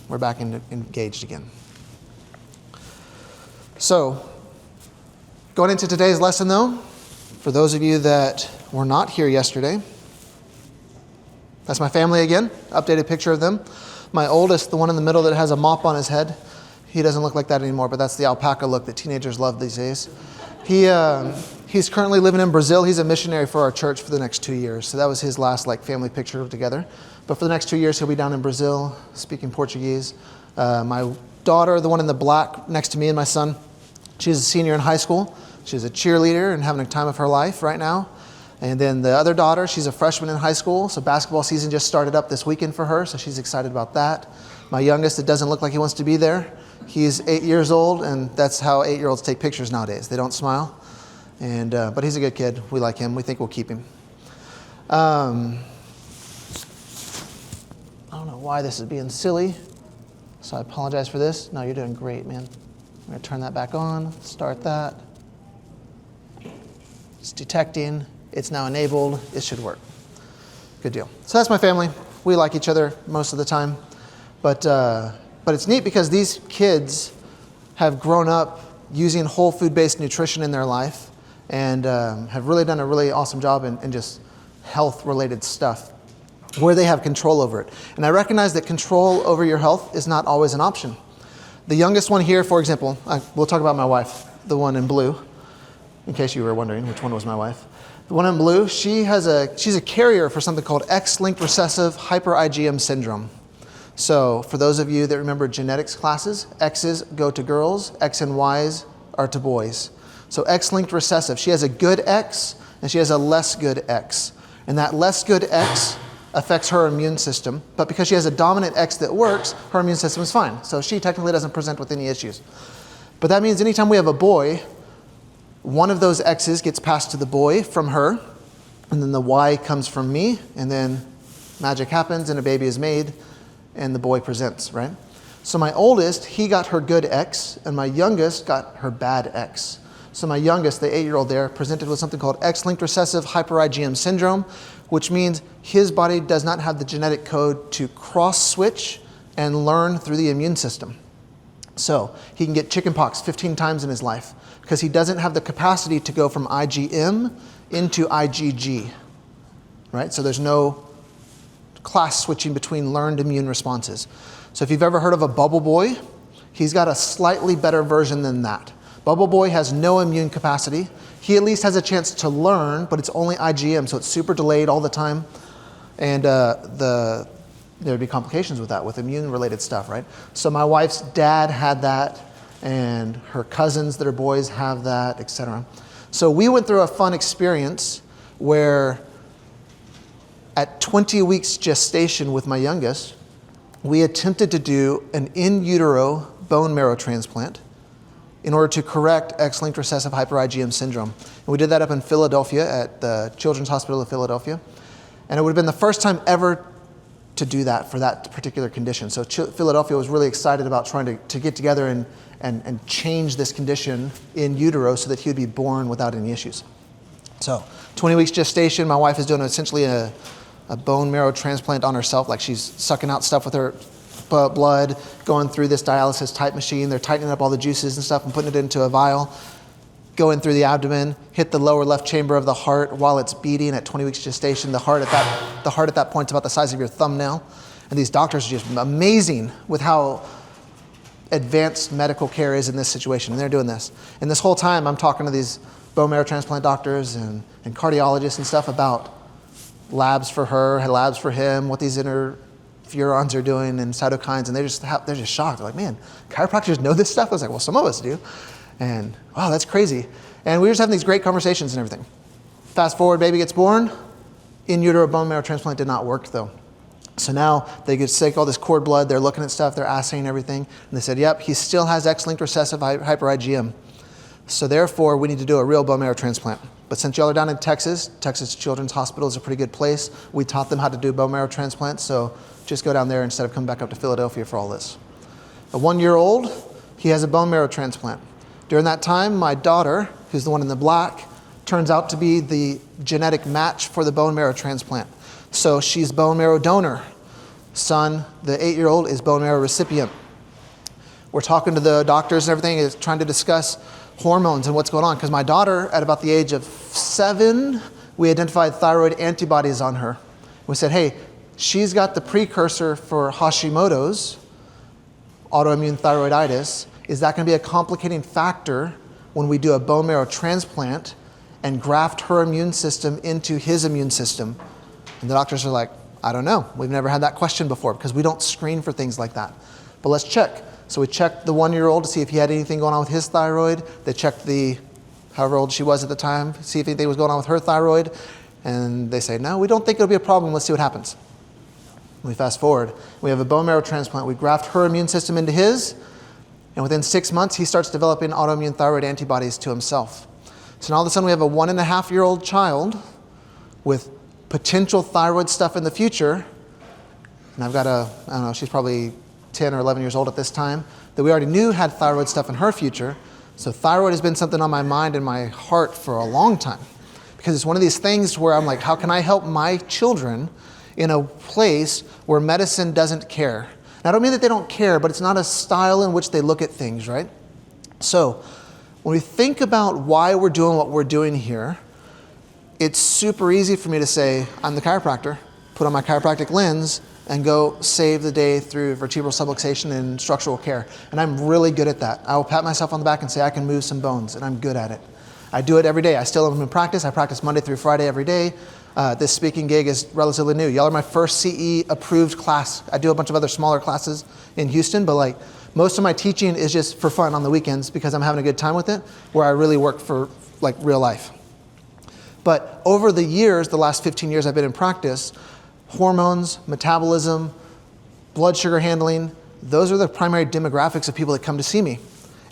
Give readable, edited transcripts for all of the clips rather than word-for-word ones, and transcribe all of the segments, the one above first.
We're back engaged again. So, going into today's lesson though, for those of you that were not here yesterday, that's my family again, updated picture of them. My oldest, the one in the middle that has a mop on his head, he doesn't look like that anymore, but that's the alpaca look that teenagers love these days. He's currently living in Brazil. He's a missionary for our church for the next 2 years. So that was his last family picture together. But for the next 2 years, he'll be down in Brazil speaking Portuguese. My daughter, the one in the black next to me and my son, she's a senior in high school. She's a cheerleader and having a time of her life right now. And then the other daughter, she's a freshman in high school. So basketball season just started up this weekend for her. So she's excited about that. My youngest, it doesn't look like he wants to be there. He's 8 years old, and that's how 8-year-olds take pictures nowadays. They don't smile. But he's a good kid. We like him. We think we'll keep him. I don't know why this is being silly, so I apologize for this. No, you're doing great, man. I'm going to turn that back on, start that. It's detecting. It's now enabled. It should work. Good deal. So that's my family. We like each other most of the time. But it's neat because these kids have grown up using whole food-based nutrition in their life and have really done a really awesome job in just health-related stuff where they have control over it. And I recognize that control over your health is not always an option. The youngest one here, for example, we'll talk about my wife, the one in blue, in case you were wondering which one was my wife. The one in blue, she's a carrier for something called X-linked recessive hyper-IgM syndrome. So for those of you that remember genetics classes, X's go to girls, X and Y's are to boys. So X-linked recessive, she has a good X and she has a less good X. And that less good X affects her immune system, but because she has a dominant X that works, her immune system is fine. So she technically doesn't present with any issues. But that means anytime we have a boy, one of those X's gets passed to the boy from her, and then the Y comes from me, and then magic happens and a baby is made, and the boy presents, right? So my oldest, he got her good X, and my youngest got her bad X. So my youngest, the 8-year-old there, presented with something called X-linked recessive hyper-IgM syndrome, which means his body does not have the genetic code to cross-switch and learn through the immune system. So he can get chickenpox 15 times in his life because he doesn't have the capacity to go from IgM into IgG, right? So there's no class switching between learned immune responses. So if you've ever heard of a bubble boy, he's got a slightly better version than that. Bubble boy has no immune capacity. He at least has a chance to learn, but it's only IgM, so it's super delayed all the time. And there'd be complications with that, with immune-related stuff, right? So my wife's dad had that, and her cousins that are boys have that, etc. So we went through a fun experience where at 20 weeks gestation with my youngest, we attempted to do an in utero bone marrow transplant in order to correct X-linked recessive hyper-IgM syndrome. And we did that up in Philadelphia at the Children's Hospital of Philadelphia. And it would have been the first time ever to do that for that particular condition. So Philadelphia was really excited about trying to get together and change this condition in utero so that he would be born without any issues. So 20 weeks gestation, my wife is doing essentially a bone marrow transplant on herself, like she's sucking out stuff with her blood, going through this dialysis type machine. They're tightening up all the juices and stuff and putting it into a vial, going through the abdomen, hit the lower left chamber of the heart while it's beating at 20 weeks gestation. The heart at that point is about the size of your thumbnail. And these doctors are just amazing with how advanced medical care is in this situation. And they're doing this. And this whole time I'm talking to these bone marrow transplant doctors and cardiologists and stuff about labs for her, labs for him, what these interferons are doing and cytokines, and they're just shocked. They're like, man, chiropractors know this stuff? I was like, well, some of us do. And wow, that's crazy. And we were just having these great conversations and everything. Fast forward, baby gets born. In utero bone marrow transplant did not work though. So now they get sick, all this cord blood, they're looking at stuff, they're assaying everything, and they said, yep, he still has X-linked recessive hyper-IgM. So therefore, we need to do a real bone marrow transplant. But since y'all are down in Texas Children's Hospital is a pretty good place. We taught them how to do bone marrow transplants, so just go down there instead of coming back up to Philadelphia for all this. A 1-year-old, he has a bone marrow transplant. During that time, my daughter, who's the one in the black, turns out to be the genetic match for the bone marrow transplant. So she's bone marrow donor. son, the 8-year-old, is bone marrow recipient. We're talking to the doctors and everything, is trying to discuss hormones and what's going on. Because my daughter, at about the age of 7, we identified thyroid antibodies on her. We said, hey, she's got the precursor for Hashimoto's, autoimmune thyroiditis. Is that going to be a complicating factor when we do a bone marrow transplant and graft her immune system into his immune system? And the doctors are like, I don't know. We've never had that question before because we don't screen for things like that. But let's check. So we checked the 1-year-old to see if he had anything going on with his thyroid. They checked the, however old she was at the time, see if anything was going on with her thyroid. And they say, no, we don't think it'll be a problem. Let's see what happens. We fast forward. We have a bone marrow transplant. We graft her immune system into his. And within 6 months, he starts developing autoimmune thyroid antibodies to himself. So now all of a sudden we have a 1.5-year-old child with potential thyroid stuff in the future. And I've got I don't know, she's probably 10 or 11 years old at this time, that we already knew had thyroid stuff in her future. So thyroid has been something on my mind and my heart for a long time. Because it's one of these things where I'm like, how can I help my children in a place where medicine doesn't care? Now, I don't mean that they don't care, but it's not a style in which they look at things, right? So when we think about why we're doing what we're doing here, it's super easy for me to say, I'm the chiropractor, put on my chiropractic lens, and go save the day through vertebral subluxation and structural care. And I'm really good at that. I will pat myself on the back and say I can move some bones, and I'm good at it. I do it every day. I still am in practice. I practice Monday through Friday every day. This speaking gig is relatively new. Y'all are my first CE approved class. I do a bunch of other smaller classes in Houston, but like most of my teaching is just for fun on the weekends because I'm having a good time with it, where I really work for like real life. But over the years, the last 15 years I've been in practice, hormones, metabolism, blood sugar handling, those are the primary demographics of people that come to see me.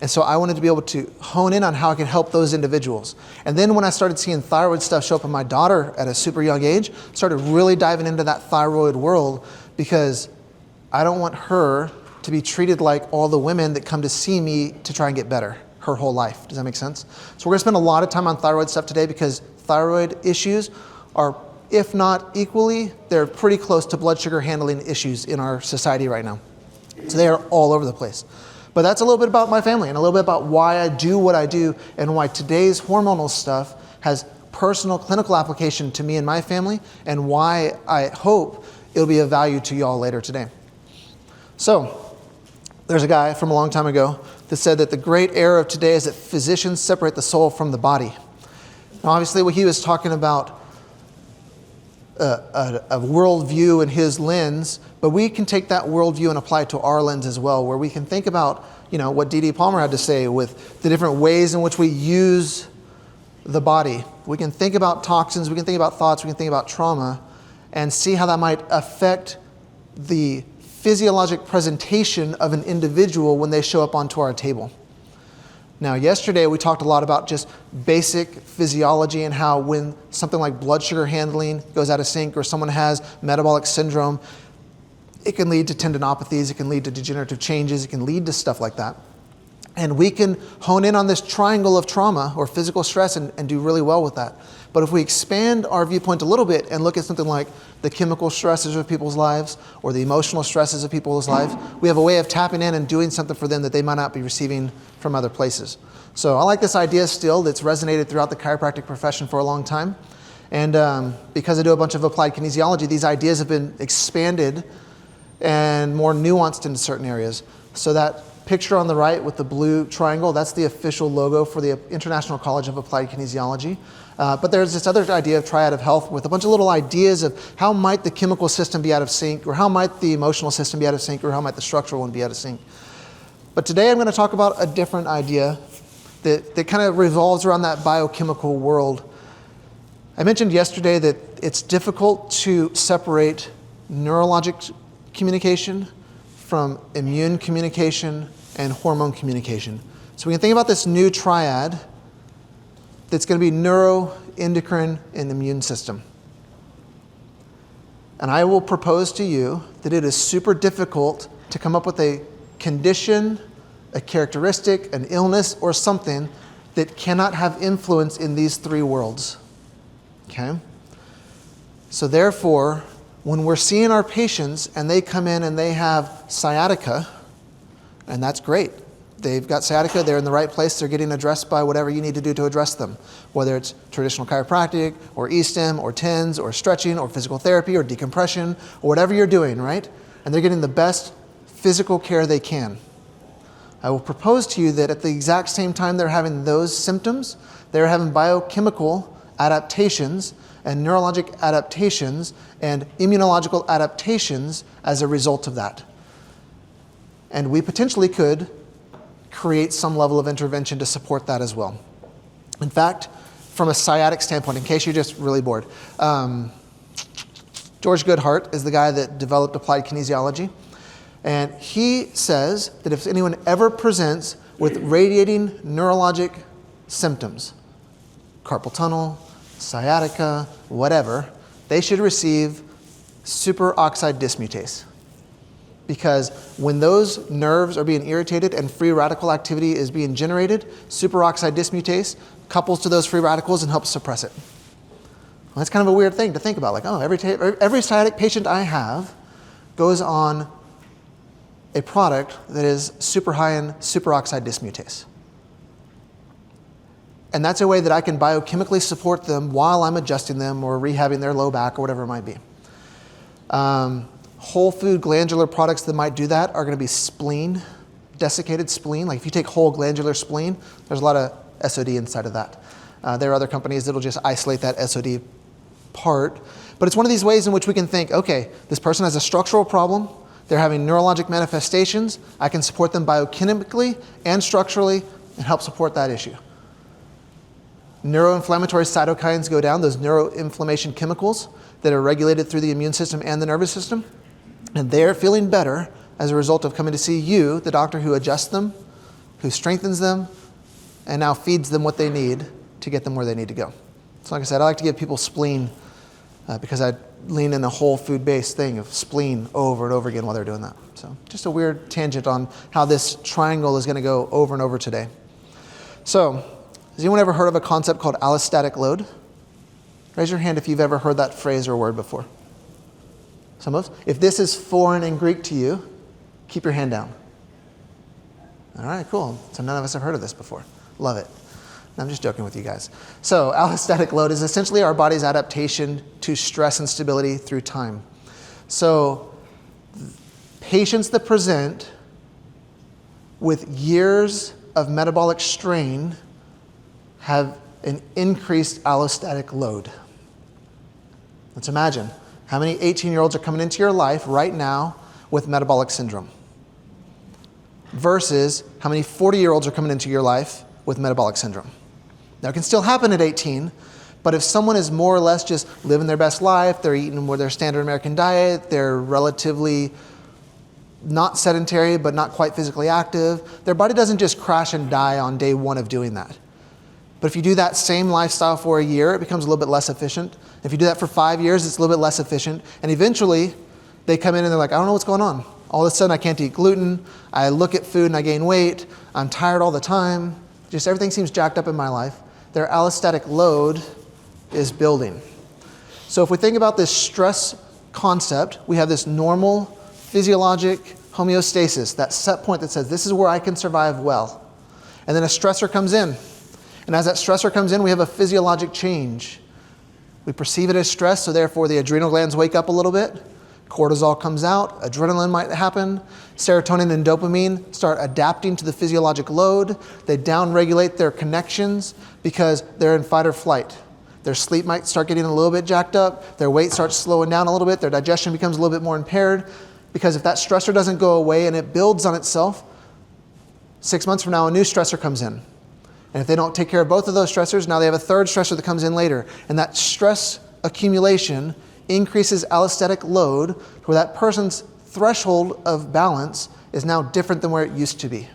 And so I wanted to be able to hone in on how I can help those individuals. And then when I started seeing thyroid stuff show up in my daughter at a super young age, started really diving into that thyroid world because I don't want her to be treated like all the women that come to see me to try and get better her whole life. Does that make sense? So we're gonna spend a lot of time on thyroid stuff today because thyroid issues are, if not equally, they're pretty close to blood sugar handling issues in our society right now. So they are all over the place. But that's a little bit about my family and a little bit about why I do what I do and why today's hormonal stuff has personal clinical application to me and my family and why I hope it'll be of value to y'all later today. So there's a guy from a long time ago that said that the great error of today is that physicians separate the soul from the body. Now obviously what he was talking about a worldview in his lens, but we can take that worldview and apply it to our lens as well, where we can think about, you know, what D.D. Palmer had to say with the different ways in which we use the body. We can think about toxins, we can think about thoughts, we can think about trauma, and see how that might affect the physiologic presentation of an individual when they show up onto our table. Now, yesterday we talked a lot about just basic physiology and how when something like blood sugar handling goes out of sync or someone has metabolic syndrome, it can lead to tendinopathies, it can lead to degenerative changes, it can lead to stuff like that. And we can hone in on this triangle of trauma or physical stress and do really well with that. But if we expand our viewpoint a little bit and look at something like the chemical stresses of people's lives or the emotional stresses of people's lives, we have a way of tapping in and doing something for them that they might not be receiving from other places. So I like this idea still that's resonated throughout the chiropractic profession for a long time. And because I do a bunch of applied kinesiology, these ideas have been expanded and more nuanced into certain areas. So that picture on the right with the blue triangle, that's the official logo for the International College of Applied Kinesiology. But there's this other idea of triad of health with a bunch of little ideas of how might the chemical system be out of sync, or how might the emotional system be out of sync, or how might the structural one be out of sync. But today I'm going to talk about a different idea that kind of revolves around that biochemical world. I mentioned yesterday that it's difficult to separate neurologic communication from immune communication and hormone communication. So we can think about this new triad that's going to be neuro, endocrine, and immune system. And I will propose to you that it is super difficult to come up with a condition, a characteristic, an illness, or something that cannot have influence in these three worlds. Okay? So therefore, when we're seeing our patients and they come in and they have sciatica, and that's great. They've got sciatica, they're in the right place, they're getting addressed by whatever you need to do to address them, whether it's traditional chiropractic or E-stim or TENS or stretching or physical therapy or decompression or whatever you're doing, right? And they're getting the best physical care they can. I will propose to you that at the exact same time they're having those symptoms, they're having biochemical adaptations and neurologic adaptations and immunological adaptations as a result of that. And we potentially could create some level of intervention to support that as well. In fact, from a sciatic standpoint, in case you're just really bored, George Goodhart is the guy that developed applied kinesiology. And he says that if anyone ever presents with radiating neurologic symptoms, carpal tunnel, sciatica, whatever, they should receive superoxide dismutase. Because when those nerves are being irritated and free radical activity is being generated, superoxide dismutase couples to those free radicals and helps suppress it. Well, that's kind of a weird thing to think about. Like, oh, every sciatic patient I have goes on a product that is super high in superoxide dismutase. And that's a way that I can biochemically support them while I'm adjusting them or rehabbing their low back or whatever it might be. Whole food glandular products that might do that are going to be spleen, desiccated spleen. Like if you take whole glandular spleen, there's a lot of SOD inside of that. There are other companies that will just isolate that SOD part. But it's one of these ways in which we can think, okay, this person has a structural problem. They're having neurologic manifestations. I can support them biochemically and structurally and help support that issue. Neuroinflammatory cytokines go down, those neuroinflammation chemicals that are regulated through the immune system and the nervous system. And they're feeling better as a result of coming to see you, the doctor who adjusts them, who strengthens them, and now feeds them what they need to get them where they need to go. So like I said, I like to give people spleen because I lean in a whole food-based thing of spleen over and over again while they're doing that. So just a weird tangent on how this triangle is going to go over and over today. So has anyone ever heard of a concept called allostatic load? Raise your hand if you've ever heard that phrase or word before. Some of us. If this is foreign and Greek to you, keep your hand down. All right, cool. So none of us have heard of this before. Love it. I'm just joking with you guys. So allostatic load is essentially our body's adaptation to stress and stability through time. So patients that present with years of metabolic strain have an increased allostatic load. Let's imagine how many 18-year-olds are coming into your life right now with metabolic syndrome versus how many 40-year-olds are coming into your life with metabolic syndrome. Now, it can still happen at 18, but if someone is more or less just living their best life, they're eating their standard American diet, they're relatively not sedentary but not quite physically active, their body doesn't just crash and die on day one of doing that. But if you do that same lifestyle for a year, it becomes a little bit less efficient. If you do that for 5 years, it's a little bit less efficient. And eventually, they come in and they're like, I don't know what's going on. All of a sudden, I can't eat gluten. I look at food and I gain weight. I'm tired all the time. Just everything seems jacked up in my life. Their allostatic load is building. So if we think about this stress concept, we have this normal physiologic homeostasis, that set point that says, this is where I can survive well. And then a stressor comes in. And as that stressor comes in, we have a physiologic change. We perceive it as stress, so therefore the adrenal glands wake up a little bit. Cortisol comes out, adrenaline might happen. Serotonin and dopamine start adapting to the physiologic load. They downregulate their connections because they're in fight or flight. Their sleep might start getting a little bit jacked up. Their weight starts slowing down a little bit. Their digestion becomes a little bit more impaired because if that stressor doesn't go away and it builds on itself, 6 months from now, a new stressor comes in. And if they don't take care of both of those stressors, now they have a third stressor that comes in later. And that stress accumulation increases allostatic load where that person's threshold of balance is now different than where it used to be.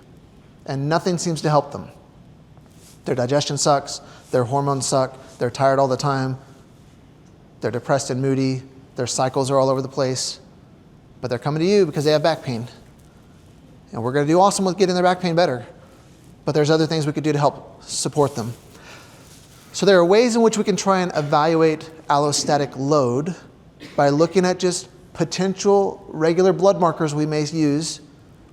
And nothing seems to help them. Their digestion sucks, their hormones suck, they're tired all the time, they're depressed and moody, their cycles are all over the place, but they're coming to you because they have back pain. And we're going to do awesome with getting their back pain better. But there's other things we could do to help support them. So there are ways in which we can try and evaluate allostatic load by looking at just potential regular blood markers we may use,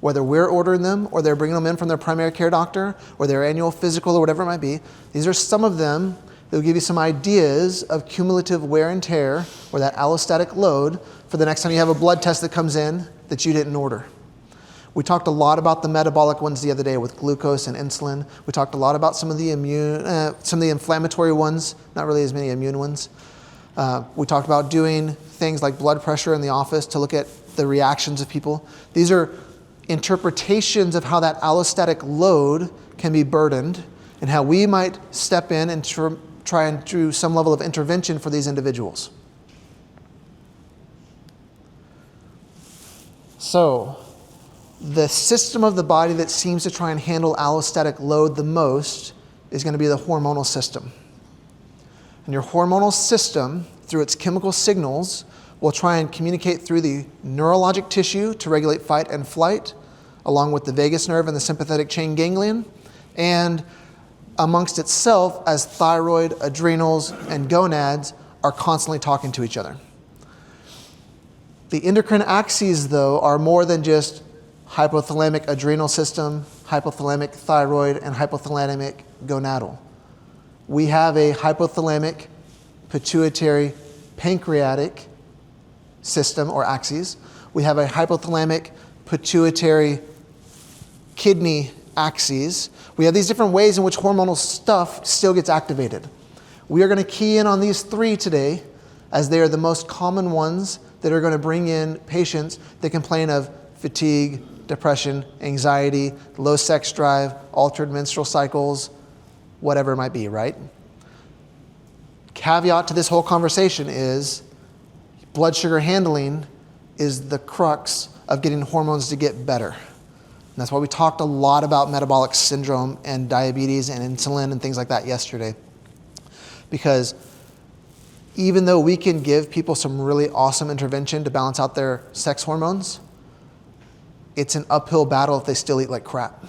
whether we're ordering them or they're bringing them in from their primary care doctor or their annual physical or whatever it might be. These are some of them that will give you some ideas of cumulative wear and tear or that allostatic load for the next time you have a blood test that comes in that you didn't order. We talked a lot about the metabolic ones the other day with glucose and insulin. We talked a lot about some of the inflammatory ones, not really as many immune ones. We talked about doing things like blood pressure in the office to look at the reactions of people. These are interpretations of how that allostatic load can be burdened and how we might step in and try and do some level of intervention for these individuals. So, the system of the body that seems to try and handle allostatic load the most is going to be the hormonal system. And your hormonal system, through its chemical signals, will try and communicate through the neurologic tissue to regulate fight and flight, along with the vagus nerve and the sympathetic chain ganglion, and amongst itself as thyroid, adrenals, and gonads are constantly talking to each other. The endocrine axes, though, are more than just hypothalamic adrenal system, hypothalamic thyroid, and hypothalamic gonadal. We have a hypothalamic, pituitary, pancreatic system or axes. We have a hypothalamic, pituitary, kidney axes. We have these different ways in which hormonal stuff still gets activated. We are going to key in on these three today as they are the most common ones that are going to bring in patients that complain of fatigue, depression, anxiety, low sex drive, altered menstrual cycles, whatever it might be, right? Caveat to this whole conversation is blood sugar handling is the crux of getting hormones to get better. And that's why we talked a lot about metabolic syndrome and diabetes and insulin and things like that yesterday. Because even though we can give people some really awesome intervention to balance out their sex hormones, it's an uphill battle if they still eat like crap.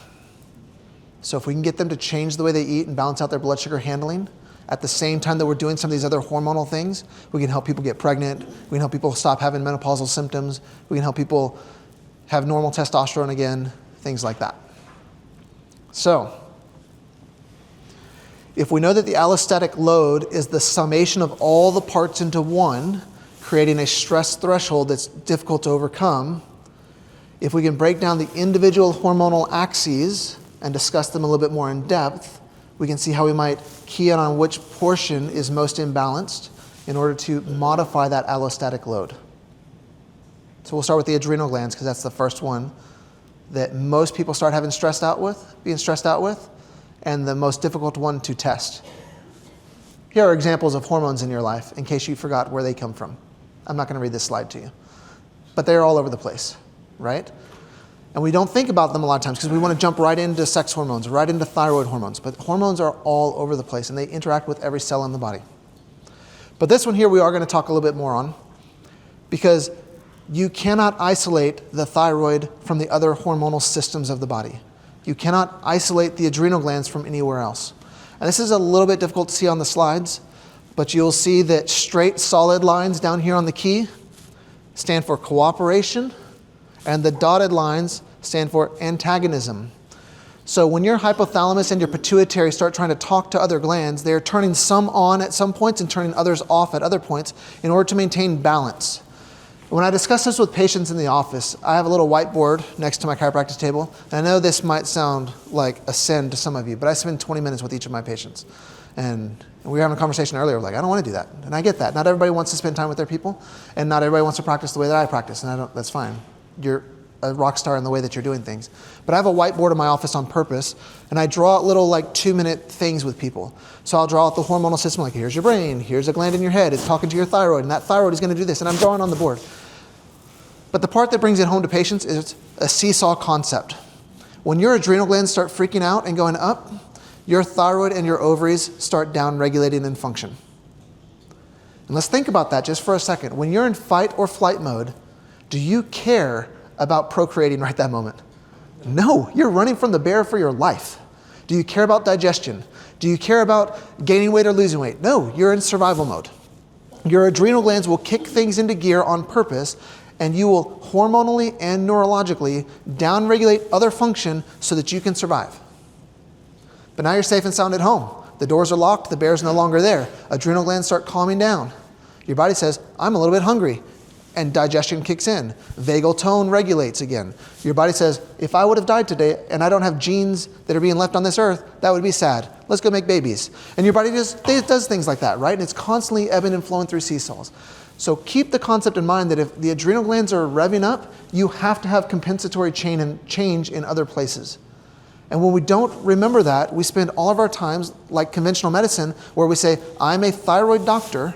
So if we can get them to change the way they eat and balance out their blood sugar handling, at the same time that we're doing some of these other hormonal things, we can help people get pregnant, we can help people stop having menopausal symptoms, we can help people have normal testosterone again, things like that. So, if we know that the allostatic load is the summation of all the parts into one, creating a stress threshold that's difficult to overcome, if we can break down the individual hormonal axes and discuss them a little bit more in depth, we can see how we might key in on which portion is most imbalanced in order to modify that allostatic load. So we'll start with the adrenal glands because that's the first one that most people start being stressed out with, and the most difficult one to test. Here are examples of hormones in your life in case you forgot where they come from. I'm not going to read this slide to you, but they're all over the place, right? And we don't think about them a lot of times because we want to jump right into sex hormones, right into thyroid hormones. But hormones are all over the place and they interact with every cell in the body. But this one here we are going to talk a little bit more on because you cannot isolate the thyroid from the other hormonal systems of the body. You cannot isolate the adrenal glands from anywhere else. And this is a little bit difficult to see on the slides, but you'll see that straight solid lines down here on the key stand for cooperation, and the dotted lines stand for antagonism. So when your hypothalamus and your pituitary start trying to talk to other glands, they're turning some on at some points and turning others off at other points in order to maintain balance. When I discuss this with patients in the office, I have a little whiteboard next to my chiropractic table. And I know this might sound like a sin to some of you, but I spend 20 minutes with each of my patients. And we were having a conversation earlier, like, I don't want to do that. And I get that. Not everybody wants to spend time with their people, and not everybody wants to practice the way that I practice, and that's fine. You're a rock star in the way that you're doing things. But I have a whiteboard in my office on purpose, and I draw out little 2-minute things with people. So I'll draw out the hormonal system, like here's your brain, here's a gland in your head, it's talking to your thyroid, and that thyroid is going to do this, and I'm drawing on the board. But the part that brings it home to patients is a seesaw concept. When your adrenal glands start freaking out and going up, your thyroid and your ovaries start down-regulating in function. And let's think about that just for a second. When you're in fight or flight mode, do you care about procreating right that moment? No, you're running from the bear for your life. Do you care about digestion? Do you care about gaining weight or losing weight? No, you're in survival mode, Your adrenal glands will kick things into gear on purpose, and you will hormonally and neurologically downregulate other function so that you can survive. But now you're safe and sound at home. The doors are locked, the bear's no longer there. Adrenal glands start calming down. Your body says, I'm a little bit hungry, and digestion kicks in. Vagal tone regulates again. Your body says, if I would have died today and I don't have genes that are being left on this earth, that would be sad. Let's go make babies. And your body just does things like that, right? And it's constantly ebbing and flowing through C-cells. So keep the concept in mind that if the adrenal glands are revving up, you have to have compensatory change in other places. And when we don't remember that, we spend all of our times like conventional medicine where we say, I'm a thyroid doctor,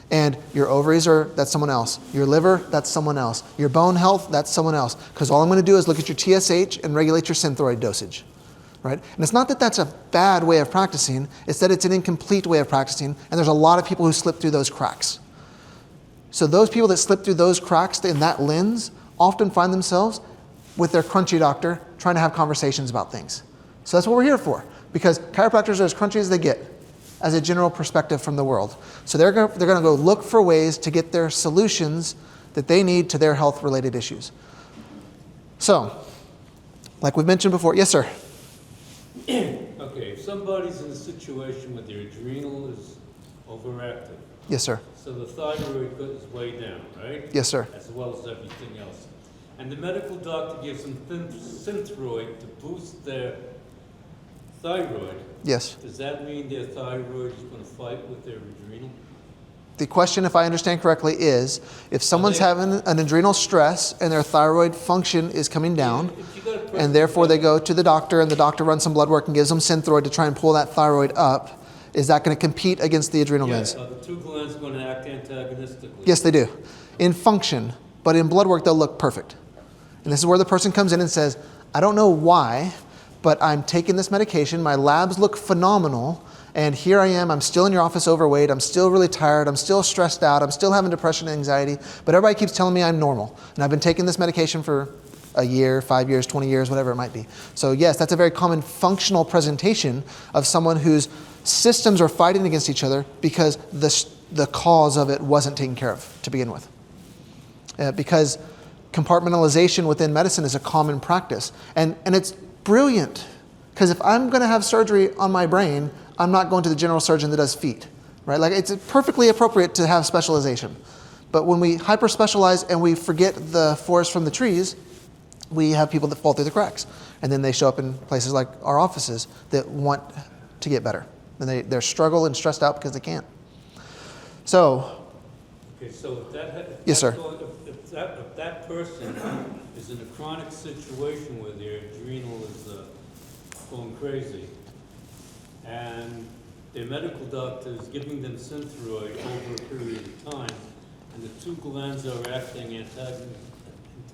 and your ovaries that's someone else. Your liver, that's someone else. Your bone health, that's someone else. Because all I'm going to do is look at your TSH and regulate your synthroid dosage. Right? And it's not that that's a bad way of practicing, it's that it's an incomplete way of practicing, and there's a lot of people who slip through those cracks. So those people that slip through those cracks in that lens often find themselves with their crunchy doctor trying to have conversations about things. So that's what we're here for, because chiropractors are as crunchy as they get as a general perspective from the world. So they're going to go look for ways to get their solutions that they need to their health-related issues. So, like we've mentioned before, yes, sir? Okay, if somebody's in a situation where their adrenal is overactive. Yes, sir. So the thyroid is way down, right? Yes, sir. As well as everything else. And the medical doctor gives them synthroid to boost their thyroid. Yes. Does that mean their thyroid is going to fight with their adrenal? The question, if I understand correctly, is if someone's having an adrenal stress and their thyroid function is coming down, and therefore they go to the doctor and the doctor runs some blood work and gives them synthroid to try and pull that thyroid up, is that going to compete against the adrenal glands? Yes, the two glands are going to act antagonistically. Yes, they do. In function, but in blood work, they'll look perfect. And this is where the person comes in and says, I don't know why, but I'm taking this medication, my labs look phenomenal, and here I am, I'm still in your office overweight, I'm still really tired, I'm still stressed out, I'm still having depression and anxiety, but everybody keeps telling me I'm normal. And I've been taking this medication for a year, 5 years, 20 years, whatever it might be. So yes, that's a very common functional presentation of someone whose systems are fighting against each other because the cause of it wasn't taken care of to begin with. Because compartmentalization within medicine is a common practice. And it's brilliant, because if I'm going to have surgery on my brain, I'm not going to the general surgeon that does feet, right? Like, it's perfectly appropriate to have specialization. But when we hyper-specialize and we forget the forest from the trees, we have people that fall through the cracks. And then they show up in places like our offices that want to get better. And they're struggle and stressed out because they can't. So. Okay, so yes, sir. If that person is in a chronic situation where their adrenal is going crazy, and their medical doctor is giving them synthroid over a period of time, and the two glands are acting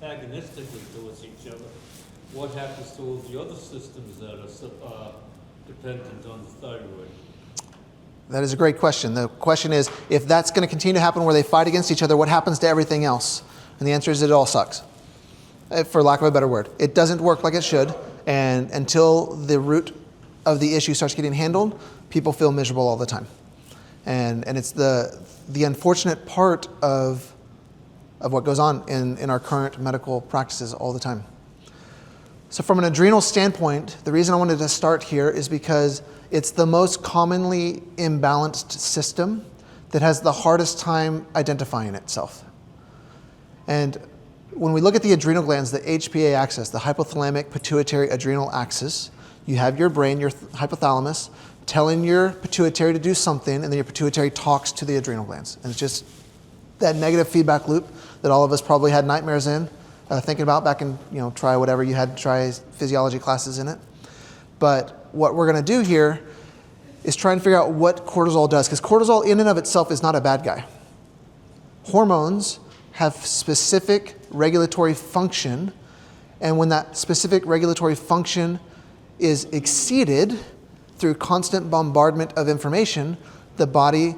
antagonistically towards each other, what happens to all the other systems that are dependent on the thyroid? That is a great question. The question is, if that's going to continue to happen where they fight against each other, what happens to everything else? And the answer is it all sucks, for lack of a better word. It doesn't work like it should, and until the root of the issue starts getting handled, people feel miserable all the time. And it's the unfortunate part of what goes on in our current medical practices all the time. So from an adrenal standpoint, the reason I wanted to start here is because it's the most commonly imbalanced system that has the hardest time identifying itself. And when we look at the adrenal glands, the HPA axis, the hypothalamic pituitary adrenal axis, you have your brain, your hypothalamus, telling your pituitary to do something, and then your pituitary talks to the adrenal glands. And it's just that negative feedback loop that all of us probably had nightmares in, thinking about back in, try whatever you had to try physiology classes in it. But what we're going to do here is try and figure out what cortisol does, because cortisol in and of itself is not a bad guy. Hormones have specific regulatory function, and when that specific regulatory function is exceeded through constant bombardment of information, the body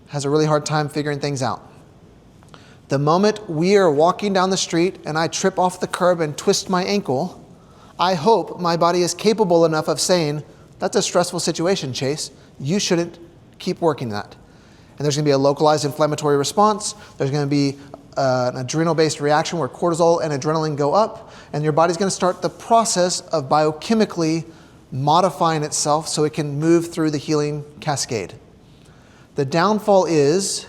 has a really hard time figuring things out. The moment we are walking down the street and I trip off the curb and twist my ankle, I hope my body is capable enough of saying, that's a stressful situation, Chase. You shouldn't keep working that. and there's going to be a localized inflammatory response. There's going to be an adrenal-based reaction where cortisol and adrenaline go up, and your body's going to start the process of biochemically modifying itself so it can move through the healing cascade. The downfall is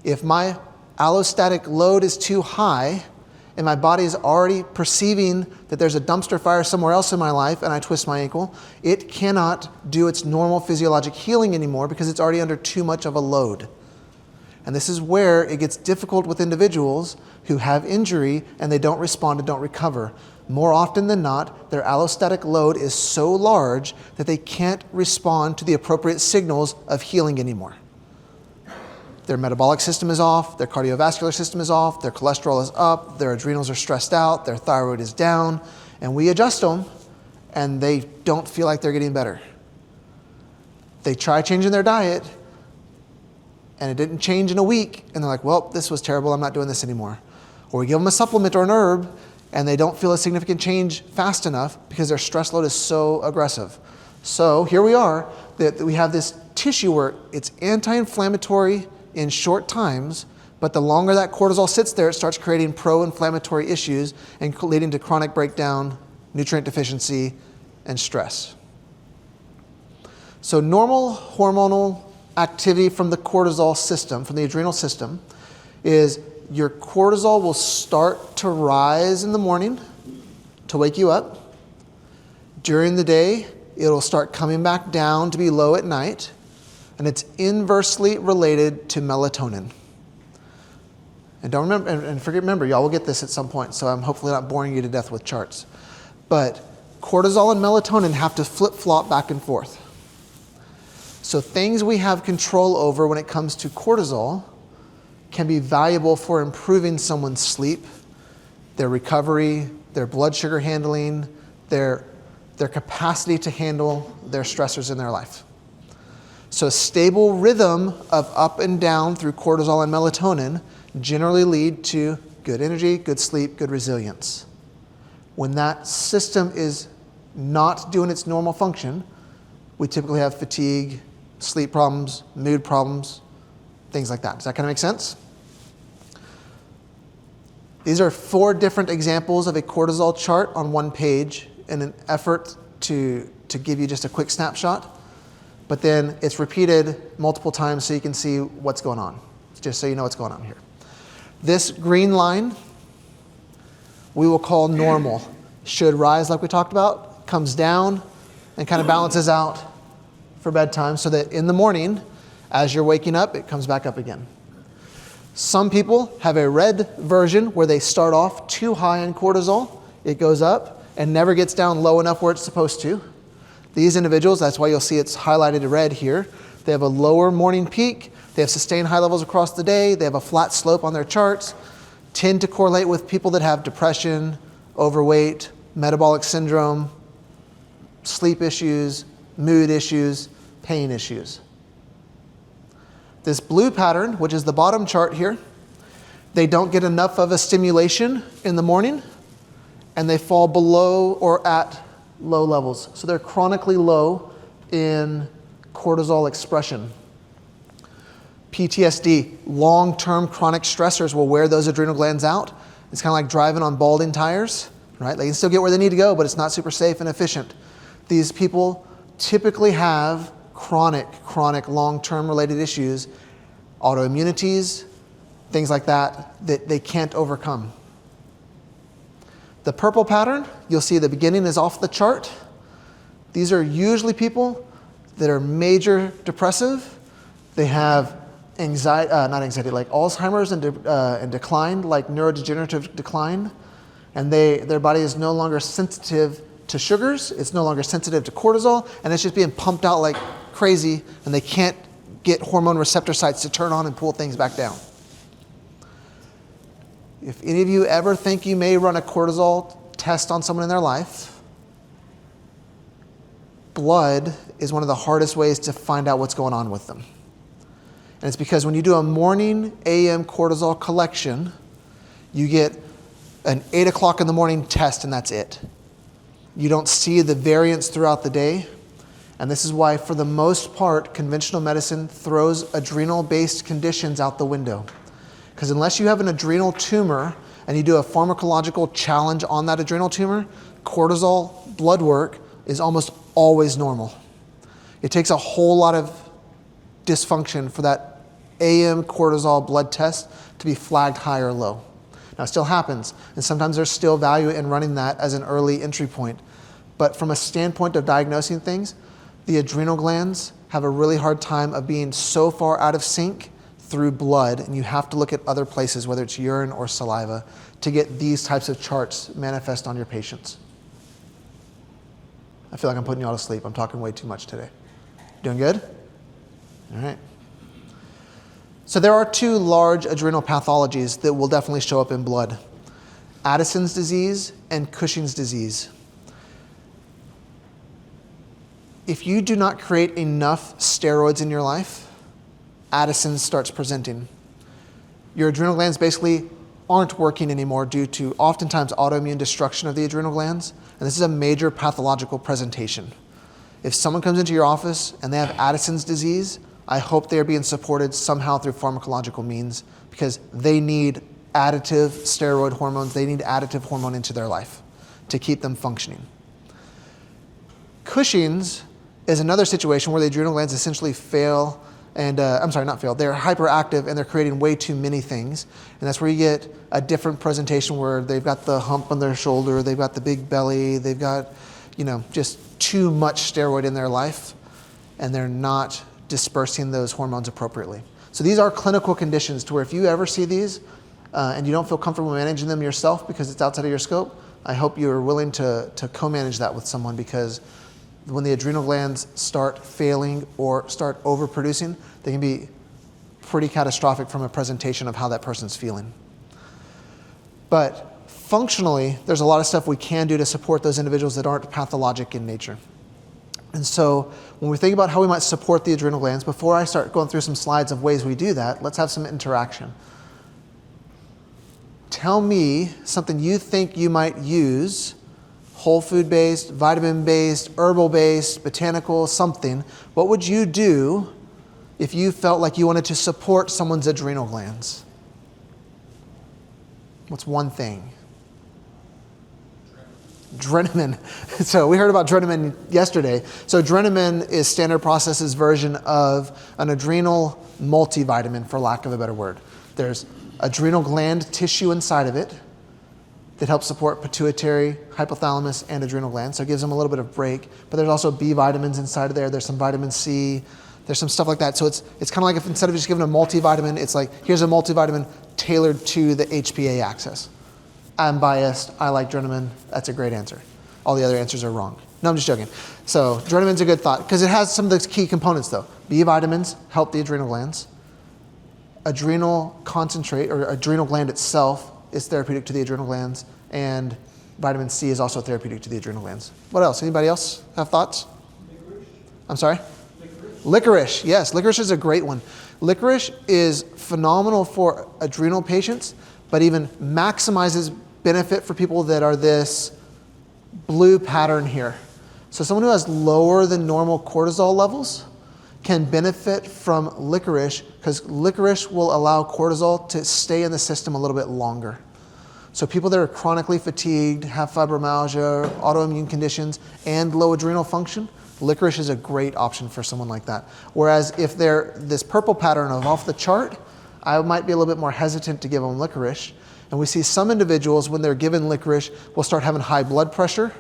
if my allostatic load is too high and my body is already perceiving that there's a dumpster fire somewhere else in my life and I twist my ankle, it cannot do its normal physiologic healing anymore because it's already under too much of a load. And this is where it gets difficult with individuals who have injury and they don't respond and don't recover. More often than not, their allostatic load is so large that they can't respond to the appropriate signals of healing anymore. Their metabolic system is off, their cardiovascular system is off, their cholesterol is up, their adrenals are stressed out, their thyroid is down, and we adjust them and they don't feel like they're getting better. They try changing their diet and it didn't change in a week, and they're like, well, this was terrible, I'm not doing this anymore. Or we give them a supplement or an herb, and they don't feel a significant change fast enough because their stress load is so aggressive. So here we are, that we have this tissue where it's anti-inflammatory in short times, but the longer that cortisol sits there, it starts creating pro-inflammatory issues and leading to chronic breakdown, nutrient deficiency, and stress. So normal hormonal activity from the cortisol system, from the adrenal system, is your cortisol will start to rise in the morning to wake you up. During the day, it'll start coming back down to be low at night, and it's inversely related to melatonin. And don't remember, and remember, y'all will get this at some point, so I'm hopefully not boring you to death with charts. But cortisol and melatonin have to flip-flop back and forth. So things we have control over when it comes to cortisol can be valuable for improving someone's sleep, their recovery, their blood sugar handling, their capacity to handle their stressors in their life. So a stable rhythm of up and down through cortisol and melatonin generally lead to good energy, good sleep, good resilience. When that system is not doing its normal function, we typically have fatigue, sleep problems, mood problems, things like that. Does that kind of make sense? These are 4 different examples of a cortisol chart on one page in an effort to give you just a quick snapshot. But then it's repeated multiple times so you can see what's going on, just so you know what's going on here. This green line we will call normal. Should rise like we talked about, comes down and kind of balances out for bedtime so that in the morning, as you're waking up, it comes back up again. Some people have a red version where they start off too high in cortisol. It goes up and never gets down low enough where it's supposed to. These individuals, that's why you'll see it's highlighted red here. They have a lower morning peak. They have sustained high levels across the day. They have a flat slope on their charts. Tend to correlate with people that have depression, overweight, metabolic syndrome, sleep issues, mood issues, pain issues. This blue pattern, which is the bottom chart here, they don't get enough of a stimulation in the morning, and they fall below or at low levels. So they're chronically low in cortisol expression. PTSD, long-term chronic stressors will wear those adrenal glands out. It's kind of like driving on balding tires, right? They can still get where they need to go, but it's not super safe and efficient. These people typically have chronic long-term related issues, autoimmunities, things like that they can't overcome. The purple pattern, you'll see the beginning is off the chart. These are usually people that are major depressive. They have anxiety, like Alzheimer's and decline, like neurodegenerative decline. And their body is no longer sensitive to sugars, it's no longer sensitive to cortisol, and it's just being pumped out like crazy, and they can't get hormone receptor sites to turn on and pull things back down. If any of you ever think you may run a cortisol test on someone in their life, blood is one of the hardest ways to find out what's going on with them. And it's because when you do a morning AM cortisol collection, you get an 8 o'clock in the morning test and that's it. You don't see the variance throughout the day. And this is why, for the most part, conventional medicine throws adrenal-based conditions out the window. Because unless you have an adrenal tumor and you do a pharmacological challenge on that adrenal tumor, cortisol blood work is almost always normal. It takes a whole lot of dysfunction for that AM cortisol blood test to be flagged high or low. Now, it still happens, and sometimes there's still value in running that as an early entry point. But from a standpoint of diagnosing things, the adrenal glands have a really hard time of being so far out of sync through blood, and you have to look at other places, whether it's urine or saliva, to get these types of charts manifest on your patients. I feel like I'm putting you all to sleep. I'm talking way too much today. Doing good? All right. So there are two large adrenal pathologies that will definitely show up in blood: Addison's disease and Cushing's disease. If you do not create enough steroids in your life, Addison starts presenting. Your adrenal glands basically aren't working anymore due to oftentimes autoimmune destruction of the adrenal glands, and this is a major pathological presentation. If someone comes into your office and they have Addison's disease, I hope they're being supported somehow through pharmacological means, because they need additive steroid hormones, they need additive hormone into their life to keep them functioning. Cushing's is another situation where the adrenal glands essentially fail, and they're hyperactive and they're creating way too many things. And that's where you get a different presentation where they've got the hump on their shoulder, they've got the big belly, they've got, just too much steroid in their life, and they're not dispersing those hormones appropriately. So these are clinical conditions to where if you ever see these and you don't feel comfortable managing them yourself because it's outside of your scope, I hope you're willing to co-manage that with someone, because when the adrenal glands start failing or start overproducing, they can be pretty catastrophic from a presentation of how that person's feeling. But functionally, there's a lot of stuff we can do to support those individuals that aren't pathologic in nature. And so when we think about how we might support the adrenal glands, before I start going through some slides of ways we do that, let's have some interaction. Tell me something you think you might use, whole food-based, vitamin-based, herbal-based, botanical, something. What would you do if you felt like you wanted to support someone's adrenal glands? What's one thing? Drenamin. So we heard about Drenamin yesterday. So Drenamin is Standard Process's version of an adrenal multivitamin, for lack of a better word. There's adrenal gland tissue inside of it that helps support pituitary, hypothalamus, and adrenal glands. So it gives them a little bit of break. But there's also B vitamins inside of there. There's some vitamin C. There's some stuff like that. So it's kind of like if instead of just giving a multivitamin, it's like, here's a multivitamin tailored to the HPA axis. I'm biased. I like Drenamin. That's a great answer. All the other answers are wrong. No, I'm just joking. So Drenamin's a good thought because it has some of the key components though. B vitamins help the adrenal glands. Adrenal concentrate, or adrenal gland itself, is therapeutic to the adrenal glands, and vitamin C is also therapeutic to the adrenal glands. What else? Anybody else have thoughts? Licorice. I'm sorry? Licorice. Licorice, yes. Licorice is a great one. Licorice is phenomenal for adrenal patients, but even maximizes benefit for people that are this blue pattern here. So someone who has lower than normal cortisol levels can benefit from licorice, because licorice will allow cortisol to stay in the system a little bit longer. So people that are chronically fatigued, have fibromyalgia, autoimmune conditions, and low adrenal function, licorice is a great option for someone like that. Whereas if they're this purple pattern of off the chart, I might be a little bit more hesitant to give them licorice. And we see some individuals, when they're given licorice, will start having high blood pressure.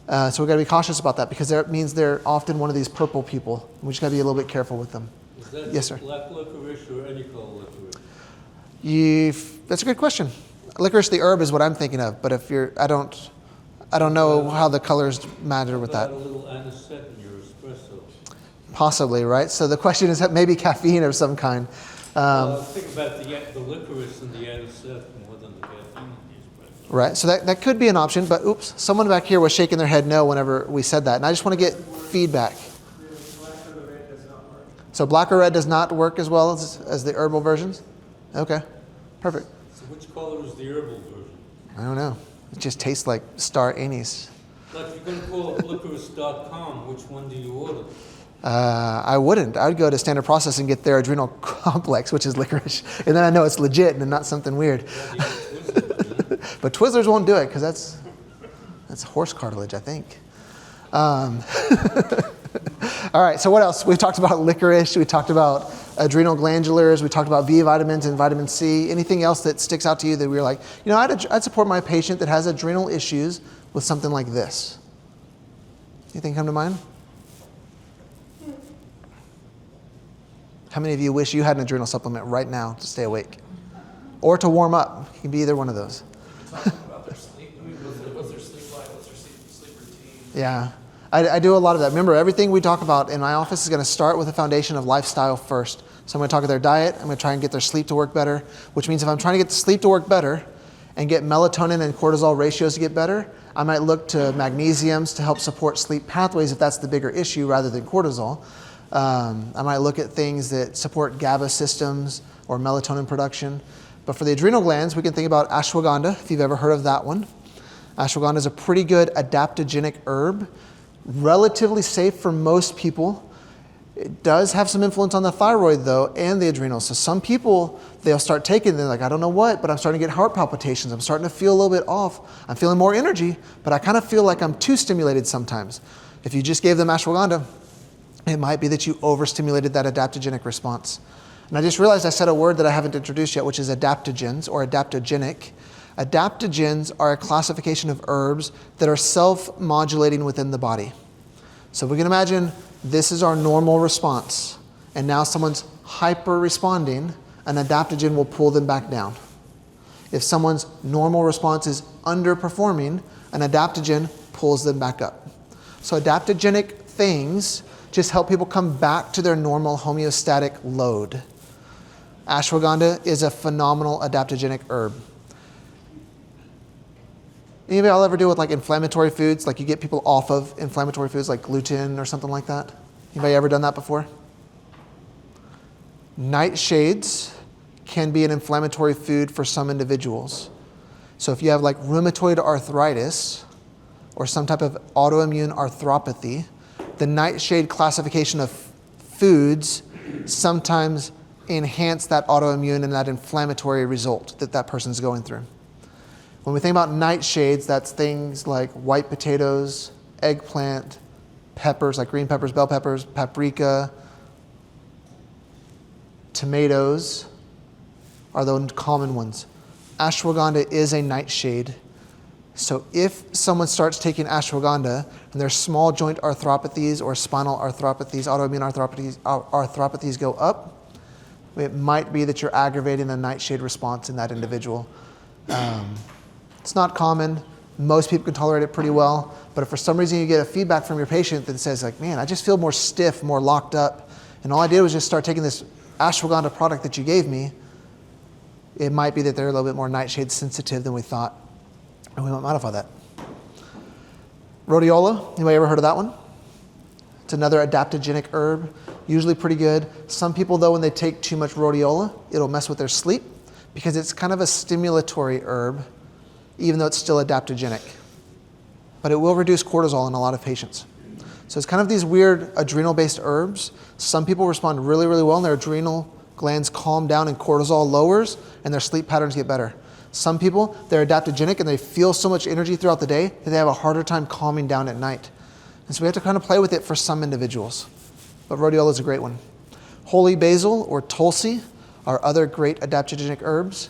So we've got to be cautious about that, because that means they're often one of these purple people. We just got to be a little bit careful with them. Is that Yes, sir. black licorice or any color licorice? That's a good question. Licorice, the herb, is what I'm thinking of. But if I don't know how the colors matter with that. About a little anisette in your espresso. Possibly, right? So the question is maybe caffeine of some kind. Think about the licorice and the anisette more than the caffeine in the espresso. Right, so that could be an option, but oops, someone back here was shaking their head no whenever we said that, and I just want to get feedback. Black or the red does not work. So black or red does not work as well as the herbal versions? Okay, perfect. So which color is the herbal version? I don't know. It just tastes like star anise. Like you're gonna call up licorice.com, which one do you order? I wouldn't. I would go to Standard Process and get their adrenal complex, which is licorice. And then I know it's legit and not something weird. Yeah, they get Twizzlers, man. But Twizzlers won't do it because that's horse cartilage, I think. All right, so what else? We talked about licorice. We talked about adrenal glandulars. We talked about B vitamins and vitamin C. Anything else that sticks out to you that we were like, I'd support my patient that has adrenal issues with something like this? Anything come to mind? How many of you wish you had an adrenal supplement right now to stay awake? Or to warm up? It can be either one of those. Talking about their sleep. I mean, what's their sleep like? What's their sleep routine? Yeah, I do a lot of that. Remember, everything we talk about in my office is going to start with a foundation of lifestyle first. So I'm going to talk about their diet. I'm going to try and get their sleep to work better, which means if I'm trying to get the sleep to work better and get melatonin and cortisol ratios to get better, I might look to magnesiums to help support sleep pathways if that's the bigger issue rather than cortisol. I might look at things that support GABA systems or melatonin production. But for the adrenal glands, we can think about ashwagandha, if you've ever heard of that one. Ashwagandha is a pretty good adaptogenic herb, relatively safe for most people. It does have some influence on the thyroid, though, and the adrenals. So some people, they'll start taking it, they're like, I don't know what, but I'm starting to get heart palpitations. I'm starting to feel a little bit off. I'm feeling more energy, but I kind of feel like I'm too stimulated sometimes. If you just gave them ashwagandha, it might be that you overstimulated that adaptogenic response. And I just realized I said a word that I haven't introduced yet, which is adaptogens or adaptogenic. Adaptogens are a classification of herbs that are self-modulating within the body. So we can imagine this is our normal response, and now someone's hyper-responding, an adaptogen will pull them back down. If someone's normal response is underperforming, an adaptogen pulls them back up. So adaptogenic things just help people come back to their normal homeostatic load. Ashwagandha is a phenomenal adaptogenic herb. Anybody I'll ever deal with like inflammatory foods, like you get people off of inflammatory foods like gluten or something like that? Anybody ever done that before? Nightshades can be an inflammatory food for some individuals. So if you have like rheumatoid arthritis or some type of autoimmune arthropathy, the nightshade classification of foods sometimes enhance that autoimmune and that inflammatory result that person's going through. When we think about nightshades, that's things like white potatoes, eggplant, peppers like green peppers, bell peppers, paprika, tomatoes are the common ones. Ashwagandha is a nightshade. So if someone starts taking ashwagandha and their small joint arthropathies or spinal arthropathies, autoimmune arthropathies go up, it might be that you're aggravating a nightshade response in that individual. It's not common. Most people can tolerate it pretty well. But if for some reason you get a feedback from your patient that says like, man, I just feel more stiff, more locked up, and all I did was just start taking this ashwagandha product that you gave me, it might be that they're a little bit more nightshade sensitive than we thought. And we might modify that. Rhodiola, anybody ever heard of that one? It's another adaptogenic herb, usually pretty good. Some people though, when they take too much rhodiola, it'll mess with their sleep because it's kind of a stimulatory herb, even though it's still adaptogenic. But it will reduce cortisol in a lot of patients. So it's kind of these weird adrenal-based herbs. Some people respond really, really well and their adrenal glands calm down and cortisol lowers and their sleep patterns get better. Some people, they're adaptogenic and they feel so much energy throughout the day that they have a harder time calming down at night. And so we have to kind of play with it for some individuals. But rhodiola is a great one. Holy basil or tulsi are other great adaptogenic herbs.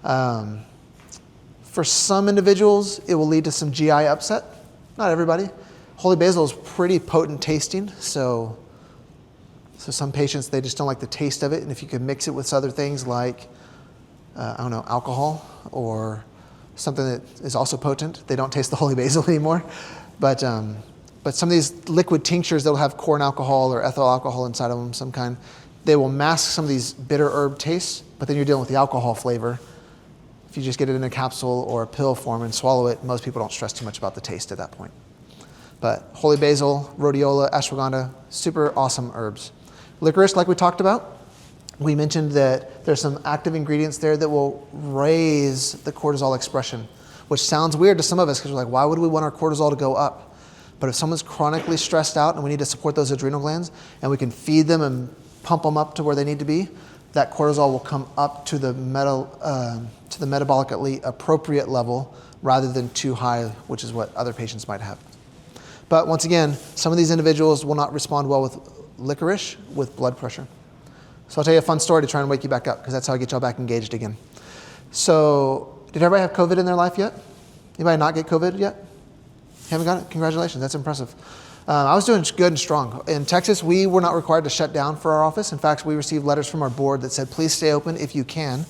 For some individuals, it will lead to some GI upset. Not everybody. Holy basil is pretty potent tasting, so some patients, they just don't like the taste of it. And if you could mix it with other things like alcohol or something that is also potent. They don't taste the holy basil anymore. But some of these liquid tinctures that will have corn alcohol or ethyl alcohol inside of them, some kind, they will mask some of these bitter herb tastes, but then you're dealing with the alcohol flavor. If you just get it in a capsule or a pill form and swallow it, most people don't stress too much about the taste at that point. But holy basil, rhodiola, ashwagandha, super awesome herbs. Licorice, like we talked about, we mentioned that there's some active ingredients there that will raise the cortisol expression. which sounds weird to some of us because we're like, why would we want our cortisol to go up? But if someone's chronically stressed out and we need to support those adrenal glands and we can feed them and pump them up to where they need to be, that cortisol will come up to the metabolically appropriate level rather than too high, which is what other patients might have. But once again, some of these individuals will not respond well with licorice with blood pressure. So I'll tell you a fun story to try and wake you back up, because that's how I get y'all back engaged again. So did everybody have COVID in their life yet? Anybody not get COVID yet? Haven't got it? Congratulations, that's impressive. I was doing good and strong. In Texas, we were not required to shut down for our office. In fact, we received letters from our board that said, please stay open if you can,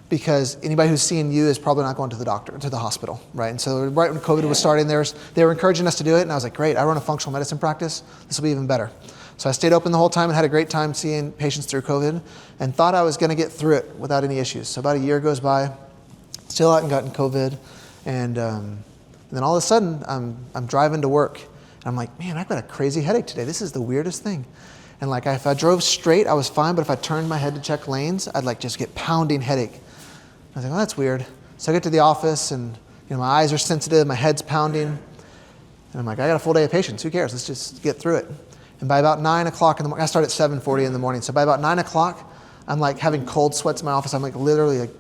because anybody who's seeing you is probably not going to the doctor, to the hospital, right? And so right when COVID was starting, they were encouraging us to do it, and I was like, great, I run a functional medicine practice, this will be even better. So I stayed open the whole time and had a great time seeing patients through COVID and thought I was gonna get through it without any issues. So about a year goes by, still hadn't gotten COVID, and then all of a sudden, I'm driving to work, and I'm like, man, I've got a crazy headache today. This is the weirdest thing. And like, if I drove straight, I was fine, but if I turned my head to check lanes, I'd like just get pounding headache. I was like, oh, that's weird. So I get to the office, and my eyes are sensitive, my head's pounding, and I'm like, I got a full day of patients. Who cares? Let's just get through it. And by about 9 o'clock in the morning, I start at 7:40 in the morning. So by about 9 o'clock, I'm like having cold sweats in my office. I'm like literally like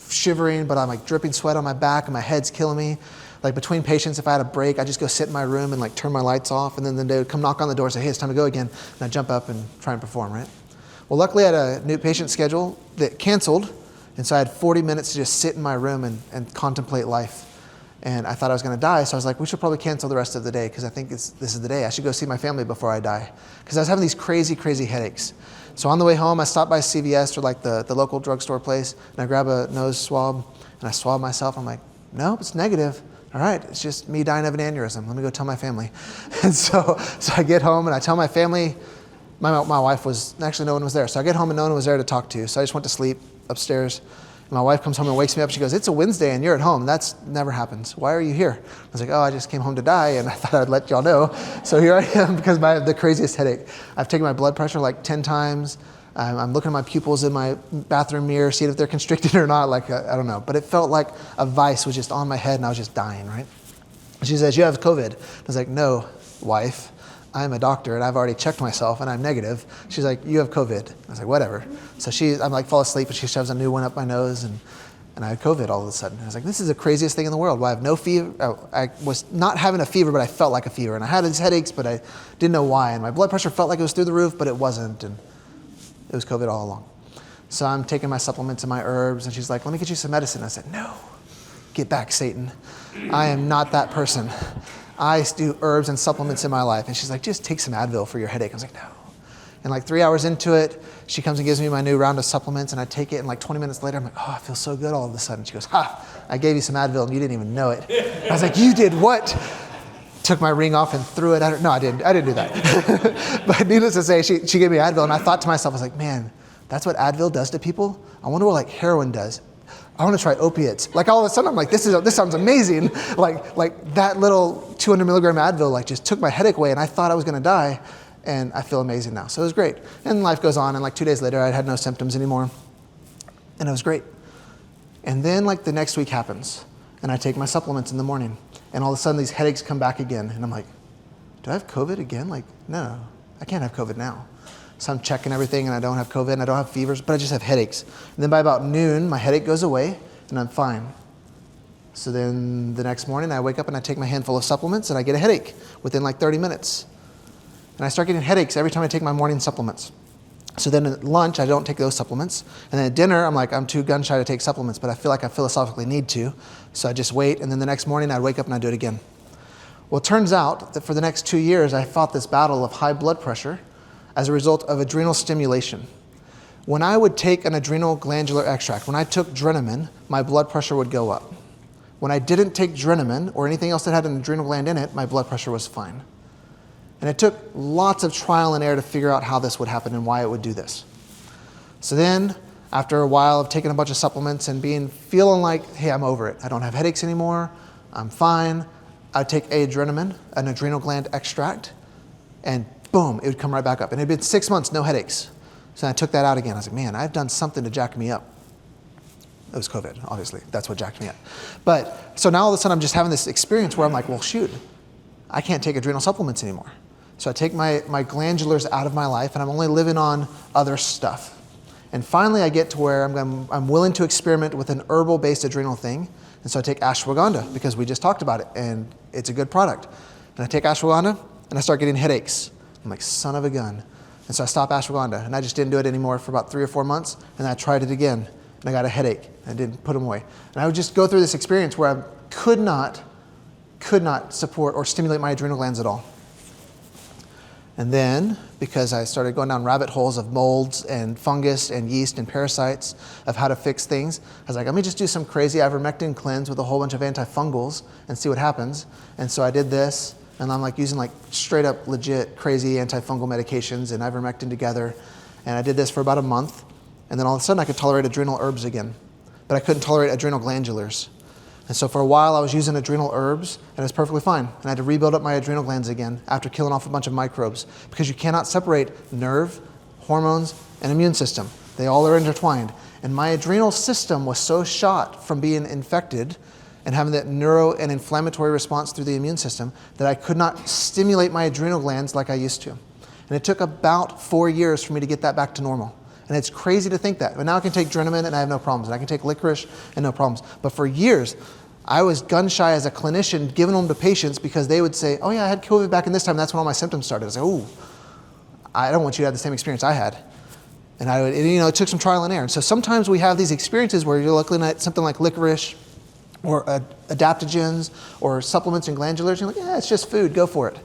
shivering, but I'm like dripping sweat on my back, and my head's killing me. Like between patients, if I had a break, I just go sit in my room and like turn my lights off, and then they would come knock on the door and say, hey, it's time to go again. And I jump up and try and perform, right? Well, luckily I had a new patient schedule that canceled, and so I had 40 minutes to just sit in my room and contemplate life. And I thought I was gonna die, so I was like, we should probably cancel the rest of the day, because I think this is the day. I should go see my family before I die. Because I was having these crazy, crazy headaches. So on the way home, I stopped by CVS or like the local drugstore place, and I grab a nose swab, and I swab myself. I'm like, nope, it's negative. All right, it's just me dying of an aneurysm. Let me go tell my family. And so I get home and I tell my family. My wife was, actually no one was there. So I get home and no one was there to talk to. So I just went to sleep upstairs. And my wife comes home and wakes me up. She goes, it's a Wednesday and you're at home. That's never happens. Why are you here? I was like, oh, I just came home to die and I thought I'd let y'all know. So here I am because I have the craziest headache. I've taken my blood pressure like 10 times. I'm looking at my pupils in my bathroom mirror, seeing if they're constricted or not. Like, I don't know. But it felt like a vice was just on my head and I was just dying, right? She says, you have COVID. I was like, no, wife. I'm a doctor and I've already checked myself and I'm negative. She's like, you have COVID. I was like, whatever. So I'm like, fall asleep and she shoves a new one up my nose and I had COVID all of a sudden. I was like, this is the craziest thing in the world. Well, I have no fever. Oh, I was not having a fever, but I felt like a fever. And I had these headaches, but I didn't know why. And my blood pressure felt like it was through the roof, but it wasn't. And it was COVID all along. So I'm taking my supplements and my herbs, and she's like, let me get you some medicine. I said, no, get back, Satan. I am not that person. I do herbs and supplements in my life. And she's like, just take some Advil for your headache. I was like, no. And like 3 hours into it, she comes and gives me my new round of supplements, and I take it, and like 20 minutes later, I'm like, oh, I feel so good all of a sudden. She goes, ha, I gave you some Advil, and you didn't even know it. I was like, you did what? Took my ring off and threw it at her. No, I didn't do that. But needless to say, she gave me Advil, and I thought to myself, I was like, man, that's what Advil does to people? I wonder what like heroin does. I want to try opiates. Like all of a sudden, I'm like, this sounds amazing. Like that little 200 milligram Advil like just took my headache away, and I thought I was going to die, and I feel amazing now. So it was great. And life goes on, and like 2 days later, I had no symptoms anymore, and it was great. And then like the next week happens, and I take my supplements in the morning, and all of a sudden these headaches come back again, and I'm like, do I have COVID again? Like, no, I can't have COVID now. So I'm checking everything, and I don't have COVID, and I don't have fevers, but I just have headaches. And then by about noon, my headache goes away, and I'm fine. So then the next morning, I wake up and I take my handful of supplements, and I get a headache within like 30 minutes. And I start getting headaches every time I take my morning supplements. So then at lunch, I don't take those supplements. And then at dinner, I'm like, I'm too gun shy to take supplements, but I feel like I philosophically need to. So I just wait, and then the next morning, I'd wake up and I'd do it again. Well, it turns out that for the next 2 years, I fought this battle of high blood pressure as a result of adrenal stimulation. When I would take an adrenal glandular extract, when I took Drenamine, my blood pressure would go up. When I didn't take Drenamine or anything else that had an adrenal gland in it, my blood pressure was fine. And it took lots of trial and error to figure out how this would happen and why it would do this. So then, after a while of taking a bunch of supplements and feeling like, hey, I'm over it. I don't have headaches anymore. I'm fine. I'd take Drenamine, an adrenal gland extract, and boom, it would come right back up. And it had been 6 months, no headaches. So I took that out again. I was like, man, I've done something to jack me up. It was COVID, obviously. That's what jacked me up. But so now all of a sudden I'm just having this experience where I'm like, well, shoot, I can't take adrenal supplements anymore. So I take my glandulars out of my life and I'm only living on other stuff. And finally I get to where I'm willing to experiment with an herbal-based adrenal thing. And so I take ashwagandha because we just talked about it and it's a good product. And I take ashwagandha and I start getting headaches. I'm like, son of a gun. And so I stop ashwagandha and I just didn't do it anymore for about 3 or 4 months. And I tried it again and I got a headache and I didn't put them away. And I would just go through this experience where I could not support or stimulate my adrenal glands at all. And then, because I started going down rabbit holes of molds and fungus and yeast and parasites of how to fix things, I was like, let me just do some crazy ivermectin cleanse with a whole bunch of antifungals and see what happens. And so I did this, and I'm like using like straight up legit crazy antifungal medications and ivermectin together. And I did this for about a month, and then all of a sudden I could tolerate adrenal herbs again, but I couldn't tolerate adrenal glandulars. And so for a while I was using adrenal herbs and it was perfectly fine. And I had to rebuild up my adrenal glands again after killing off a bunch of microbes because you cannot separate nerve, hormones, and immune system. They all are intertwined. And my adrenal system was so shot from being infected and having that neuro and inflammatory response through the immune system that I could not stimulate my adrenal glands like I used to. And it took about 4 years for me to get that back to normal. And it's crazy to think that. But now I can take Drenamine and I have no problems. And I can take licorice and no problems. But for years, I was gun shy as a clinician giving them to patients because they would say, oh yeah, I had COVID back in this time. That's when all my symptoms started. I was like, oh, I don't want you to have the same experience I had. And it took some trial and error. And so sometimes we have these experiences where you're looking at something like licorice or adaptogens or supplements and glandulars. You're like, yeah, it's just food. Go for it.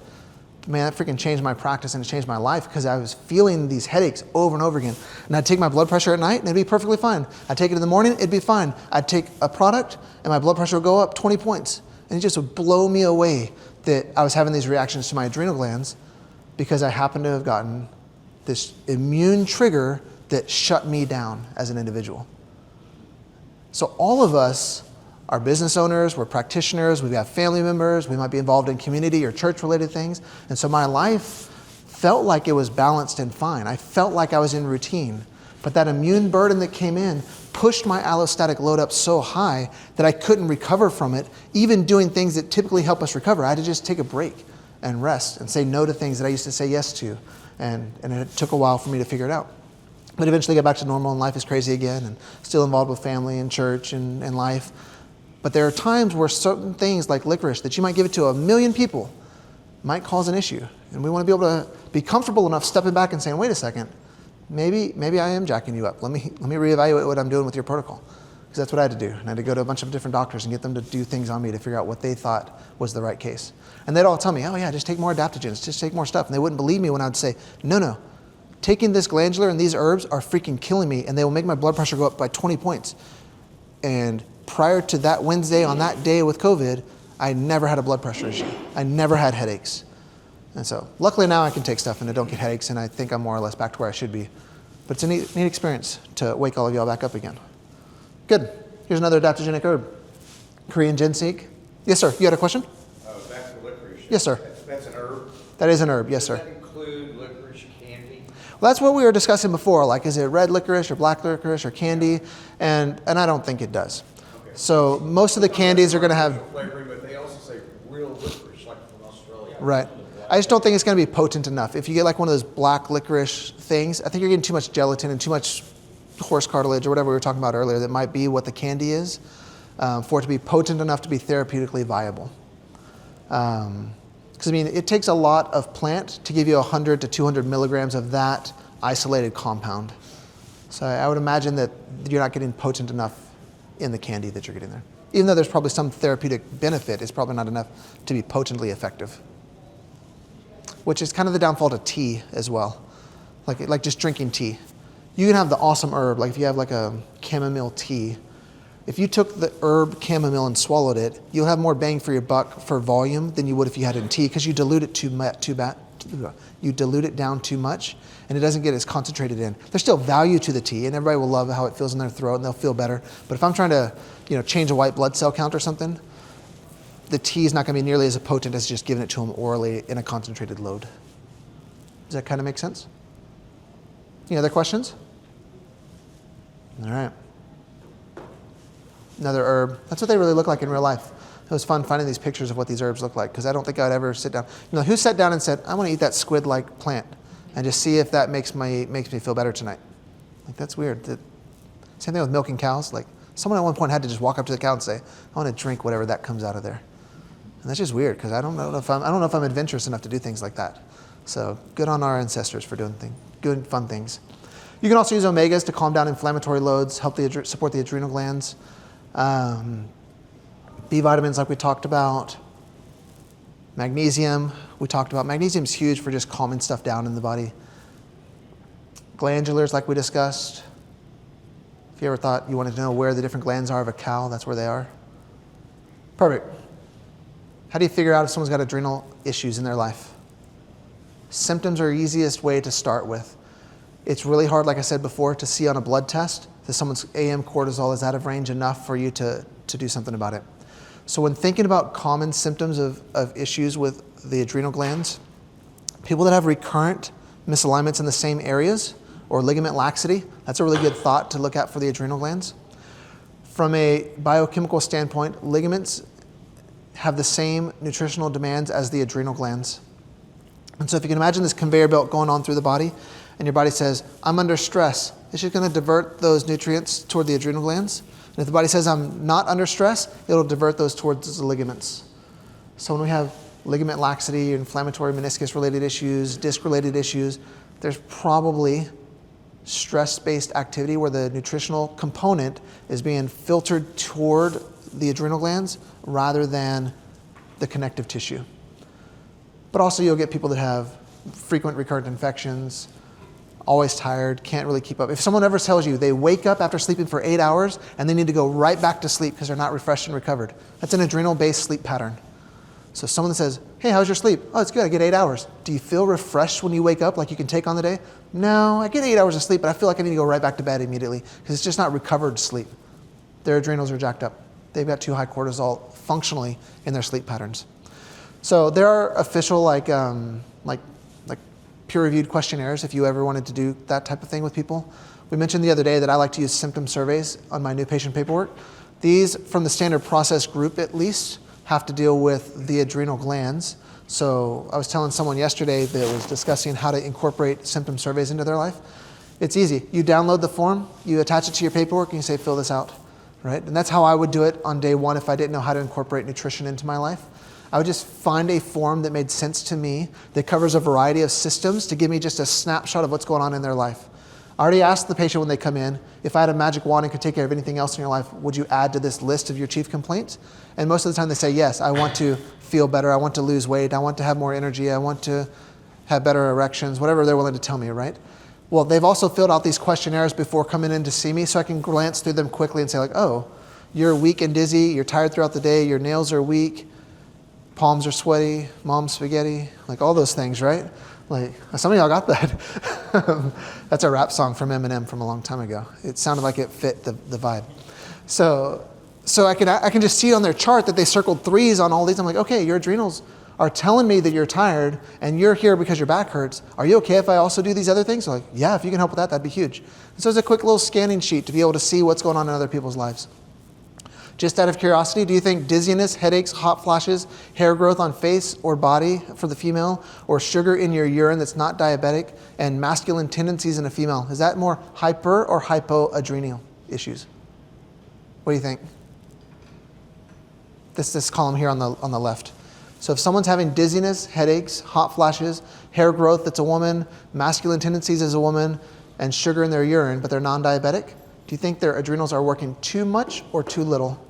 Man, that freaking changed my practice and it changed my life because I was feeling these headaches over and over again. And I'd take my blood pressure at night and it'd be perfectly fine. I'd take it in the morning, it'd be fine. I'd take a product and my blood pressure would go up 20 points. And it just would blow me away that I was having these reactions to my adrenal glands because I happened to have gotten this immune trigger that shut me down as an individual. So all of us are business owners, we're practitioners, we have family members, we might be involved in community or church-related things. And so my life felt like it was balanced and fine. I felt like I was in routine. But that immune burden that came in pushed my allostatic load up so high that I couldn't recover from it, even doing things that typically help us recover. I had to just take a break and rest and say no to things that I used to say yes to. And it took a while for me to figure it out. But eventually got back to normal and life is crazy again and still involved with family and church and life. But there are times where certain things like licorice that you might give it to 1 million people might cause an issue. And we want to be able to be comfortable enough stepping back and saying, wait a second, maybe I am jacking you up. Let me reevaluate what I'm doing with your protocol. Because that's what I had to do. And I had to go to a bunch of different doctors and get them to do things on me to figure out what they thought was the right case. And they'd all tell me, oh yeah, just take more adaptogens, just take more stuff. And they wouldn't believe me when I would say, no, taking this glandular and these herbs are freaking killing me and they will make my blood pressure go up by 20 points. And prior to that Wednesday on that day with COVID, I never had a blood pressure issue. I never had headaches. And so luckily now I can take stuff and I don't get headaches and I think I'm more or less back to where I should be. But it's a neat experience to wake all of y'all back up again. Good. Here's another adaptogenic herb. Korean ginseng. Yes, sir. You had a question? Back to licorice. Yes, sir. That's an herb? That is an herb. Yes, sir. Does that include licorice candy? Well, that's what we were discussing before. Like, is it red licorice or black licorice or candy? And I don't think it does. Okay. So most of the candies are going to have... flavoring, but they also say real licorice, like from Australia. Right. I just don't think it's going to be potent enough. If you get like one of those black licorice things, I think you're getting too much gelatin and too much horse cartilage or whatever we were talking about earlier that might be what the candy is for it to be potent enough to be therapeutically viable. Because, it takes a lot of plant to give you 100 to 200 milligrams of that isolated compound. So I would imagine that you're not getting potent enough in the candy that you're getting there. Even though there's probably some therapeutic benefit, it's probably not enough to be potently effective. Which is kind of the downfall to tea as well. Like just drinking tea. You can have the awesome herb, like if you have like a chamomile tea, if you took the herb chamomile and swallowed it, you'll have more bang for your buck for volume than you would if you had it in tea because you dilute it you dilute it down too much and it doesn't get as concentrated in. There's still value to the tea and everybody will love how it feels in their throat and they'll feel better. But if I'm trying to, change a white blood cell count or something, the tea is not going to be nearly as potent as just giving it to them orally in a concentrated load. Does that kind of make sense? Any other questions? All right. another herb. That's what they really look like in real life. It was fun finding these pictures of what these herbs look like because I don't think I'd ever sit down. Who sat down and said, I want to eat that squid-like plant and just see if that makes me feel better tonight? Like, that's weird. Same thing with milking cows. Like, someone at one point had to just walk up to the cow and say, I want to drink whatever that comes out of there. And that's just weird because I don't know if I'm adventurous enough to do things like that. So good on our ancestors for doing good, fun things. You can also use omegas to calm down inflammatory loads, help support the adrenal glands. B vitamins, like we talked about. Magnesium, we talked about. Magnesium is huge for just calming stuff down in the body. Glandulars, like we discussed. If you ever thought you wanted to know where the different glands are of a cow, that's where they are. Perfect. How do you figure out if someone's got adrenal issues in their life? Symptoms are the easiest way to start with. It's really hard, like I said before, to see on a blood test that someone's AM cortisol is out of range enough for you to do something about it. So when thinking about common symptoms of issues with the adrenal glands, people that have recurrent misalignments in the same areas or ligament laxity, that's a really good thought to look at for the adrenal glands. From a biochemical standpoint, ligaments have the same nutritional demands as the adrenal glands. And so if you can imagine this conveyor belt going on through the body, and your body says, I'm under stress, it's just going to divert those nutrients toward the adrenal glands. And if the body says, I'm not under stress, it'll divert those towards the ligaments. So when we have ligament laxity, inflammatory meniscus-related issues, disc-related issues, there's probably stress-based activity where the nutritional component is being filtered toward the adrenal glands rather than the connective tissue. But also you'll get people that have frequent recurrent infections, always tired, can't really keep up. If someone ever tells you they wake up after sleeping for 8 hours and they need to go right back to sleep because they're not refreshed and recovered, that's an adrenal-based sleep pattern. So someone that says, hey, how's your sleep? Oh, it's good, I get 8 hours. Do you feel refreshed when you wake up like you can take on the day? No, I get 8 hours of sleep, but I feel like I need to go right back to bed immediately because it's just not recovered sleep. Their adrenals are jacked up. They've got too high cortisol functionally in their sleep patterns. So there are official like peer-reviewed questionnaires if you ever wanted to do that type of thing with people. We mentioned the other day that I like to use symptom surveys on my new patient paperwork. These, from the standard process group at least, have to deal with the adrenal glands. So I was telling someone yesterday that was discussing how to incorporate symptom surveys into their life. It's easy. You download the form, you attach it to your paperwork, and you say, fill this out, right? And that's how I would do it on day one if I didn't know how to incorporate nutrition into my life. I would just find a form that made sense to me that covers a variety of systems to give me just a snapshot of what's going on in their life. I already asked the patient when they come in, if I had a magic wand and could take care of anything else in your life, would you add to this list of your chief complaints? And most of the time they say, yes, I want to feel better, I want to lose weight, I want to have more energy, I want to have better erections, whatever they're willing to tell me, right? Well, they've also filled out these questionnaires before coming in to see me, so I can glance through them quickly and say like, oh, you're weak and dizzy, you're tired throughout the day, your nails are weak, palms are sweaty, mom's spaghetti, like all those things, right? Like, some of y'all got that. That's a rap song from Eminem from a long time ago. It sounded like it fit the vibe. So I can just see on their chart that they circled 3s on all these. I'm like, okay, your adrenals are telling me that you're tired and you're here because your back hurts. Are you okay if I also do these other things? They're like, yeah, if you can help with that, that'd be huge. And so it's a quick little scanning sheet to be able to see what's going on in other people's lives. Just out of curiosity, do you think dizziness, headaches, hot flashes, hair growth on face or body for the female, or sugar in your urine that's not diabetic, and masculine tendencies in a female, is that more hyper or hypoadrenal issues? What do you think? This column here on the left. So if someone's having dizziness, headaches, hot flashes, hair growth that's a woman, masculine tendencies as a woman, and sugar in their urine, but they're non-diabetic, do you think their adrenals are working too much or too little?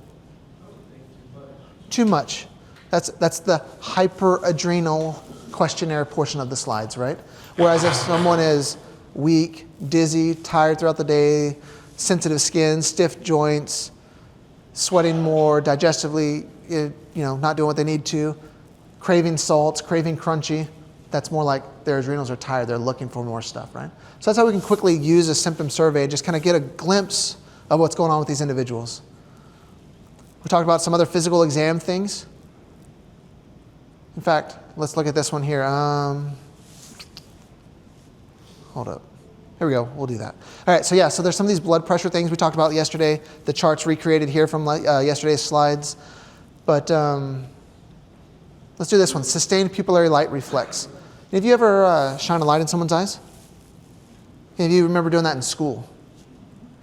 Too much. That's the hyperadrenal questionnaire portion of the slides, right? Whereas if someone is weak, dizzy, tired throughout the day, sensitive skin, stiff joints, sweating more, digestively, not doing what they need to, craving salts, craving crunchy, that's more like their adrenals are tired, they're looking for more stuff, right? So that's how we can quickly use a symptom survey and just kind of get a glimpse of what's going on with these individuals. We talked about some other physical exam things. In fact, let's look at this one here. Hold up. Here we go. We'll do that. All right. So yeah. So there's some of these blood pressure things we talked about yesterday. The charts recreated here from yesterday's slides. But let's do this one. Sustained pupillary light reflex. Have you ever shine a light in someone's eyes? If you remember doing that in school.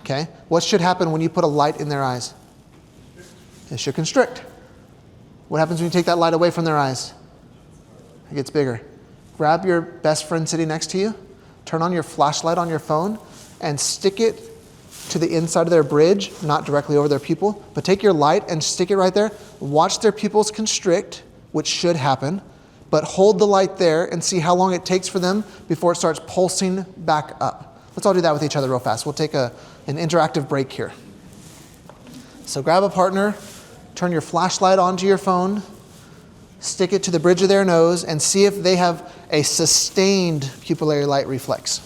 Okay. What should happen when you put a light in their eyes? It should constrict. What happens when you take that light away from their eyes? It gets bigger. Grab your best friend sitting next to you, turn on your flashlight on your phone, and stick it to the inside of their bridge, not directly over their pupil, but take your light and stick it right there. Watch their pupils constrict, which should happen, but hold the light there and see how long it takes for them before it starts pulsing back up. Let's all do that with each other real fast. We'll take an interactive break here. So grab a partner, turn your flashlight onto your phone, stick it to the bridge of their nose, and see if they have a sustained pupillary light reflex.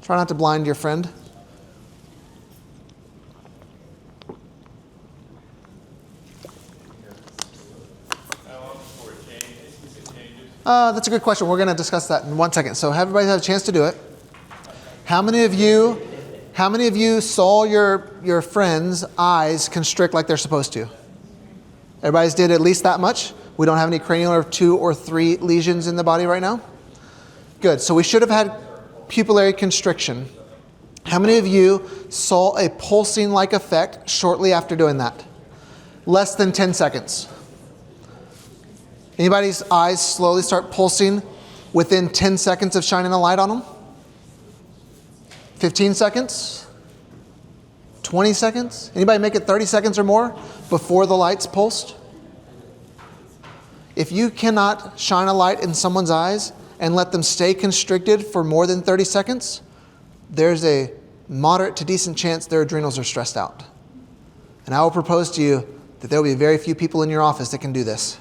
Try not to blind your friend. That's a good question. We're going to discuss that in 1 second. So everybody have a chance to do it. How many of you saw your friend's eyes constrict like they're supposed to? Everybody's did at least that much? We don't have any cranial or 2 or 3 lesions in the body right now? Good. So we should have had pupillary constriction. How many of you saw a pulsing-like effect shortly after doing that? Less than 10 seconds. Anybody's eyes slowly start pulsing within 10 seconds of shining a light on them? 15 seconds? 20 seconds? Anybody make it 30 seconds or more before the light's pulsed? If you cannot shine a light in someone's eyes and let them stay constricted for more than 30 seconds, there's a moderate to decent chance their adrenals are stressed out. And I will propose to you that there will be very few people in your office that can do this,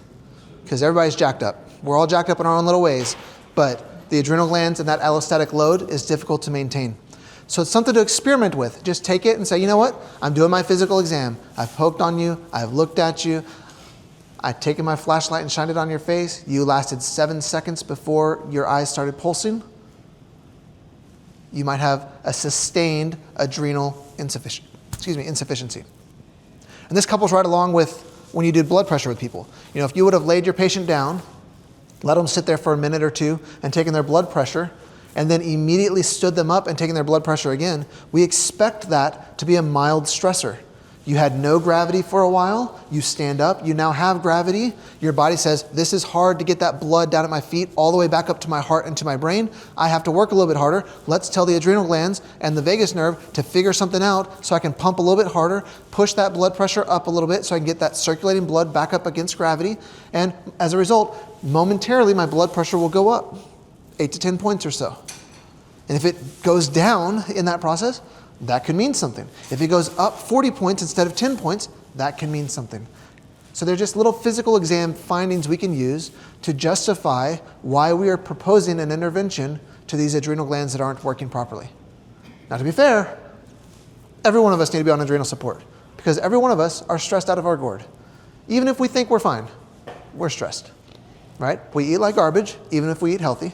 because everybody's jacked up. We're all jacked up in our own little ways, but the adrenal glands and that allostatic load is difficult to maintain. So it's something to experiment with. Just take it and say, you know what? I'm doing my physical exam. I've poked on you. I've looked at you. I've taken my flashlight and shined it on your face. You lasted 7 seconds before your eyes started pulsing. You might have a sustained adrenal insufficiency. And this couples right along with when you did blood pressure with people. You know, if you would have laid your patient down, let them sit there for a minute or two and taken their blood pressure, and then immediately stood them up and taken their blood pressure again, we expect that to be a mild stressor. You had no gravity for a while, you stand up, you now have gravity, your body says, this is hard to get that blood down at my feet all the way back up to my heart and to my brain. I have to work a little bit harder. Let's tell the adrenal glands and the vagus nerve to figure something out so I can pump a little bit harder, push that blood pressure up a little bit so I can get that circulating blood back up against gravity. And as a result, momentarily my blood pressure will go up 8 to 10 points or so. And if it goes down in that process, that could mean something. If it goes up 40 points instead of 10 points, that can mean something. So they're just little physical exam findings we can use to justify why we are proposing an intervention to these adrenal glands that aren't working properly. Now, to be fair, every one of us need to be on adrenal support because every one of us are stressed out of our gourd. Even if we think we're fine, we're stressed, right? We eat like garbage, even if we eat healthy.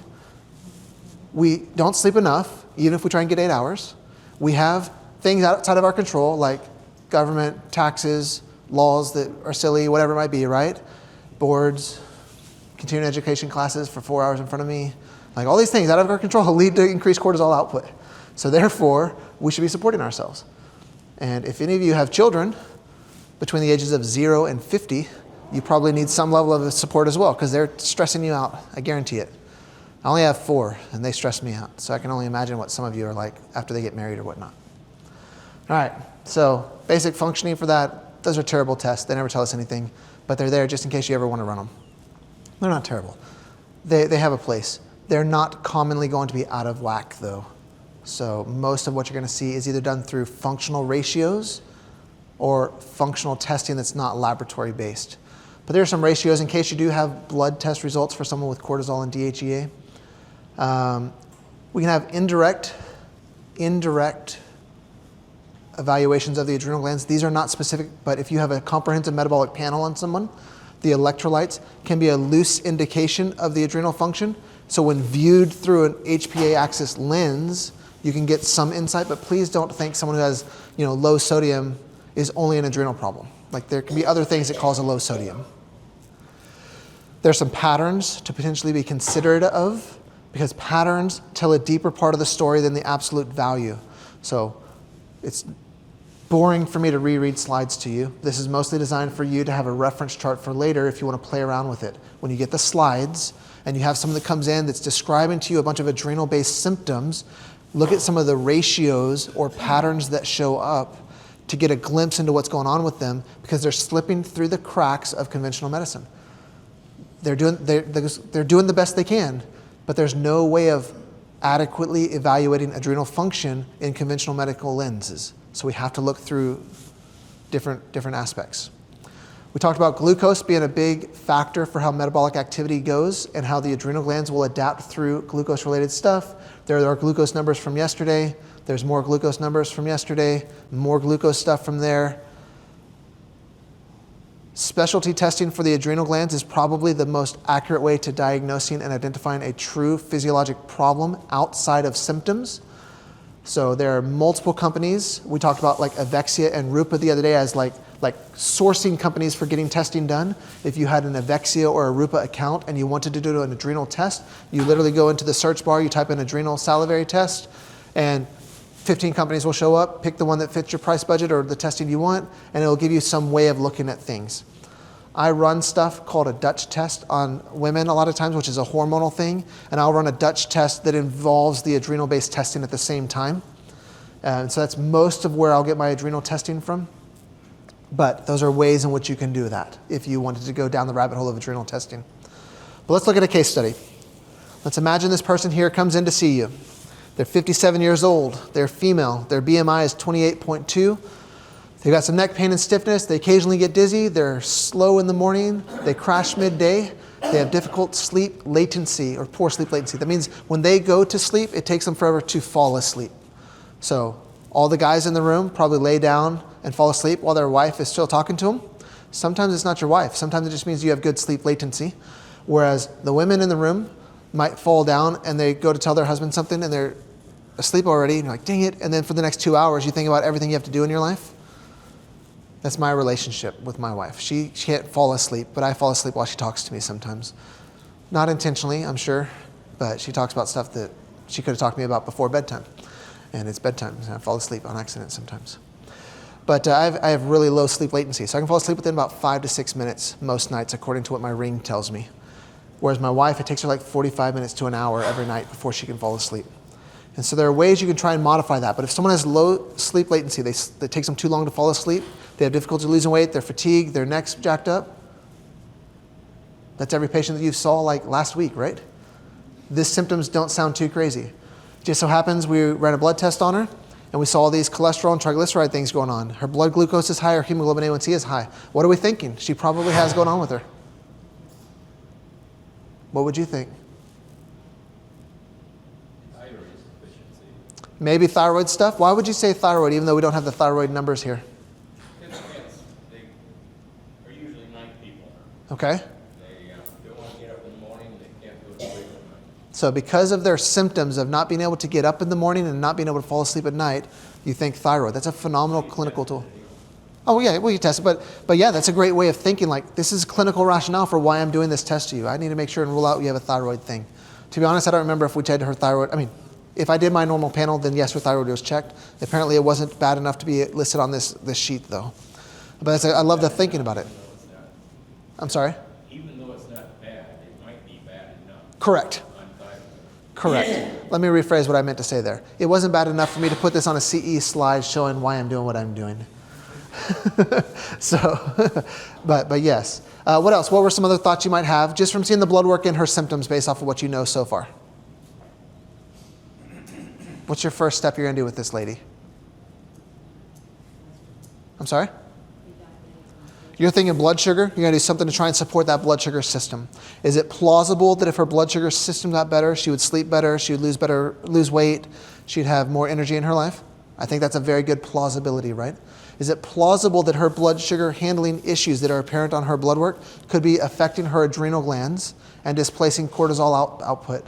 We don't sleep enough, even if we try and get 8 hours. We have things outside of our control, like government, taxes, laws that are silly, whatever it might be, right? Boards, continuing education classes for 4 hours in front of me. Like all these things out of our control lead to increased cortisol output. So therefore, we should be supporting ourselves. And if any of you have children between the ages of 0 and 50, you probably need some level of support as well, because they're stressing you out, I guarantee it. I only have 4, and they stress me out. So I can only imagine what some of you are like after they get married or whatnot. All right, so basic functioning for that, those are terrible tests. They never tell us anything, but they're there just in case you ever want to run them. They're not terrible. They have a place. They're not commonly going to be out of whack, though. So most of what you're going to see is either done through functional ratios or functional testing that's not laboratory-based. But there are some ratios in case you do have blood test results for someone with cortisol and DHEA. We can have indirect evaluations of the adrenal glands. These are not specific, but if you have a comprehensive metabolic panel on someone, the electrolytes, can be a loose indication of the adrenal function. So when viewed through an HPA axis lens, you can get some insight, but please don't think someone who has, low sodium is only an adrenal problem. Like there can be other things that cause a low sodium. There's some patterns to potentially be considerate of, because patterns tell a deeper part of the story than the absolute value. So it's boring for me to reread slides to you. This is mostly designed for you to have a reference chart for later if you want to play around with it. When you get the slides and you have someone that comes in that's describing to you a bunch of adrenal-based symptoms, look at some of the ratios or patterns that show up to get a glimpse into what's going on with them, because they're slipping through the cracks of conventional medicine. They're doing the best they can, but there's no way of adequately evaluating adrenal function in conventional medical lenses. So we have to look through different aspects. We talked about glucose being a big factor for how metabolic activity goes and how the adrenal glands will adapt through glucose-related stuff. There are glucose numbers from yesterday. There's more glucose numbers from yesterday, more glucose stuff from there. Specialty testing for the adrenal glands is probably the most accurate way to diagnosing and identifying a true physiologic problem outside of symptoms. So there are multiple companies. We talked about like Avexia and Rupa the other day as like sourcing companies for getting testing done. If you had an Avexia or a Rupa account and you wanted to do an adrenal test, you literally go into the search bar, you type in adrenal salivary test, and 15 companies will show up. Pick the one that fits your price budget or the testing you want, and it'll give you some way of looking at things. I run stuff called a Dutch test on women a lot of times, which is a hormonal thing, and I'll run a Dutch test that involves the adrenal-based testing at the same time. And so that's most of where I'll get my adrenal testing from. But those are ways in which you can do that if you wanted to go down the rabbit hole of adrenal testing. But let's look at a case study. Let's imagine this person here comes in to see you. They're 57 years old. They're female. Their BMI is 28.2. They've got some neck pain and stiffness. They occasionally get dizzy. They're slow in the morning. They crash midday. They have difficult sleep latency or poor sleep latency. That means when they go to sleep, it takes them forever to fall asleep. So all the guys in the room probably lay down and fall asleep while their wife is still talking to them. Sometimes it's not your wife. Sometimes it just means you have good sleep latency. Whereas the women in the room might fall down and they go to tell their husband something and they're asleep already. And you're like, dang it. And then for the next 2 hours, you think about everything you have to do in your life. That's my relationship with my wife. She can't fall asleep, but I fall asleep while she talks to me sometimes. Not intentionally, I'm sure, but she talks about stuff that she could have talked to me about before bedtime. And it's bedtime, and I fall asleep on accident sometimes. But I have really low sleep latency, so I can fall asleep within about 5 to 6 minutes most nights, according to what my ring tells me. Whereas my wife, it takes her like 45 minutes to an hour every night before she can fall asleep. And so there are ways you can try and modify that. But if someone has low sleep latency, it takes them too long to fall asleep, they have difficulty losing weight, they're fatigued, their neck's jacked up. That's every patient that you saw like last week, right? These symptoms don't sound too crazy. Just so happens we ran a blood test on her, and we saw all these cholesterol and triglyceride things going on. Her blood glucose is high, her hemoglobin A1C is high. What are we thinking? She probably has going on with her. What would you think? Maybe thyroid stuff? Why would you say thyroid, even though we don't have the thyroid numbers here? They are usually night people. Okay. They want to get up in the morning, they can't go to sleep at night. So because of their symptoms of not being able to get up in the morning and not being able to fall asleep at night, you think thyroid. That's a phenomenal clinical tool. Oh yeah, well you test it, but yeah, that's a great way of thinking, like this is clinical rationale for why I'm doing this test to you. I need to make sure and rule out you have a thyroid thing. To be honest, I don't remember if we checked her thyroid. I mean, if I did my normal panel, then yes, her thyroid was checked. Apparently it wasn't bad enough to be listed on this sheet though. But I love the thinking about it. I'm sorry? Even though it's not bad, it might be bad enough. Correct. On thyroid. Correct. Let me rephrase what I meant to say there. It wasn't bad enough for me to put this on a CE slide showing why I'm doing what I'm doing. So, but yes. What else? What were some other thoughts you might have just from seeing the blood work and her symptoms based off of what you know so far? What's your first step you're going to do with this lady? I'm sorry? You're thinking blood sugar? You're going to do something to try and support that blood sugar system. Is it plausible that if her blood sugar system got better, she would sleep better, she would lose weight, she'd have more energy in her life? I think that's a very good plausibility, right? Is it plausible that her blood sugar handling issues that are apparent on her blood work could be affecting her adrenal glands and displacing cortisol output?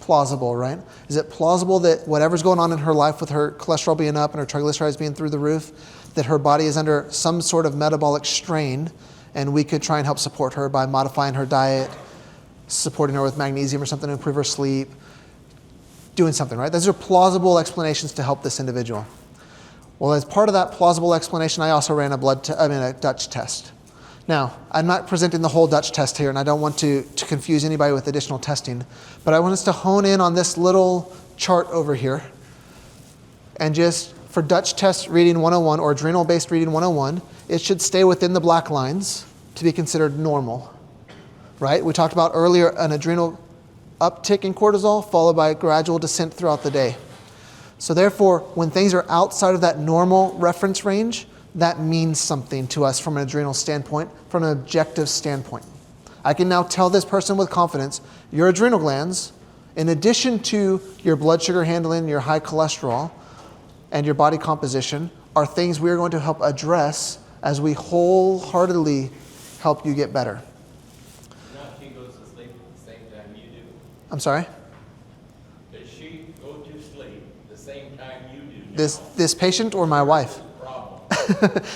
Plausible, right? Is it plausible that whatever's going on in her life with her cholesterol being up and her triglycerides being through the roof, that her body is under some sort of metabolic strain, and we could try and help support her by modifying her diet, supporting her with magnesium or something to improve her sleep, doing something, right? Those are plausible explanations to help this individual. Well, as part of that plausible explanation, I also ran a Dutch test. Now, I'm not presenting the whole Dutch test here, and I don't want to confuse anybody with additional testing, but I want us to hone in on this little chart over here. And just for Dutch test reading 101 or adrenal-based reading 101, it should stay within the black lines to be considered normal, right? We talked about earlier an adrenal uptick in cortisol followed by a gradual descent throughout the day. So therefore, when things are outside of that normal reference range, that means something to us from an adrenal standpoint, from an objective standpoint. I can now tell this person with confidence, your adrenal glands, in addition to your blood sugar handling, your high cholesterol, and your body composition, are things we are going to help address as we wholeheartedly help you get better. Now she goes to sleep at the same time you do. I'm sorry? Does she go to sleep the same time you do now? This patient or my wife? Problem.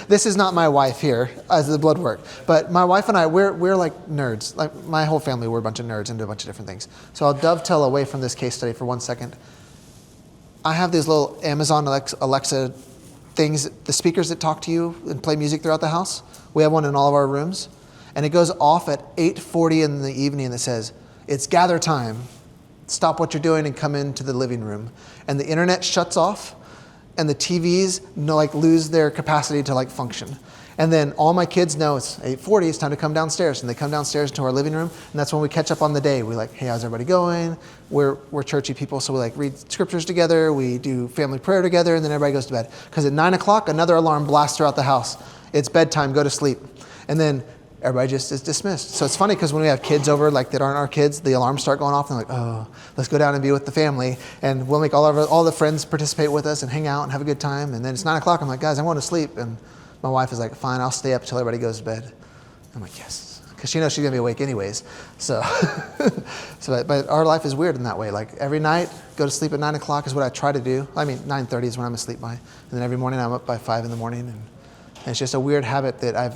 This is not my wife here as the blood work, but my wife and I, we're like nerds. Like my whole family, we're a bunch of nerds into a bunch of different things. So I'll dovetail away from this case study for 1 second. I have these little Amazon Alexa things, the speakers that talk to you and play music throughout the house. We have one in all of our rooms, and it goes off at 8:40 in the evening that says, "It's gather time. Stop what you're doing and come into the living room." And the internet shuts off, and the TVs lose their capacity to function. And then all my kids know it's 8:40, it's time to come downstairs. And they come downstairs to our living room, and that's when we catch up on the day. We're like, hey, how's everybody going? We're churchy people, so we read scriptures together, we do family prayer together, and then everybody goes to bed. Because at 9 o'clock, another alarm blasts throughout the house. It's bedtime, go to sleep. And then everybody just is dismissed. So it's funny because when we have kids over that aren't our kids, the alarms start going off, and they're like, oh, let's go down and be with the family. And we'll make all the friends participate with us and hang out and have a good time. And then it's 9 o'clock, I'm like, guys, I want to sleep. And my wife is like, fine, I'll stay up until everybody goes to bed. I'm like, yes, because she knows she's going to be awake anyways. So, but our life is weird in that way. Every night, go to sleep at 9 o'clock is what I try to do. 9:30 is when I'm asleep by. And then every morning I'm up by 5 in the morning. And it's just a weird habit that I've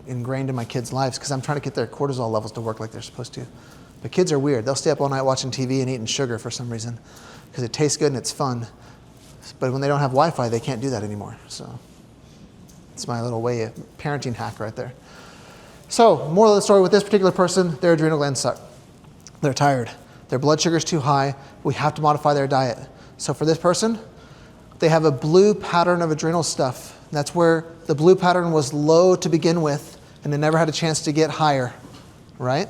ingrained in my kids' lives because I'm trying to get their cortisol levels to work like they're supposed to. But kids are weird. They'll stay up all night watching TV and eating sugar for some reason because it tastes good and it's fun. But when they don't have Wi-Fi, they can't do that anymore. So it's my little way of parenting hack right there. So, moral of the story with this particular person, their adrenal glands suck. They're tired. Their blood sugar's too high. We have to modify their diet. So for this person, they have a blue pattern of adrenal stuff. That's where the blue pattern was low to begin with, and it never had a chance to get higher, right?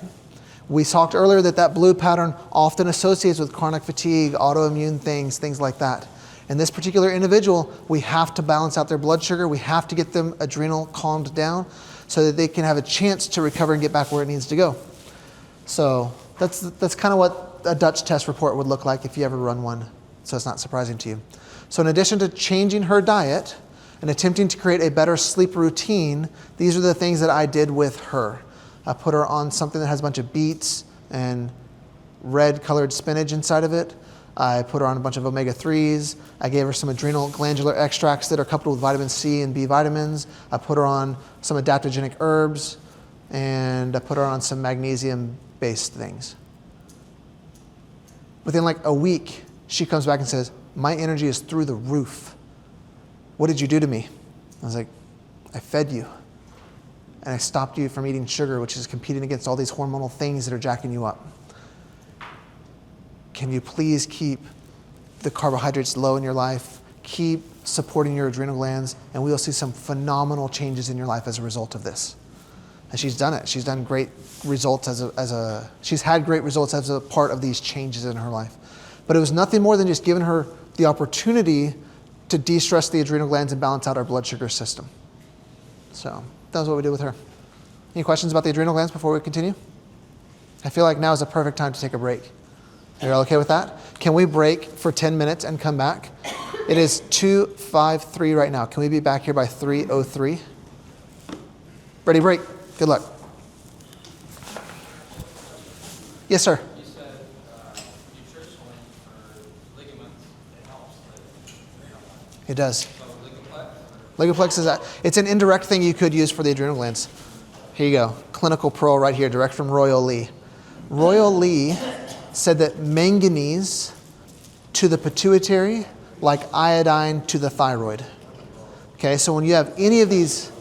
We talked earlier that blue pattern often associates with chronic fatigue, autoimmune things like that. In this particular individual, we have to balance out their blood sugar. We have to get them adrenal calmed down so that they can have a chance to recover and get back where it needs to go. So that's kind of what a Dutch test report would look like if you ever run one. So it's not surprising to you. So in addition to changing her diet and attempting to create a better sleep routine, these are the things that I did with her. I put her on something that has a bunch of beets and red colored spinach inside of it. I put her on a bunch of omega-3s. I gave her some adrenal glandular extracts that are coupled with vitamin C and B vitamins. I put her on some adaptogenic herbs, and I put her on some magnesium-based things. Within a week, she comes back and says, my energy is through the roof. What did you do to me? I was like, I fed you. And I stopped you from eating sugar, which is competing against all these hormonal things that are jacking you up. Can you please keep the carbohydrates low in your life? Keep supporting your adrenal glands, and we will see some phenomenal changes in your life as a result of this. And she's done it. She's done great results she's had great results as a part of these changes in her life. But it was nothing more than just giving her the opportunity to de-stress the adrenal glands and balance out our blood sugar system. So that was what we did with her. Any questions about the adrenal glands before we continue? I feel like now is a perfect time to take a break. You're okay with that? Can we break for 10 minutes and come back? It is 2:53 right now. Can we be back here by 3:03? Ready, break. Good luck. Yes, sir. You said nutritionally for ligaments, it helps the adrenal glands. It does. So Ligaplex it's an indirect thing you could use for the adrenal glands. Here you go. Clinical Pearl right here, direct from Royal Lee. Royal Lee said that manganese to the pituitary, like iodine to the thyroid. Okay, so when you have any of these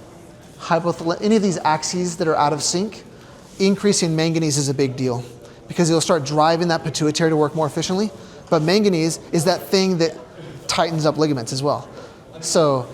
axes that are out of sync, increasing manganese is a big deal because it'll start driving that pituitary to work more efficiently. But manganese is that thing that tightens up ligaments as well. So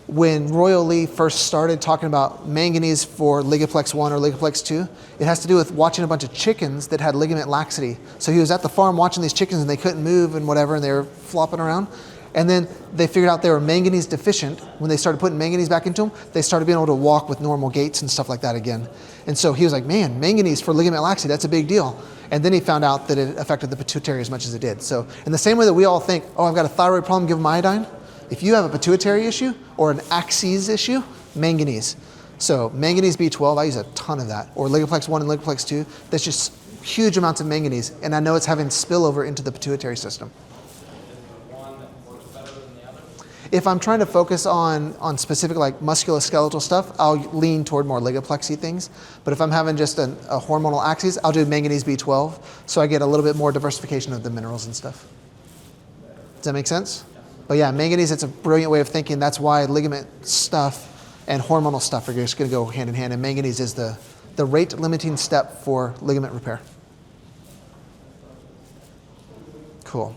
when Royal Lee first started talking about manganese for Ligaplex 1 or Ligaplex 2, it has to do with watching a bunch of chickens that had ligament laxity. So he was at the farm watching these chickens and they couldn't move and whatever and they were flopping around. And then they figured out they were manganese deficient. When they started putting manganese back into them, they started being able to walk with normal gaits and stuff like that again. And so he was like, man, manganese for ligament laxity, that's a big deal. And then he found out that it affected the pituitary as much as it did. So in the same way that we all think, oh, I've got a thyroid problem, give them iodine. If you have a pituitary issue or an axis issue, manganese. So manganese B12, I use a ton of that. Or Ligaplex 1 and Ligaplex 2, that's just huge amounts of manganese. And I know it's having spillover into the pituitary system. one that works better than the other. If I'm trying to focus on specific like musculoskeletal stuff, I'll lean toward more Ligaplexy things. But if I'm having just a hormonal axis, I'll do manganese B12 so I get a little bit more diversification of the minerals and stuff. Does that make sense? But yeah, manganese, it's a brilliant way of thinking. That's why ligament stuff and hormonal stuff are just going to go hand in hand. And manganese is the rate limiting step for ligament repair. Cool.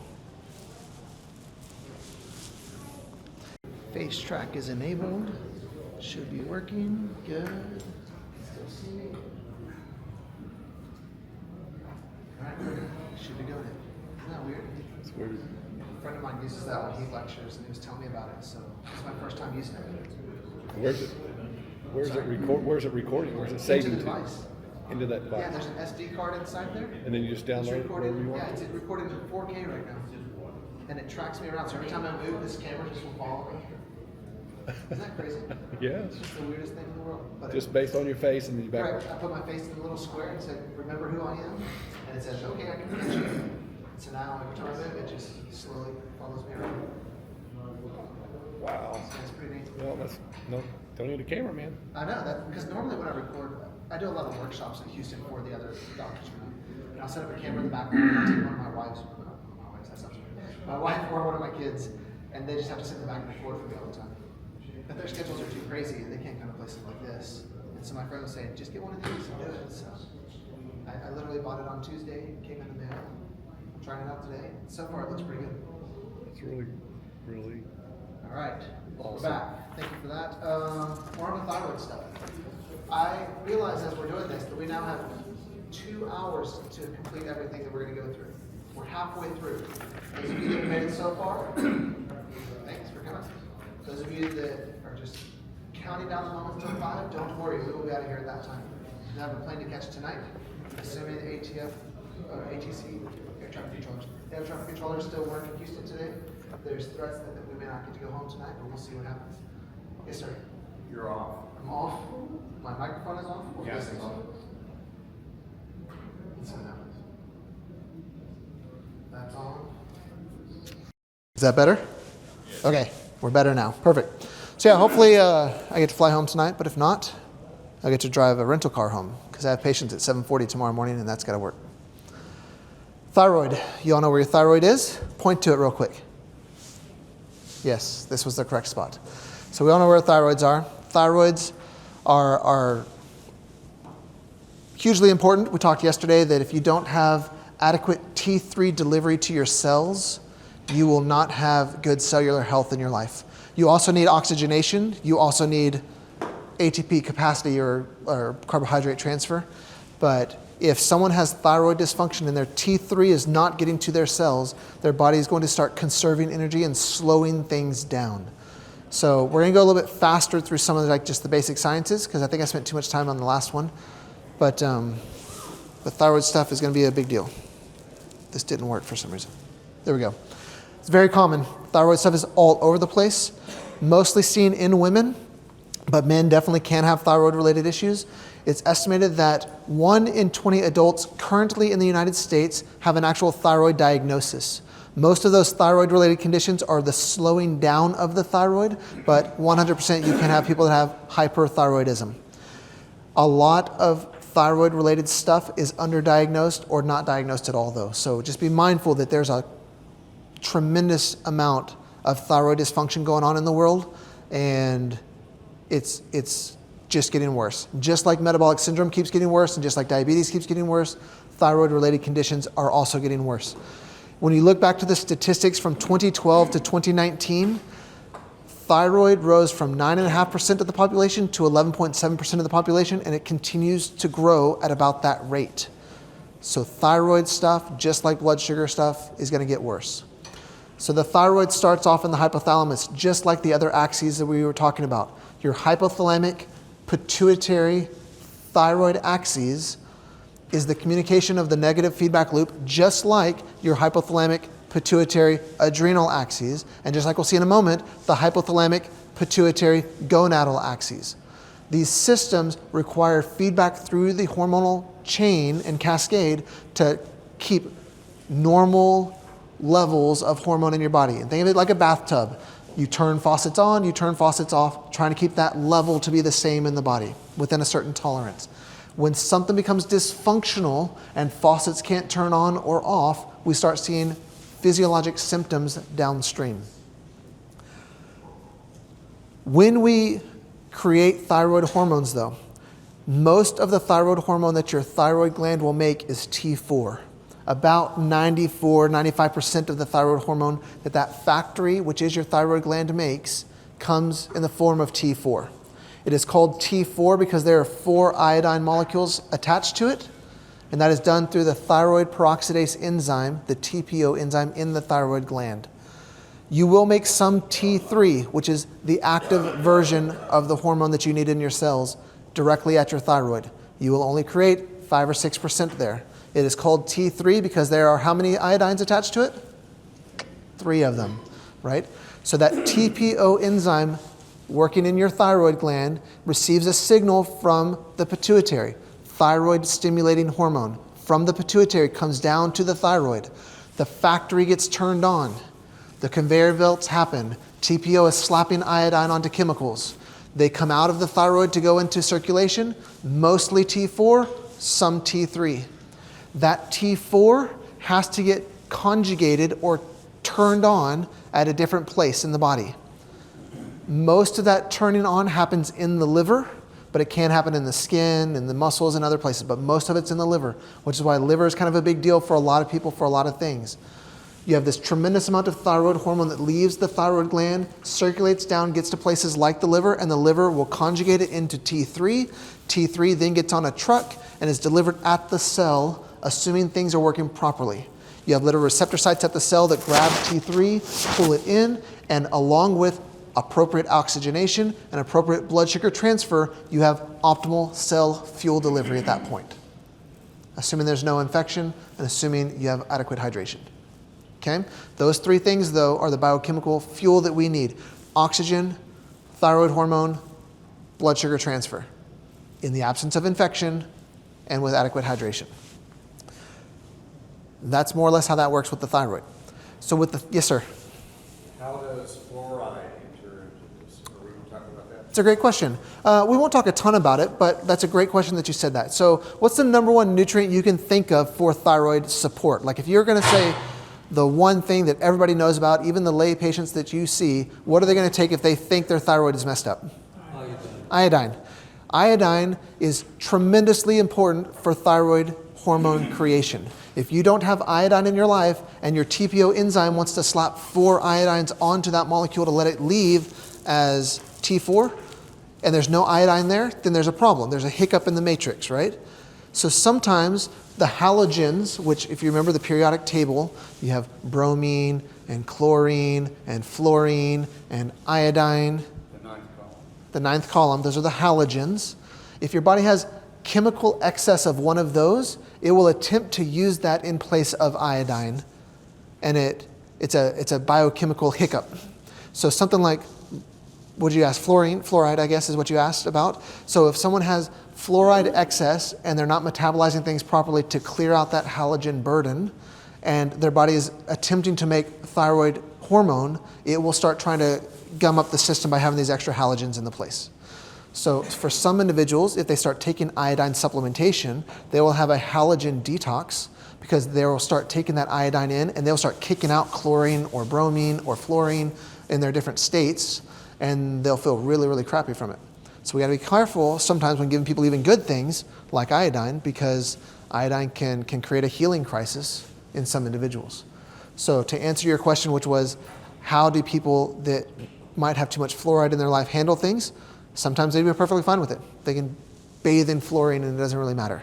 Face track is enabled. Should be working. Good. All right, should be doing it. Isn't that weird? It's weird. A friend of mine uses that when he lectures, and he was telling me about it. So it's my first time using it. Where's it? Where's it record? Where's it recording? Where's it saving Into the to? device. Into that Yeah, device. there's an SD card inside there. And then you just It's download it wherever recorded. you want. Yeah, it's recorded in 4K right now, and it tracks me around. So every time I move, this camera just will follow me. Isn't that crazy? Yes. It's just the weirdest thing in the world. But Just based on your face and then you back. right, I put my face in the little square and said, "Remember who I am," and it says, "Okay, I can catch you." So now every time I move, it just slowly follows me around. Wow. So it's pretty neat. Well, don't need a camera, man. I know that because normally when I record, I do a lot of workshops in Houston for the other doctors. And I'll set up a camera in the background. And I'll take one of my wives, that's not true. My wife or one of my kids, and they just have to sit in the back and record for me all the time. But their schedules are too crazy and they can't come to places like this. And so my friend was saying, just get one of these and do it. So I literally bought it on Tuesday, came in the mail. I'm trying it out today. So far it looks pretty good. It's really, really. All right, Awesome. we're back. Thank you for that. More on the thyroid stuff. I realize as we're doing this that we now have 2 hours to complete everything that we're going to go through. We're halfway through. Those of you that have made it so far, thanks for coming. Those of you that are just counting down the moments until 5, don't worry, we will be out of here at that time. We have a plane to catch tonight, assuming the ATF, ATC, air traffic controllers. The air traffic controllers still work in Houston today. There's threats that we may not get to go home tonight, but we'll see what happens. Yes, sir. You're off. I'm off. My microphone is off? Or Yes, this it's is off. Let's see what happens. That's on. Is that better? Okay, we're better now. Perfect. So yeah, hopefully I get to fly home tonight, but if not, I get to drive a rental car home because I have patients at 7:40 tomorrow morning and that's got to work. Thyroid. You all know where your thyroid is? Point to it real quick. Yes, this was the correct spot. So we all know where thyroids are. Thyroids are hugely important. We talked yesterday that if you don't have adequate T3 delivery to your cells, you will not have good cellular health in your life. You also need oxygenation. You also need ATP capacity or carbohydrate transfer. But if someone has thyroid dysfunction and their T3 is not getting to their cells, their body is going to start conserving energy and slowing things down. So we're going to go a little bit faster through some of just the basic sciences because I think I spent too much time on the last one. But the thyroid stuff is going to be a big deal. This didn't work for some reason. There we go. It's very common. Thyroid stuff is all over the place, mostly seen in women, but men definitely can have thyroid-related issues. It's estimated that 1 in 20 adults currently in the United States have an actual thyroid diagnosis. Most of those thyroid-related conditions are the slowing down of the thyroid, but 100% you can have people that have hyperthyroidism. A lot of thyroid-related stuff is underdiagnosed or not diagnosed at all, though. So just be mindful that there's a tremendous amount of thyroid dysfunction going on in the world, and it's just getting worse. Just like metabolic syndrome keeps getting worse, and just like diabetes keeps getting worse, thyroid-related conditions are also getting worse. When you look back to the statistics from 2012 to 2019, thyroid rose from 9.5% of the population to 11.7% of the population, and it continues to grow at about that rate. So thyroid stuff, just like blood sugar stuff, is going to get worse. So the thyroid starts off in the hypothalamus, just like the other axes that we were talking about. Your hypothalamic, pituitary, thyroid axes is the communication of the negative feedback loop, just like your hypothalamic, pituitary, adrenal axes, and just like we'll see in a moment, the hypothalamic, pituitary, gonadal axes. These systems require feedback through the hormonal chain and cascade to keep normal levels of hormone in your body. And think of it like a bathtub. You turn faucets on, you turn faucets off, trying to keep that level to be the same in the body within a certain tolerance. When something becomes dysfunctional and faucets can't turn on or off, we start seeing physiologic symptoms downstream. When we create thyroid hormones, though, most of the thyroid hormone that your thyroid gland will make is T4. About 94-95% of the thyroid hormone that factory, which is your thyroid gland, makes, comes in the form of T4. It is called T4 because there are 4 iodine molecules attached to it, and that is done through the thyroid peroxidase enzyme, the TPO enzyme in the thyroid gland. You will make some T3, which is the active version of the hormone that you need in your cells, directly at your thyroid. You will only create 5 or 6% there. It is called T3 because there are how many iodines attached to it? 3 of them, right? So that TPO enzyme working in your thyroid gland receives a signal from the pituitary, thyroid stimulating hormone. From the pituitary comes down to the thyroid. The factory gets turned on. The conveyor belts happen. TPO is slapping iodine onto chemicals. They come out of the thyroid to go into circulation, mostly T4, some T3. That T4 has to get conjugated or turned on at a different place in the body. Most of that turning on happens in the liver, but it can happen in the skin, in the muscles, and other places. But most of it's in the liver, which is why liver is kind of a big deal for a lot of people for a lot of things. You have this tremendous amount of thyroid hormone that leaves the thyroid gland, circulates down, gets to places like the liver, and the liver will conjugate it into T3. T3 then gets on a truck and is delivered at the cell, assuming things are working properly. You have little receptor sites at the cell that grab T3, pull it in, and along with appropriate oxygenation and appropriate blood sugar transfer, you have optimal cell fuel delivery at that point. Assuming there's no infection and assuming you have adequate hydration. Okay? Those 3 things, though, are the biochemical fuel that we need. Oxygen, thyroid hormone, blood sugar transfer. In the absence of infection and with adequate hydration. That's more or less how that works with the thyroid. So with the, yes, sir? How does fluoride enter into this? Are we talking about that? It's a great question. We won't talk a ton about it, but that's a great question that you said that. So what's the number one nutrient you can think of for thyroid support? Like if you're going to say the one thing that everybody knows about, even the lay patients that you see, what are they going to take if they think their thyroid is messed up? Iodine. Iodine is tremendously important for thyroid hormone creation. If you don't have iodine in your life and your TPO enzyme wants to slap 4 iodines onto that molecule to let it leave as T4, and there's no iodine there, then there's a problem. There's a hiccup in the matrix, right? So sometimes the halogens, which if you remember the periodic table, you have bromine and chlorine and fluorine and iodine. The ninth column, those are the halogens. If your body has chemical excess of one of those, it will attempt to use that in place of iodine, and it it's a biochemical hiccup. So something like, what did you ask? Fluoride, I guess, is what you asked about. So if someone has fluoride excess and they're not metabolizing things properly to clear out that halogen burden, and their body is attempting to make thyroid hormone, it will start trying to gum up the system by having these extra halogens in the place. So for some individuals, if they start taking iodine supplementation, they will have a halogen detox because they will start taking that iodine in and they'll start kicking out chlorine or bromine or fluorine in their different states, and they'll feel really, really crappy from it. So we gotta be careful sometimes when giving people even good things like iodine, because iodine can create a healing crisis in some individuals. So to answer your question, which was, how do people that might have too much fluoride in their life handle things? Sometimes they'd be perfectly fine with it. They can bathe in fluorine and it doesn't really matter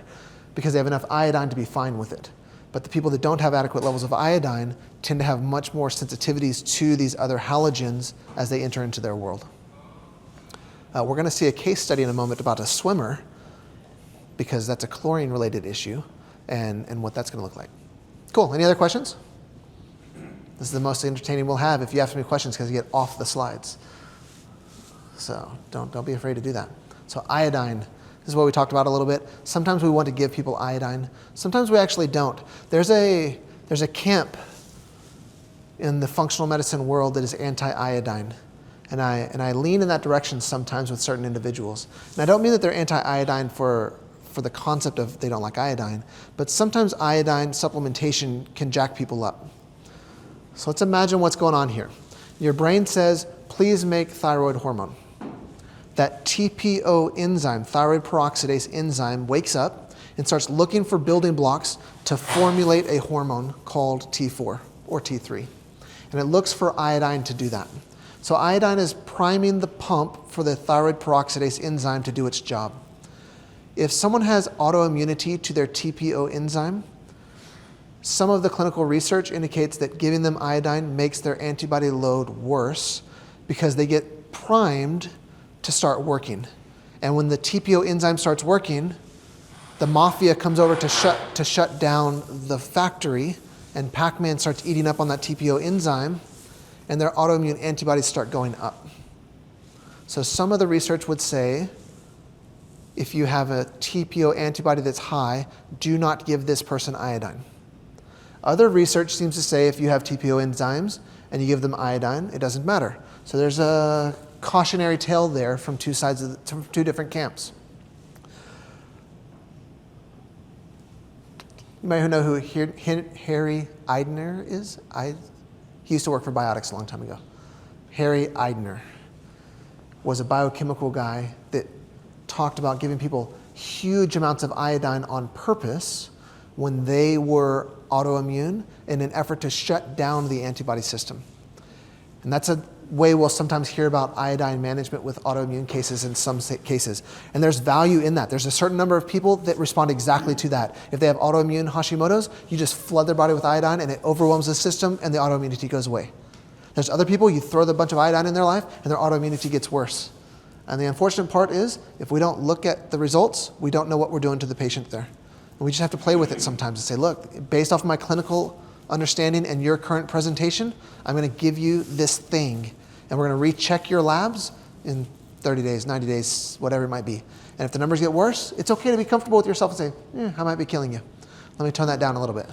because they have enough iodine to be fine with it. But the people that don't have adequate levels of iodine tend to have much more sensitivities to these other halogens as they enter into their world. We're going to see a case study in a moment about a swimmer, because that's a chlorine-related issue, and what that's going to look like. Cool. Any other questions? This is the most entertaining we'll have if you ask me questions, because you get off the slides. So don't be afraid to do that. So iodine, this is what we talked about a little bit. Sometimes we want to give people iodine. Sometimes we actually don't. There's a camp in the functional medicine world that is anti-iodine. And I lean in that direction sometimes with certain individuals. And I don't mean that they're anti-iodine for the concept of they don't like iodine, but sometimes iodine supplementation can jack people up. So let's imagine what's going on here. Your brain says, please make thyroid hormone. That TPO enzyme, thyroid peroxidase enzyme, wakes up and starts looking for building blocks to formulate a hormone called T4 or T3. And it looks for iodine to do that. So iodine is priming the pump for the thyroid peroxidase enzyme to do its job. If someone has autoimmunity to their TPO enzyme, some of the clinical research indicates that giving them iodine makes their antibody load worse because they get primed to start working. And when the TPO enzyme starts working, the mafia comes over to shut down the factory, and Pac-Man starts eating up on that TPO enzyme, and their autoimmune antibodies start going up. So some of the research would say, if you have a TPO antibody that's high, do not give this person iodine. Other research seems to say if you have TPO enzymes and you give them iodine, it doesn't matter. So there's a cautionary tale there from two different camps. You might know who Harry Eidner is. He used to work for Biotics a long time ago. Harry Eidner was a biochemical guy that talked about giving people huge amounts of iodine on purpose when they were autoimmune in an effort to shut down the antibody system. And that's a way we'll sometimes hear about iodine management with autoimmune cases in some cases. And there's value in that. There's a certain number of people that respond exactly to that. If they have autoimmune Hashimoto's, you just flood their body with iodine and it overwhelms the system and the autoimmunity goes away. There's other people, you throw a bunch of iodine in their life and their autoimmunity gets worse. And the unfortunate part is, if we don't look at the results, we don't know what we're doing to the patient there. And we just have to play with it sometimes and say, look, based off of my clinical understanding and your current presentation, I'm going to give you this thing. And we're going to recheck your labs in 30 days, 90 days, whatever it might be. And if the numbers get worse, it's okay to be comfortable with yourself and say, I might be killing you. Let me tone that down a little bit.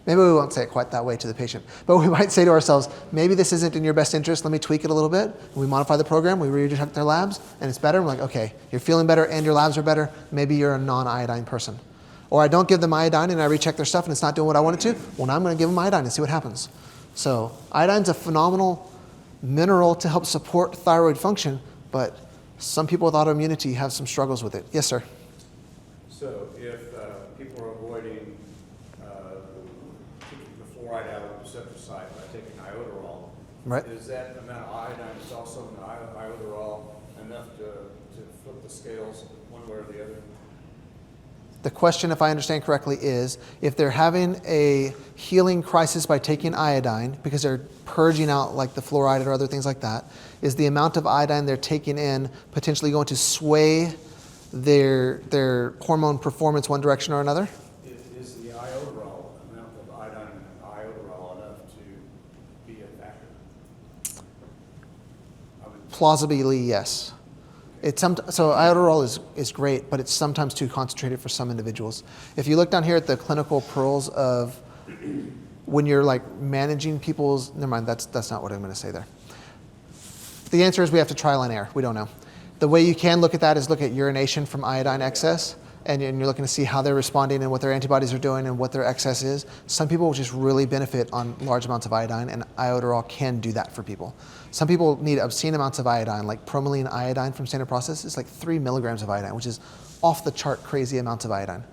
Maybe we won't say it quite that way to the patient, but we might say to ourselves, maybe this isn't in your best interest, let me tweak it a little bit. And we modify the program, we recheck their labs, and it's better. We're like, okay, you're feeling better and your labs are better, maybe you're a non-iodine person. Or I don't give them iodine and I recheck their stuff and it's not doing what I want it to, well now I'm going to give them iodine and see what happens. So iodine's a phenomenal mineral to help support thyroid function, but some people with autoimmunity have some struggles with it. Yes, sir? So if people are avoiding taking the fluoride out of the receptor site by taking iodoral, Right. is that amount of iodine that's also in the iodoral enough to flip the scales one way or the other? The question, if I understand correctly, is if they're having a healing crisis by taking iodine because they're purging out like the fluoride or other things like that, is the amount of iodine they're taking in potentially going to sway their hormone performance one direction or another? Is the iodoral amount of iodine in iodoral enough to be Plausibly, yes. So iodoral is great, but it's sometimes too concentrated for some individuals. If you look down here at the clinical pearls of when you're like managing people's, never mind, that's not what I'm going to say there. The answer is we have to trial and error. We don't know. The way you can look at that is look at urination from iodine excess, and you're looking to see how they're responding and what their antibodies are doing and what their excess is. Some people just really benefit on large amounts of iodine, and iodoral can do that for people. Some people need obscene amounts of iodine, like bromelain iodine from Standard Process. It's like 3 milligrams of iodine, which is off the chart crazy amounts of iodine.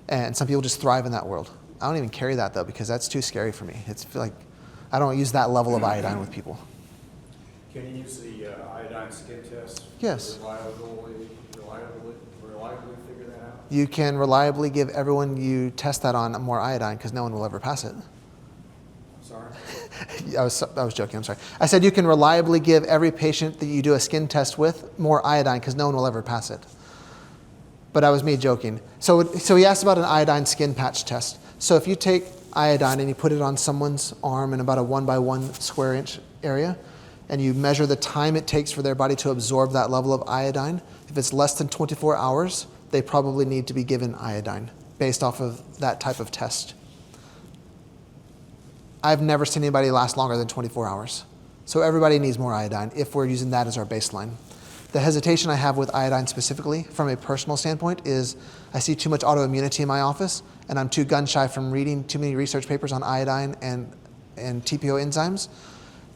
And some people just thrive in that world. I don't even carry that though, because that's too scary for me. It's like, I don't use that level of iodine with people. Can you use the iodine skin test? Yes. Reliably figure that out? You can reliably give everyone you test that on more iodine because no one will ever pass it. Sorry? I was joking, I'm sorry. I said you can reliably give every patient that you do a skin test with more iodine because no one will ever pass it. But that was me joking. So he asked about an iodine skin patch test. So if you take iodine and you put it on someone's arm in about a 1 by 1 square inch area, and you measure the time it takes for their body to absorb that level of iodine, if it's less than 24 hours, they probably need to be given iodine based off of that type of test. I've never seen anybody last longer than 24 hours. So everybody needs more iodine if we're using that as our baseline. The hesitation I have with iodine specifically from a personal standpoint is I see too much autoimmunity in my office, and I'm too gun shy from reading too many research papers on iodine and TPO enzymes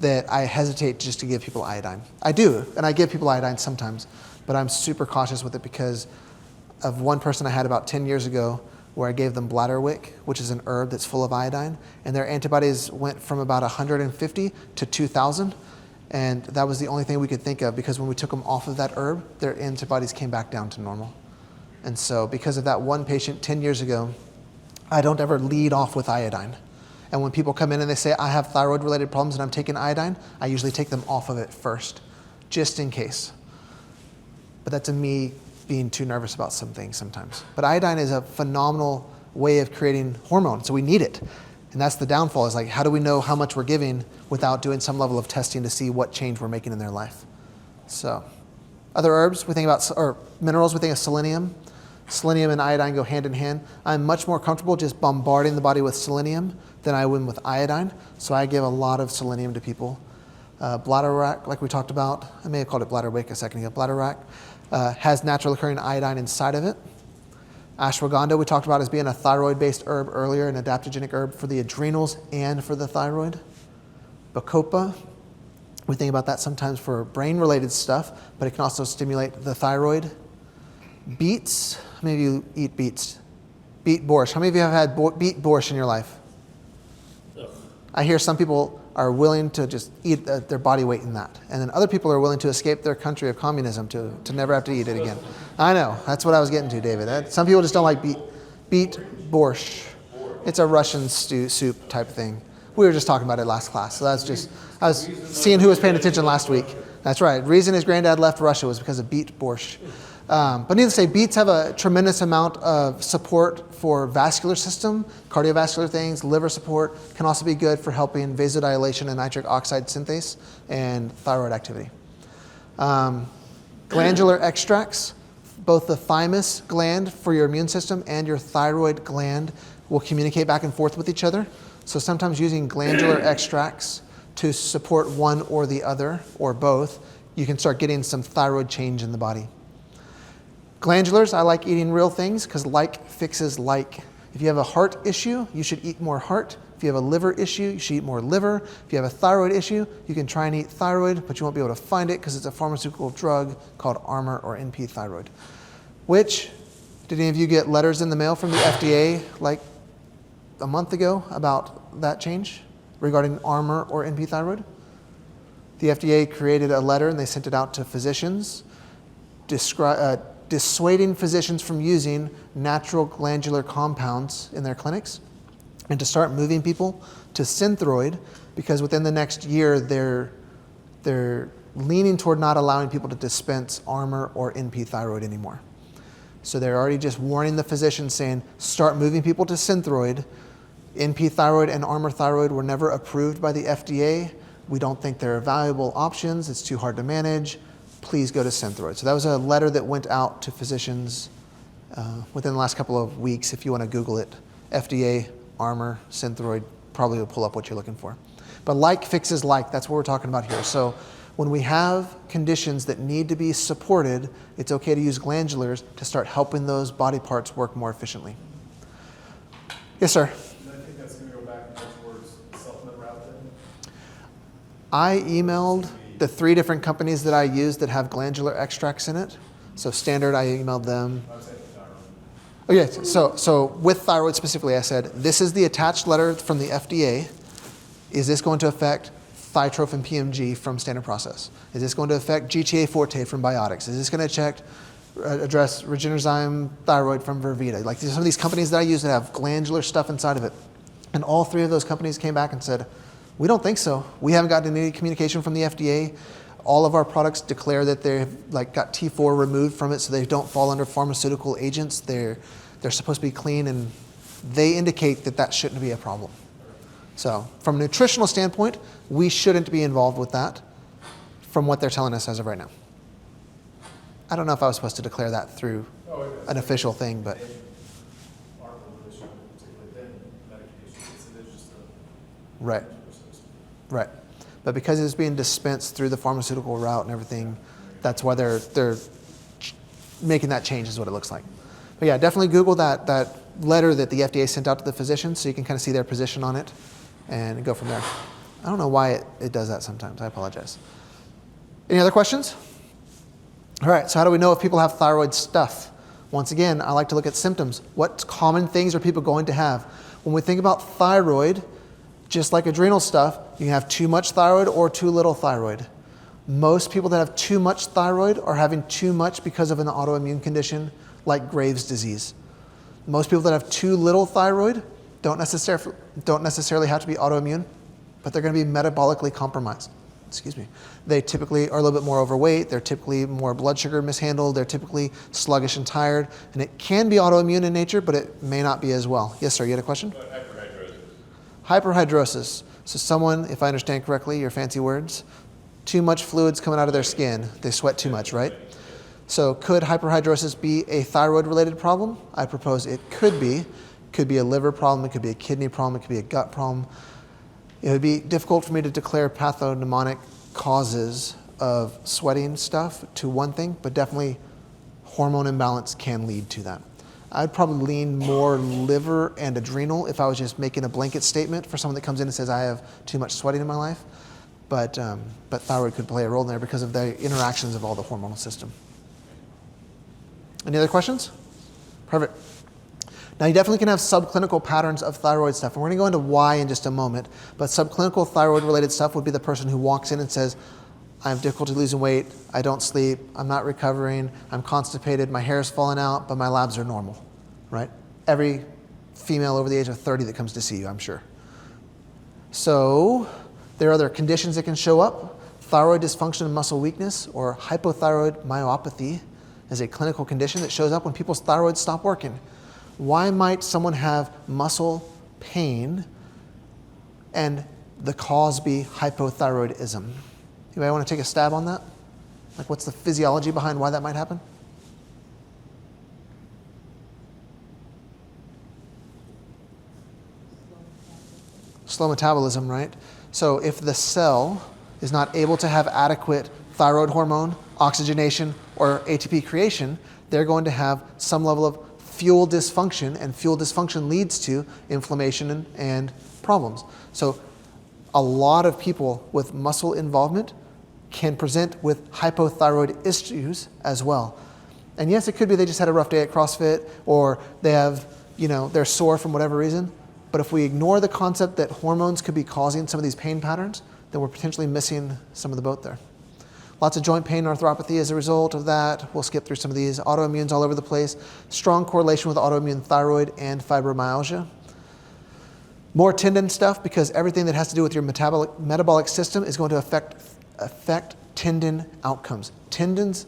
that I hesitate just to give people iodine. I do, and I give people iodine sometimes, but I'm super cautious with it because of one person I had about 10 years ago where I gave them bladderwick, which is an herb that's full of iodine, and their antibodies went from about 150 to 2,000, and that was the only thing we could think of because when we took them off of that herb, their antibodies came back down to normal. And so because of that one patient 10 years ago, I don't ever lead off with iodine. And when people come in and they say, I have thyroid-related problems and I'm taking iodine, I usually take them off of it first, just in case. But that's me being too nervous about some things sometimes. But iodine is a phenomenal way of creating hormone, so we need it. And that's the downfall, is like, how do we know how much we're giving without doing some level of testing to see what change we're making in their life? So, other herbs we think about, or minerals, we think of selenium. Selenium and iodine go hand in hand. I'm much more comfortable just bombarding the body with selenium than I would with iodine, so I give a lot of selenium to people. Bladderwrack, like we talked about, I may have called it bladderwick a second ago. Bladderwrack has natural occurring iodine inside of it. Ashwagandha we talked about as being a thyroid-based herb earlier, an adaptogenic herb for the adrenals and for the thyroid. Bacopa, we think about that sometimes for brain-related stuff, but it can also stimulate the thyroid. Beets, how many of you eat beets? Beet borscht, how many of you have had beet borscht in your life? Ugh. I hear some people are willing to just eat their body weight in that. And then other people are willing to escape their country of communism to never have to eat it again. I know, that's what I was getting to, David. Some people just don't like beet borscht. It's a Russian soup type thing. We were just talking about it last class. So that's just, I was seeing who was paying attention last week. That's right. The reason his granddad left Russia was because of beet borscht. But needless to say, beets have a tremendous amount of support for vascular system, cardiovascular things, liver support, can also be good for helping vasodilation and nitric oxide synthase and thyroid activity. Glandular extracts, both the thymus gland for your immune system and your thyroid gland will communicate back and forth with each other. So sometimes using glandular extracts to support one or the other, or both, you can start getting some thyroid change in the body. Glandulars, I like eating real things because like fixes like. If you have a heart issue, you should eat more heart. If you have a liver issue, you should eat more liver. If you have a thyroid issue, you can try and eat thyroid, but you won't be able to find it because it's a pharmaceutical drug called Armour or NP thyroid. Which, did any of you get letters in the mail from the FDA like a month ago about that change regarding Armour or NP thyroid? The FDA created a letter and they sent it out to physicians dissuading physicians from using natural glandular compounds in their clinics and to start moving people to Synthroid because within the next year they're leaning toward not allowing people to dispense Armour or NP thyroid anymore. So they're already just warning the physicians saying, start moving people to Synthroid. NP thyroid and Armour thyroid were never approved by the FDA. We don't think they're valuable options. It's too hard to manage. Please go to Synthroid. So that was a letter that went out to physicians within the last couple of weeks. If you want to Google it, FDA, Armor, Synthroid, probably will pull up what you're looking for. But like fixes like, that's what we're talking about here. So when we have conditions that need to be supported, it's okay to use glandulars to start helping those body parts work more efficiently. Yes, sir? And I think that's going to go back more towards the supplement route then? I emailed the 3 different companies that I use that have glandular extracts in it. So Standard, I emailed them. I was saying thyroid. Oh yeah, so with thyroid specifically, I said, this is the attached letter from the FDA. Is this going to affect Thytrophin PMG from Standard Process? Is this going to affect GTA Forte from Biotics? Is this going to address Regenerzyme Thyroid from Vervita? Like some of these companies that I use that have glandular stuff inside of it. And all 3 of those companies came back and said, we don't think so. We haven't gotten any communication from the FDA. All of our products declare that they've got T4 removed from it so they don't fall under pharmaceutical agents. They're supposed to be clean, and they indicate that that shouldn't be a problem. So from a nutritional standpoint, we shouldn't be involved with that from what they're telling us as of right now. I don't know if I was supposed to declare that through an official thing, but Our position, particularly then, medication, it's just a right. Right. But because it's being dispensed through the pharmaceutical route and everything, that's why they're making that change is what it looks like. But yeah, definitely Google that letter that the FDA sent out to the physicians so you can kind of see their position on it and go from there. I don't know why it does that sometimes. I apologize. Any other questions? All right, so how do we know if people have thyroid stuff? Once again, I like to look at symptoms. What common things are people going to have? When we think about thyroid, just like adrenal stuff, you can have too much thyroid or too little thyroid. Most people that have too much thyroid are having too much because of an autoimmune condition like Graves' disease. Most people that have too little thyroid don't necessarily have to be autoimmune, but they're going to be metabolically compromised. Excuse me. They typically are a little bit more overweight. They're typically more blood sugar mishandled. They're typically sluggish and tired. And it can be autoimmune in nature, but it may not be as well. Yes, sir, you had a question? Hyperhidrosis. So someone, if I understand correctly, your fancy words, too much fluids coming out of their skin. They sweat too much, right? So could hyperhidrosis be a thyroid-related problem? I propose it could be. It could be a liver problem. It could be a kidney problem. It could be a gut problem. It would be difficult for me to declare pathognomonic causes of sweating stuff to one thing, but definitely hormone imbalance can lead to that. I'd probably lean more liver and adrenal if I was just making a blanket statement for someone that comes in and says, I have too much sweating in my life. But thyroid could play a role in there because of the interactions of all the hormonal system. Any other questions? Perfect. Now you definitely can have subclinical patterns of thyroid stuff. And we're going to go into why in just a moment. But subclinical thyroid related stuff would be the person who walks in and says, I have difficulty losing weight, I don't sleep, I'm not recovering, I'm constipated, my hair's falling out, but my labs are normal, right? Every female over the age of 30 that comes to see you, I'm sure. So there are other conditions that can show up. Thyroid dysfunction and muscle weakness, or hypothyroid myopathy, is a clinical condition that shows up when people's thyroids stop working. Why might someone have muscle pain and the cause be hypothyroidism? Anybody want to take a stab on that? Like, what's the physiology behind why that might happen? Slow metabolism, right? So if the cell is not able to have adequate thyroid hormone, oxygenation, or ATP creation, they're going to have some level of fuel dysfunction, and fuel dysfunction leads to inflammation and problems. So a lot of people with muscle involvement can present with hypothyroid issues as well. And yes, it could be they just had a rough day at CrossFit, or they have, they're sore from whatever reason. But if we ignore the concept that hormones could be causing some of these pain patterns, then we're potentially missing some of the boat there. Lots of joint pain, arthropathy as a result of that. We'll skip through some of these. Autoimmunes all over the place. Strong correlation with autoimmune thyroid and fibromyalgia. More tendon stuff, because everything that has to do with your metabolic system is going to affect tendon outcomes. Tendons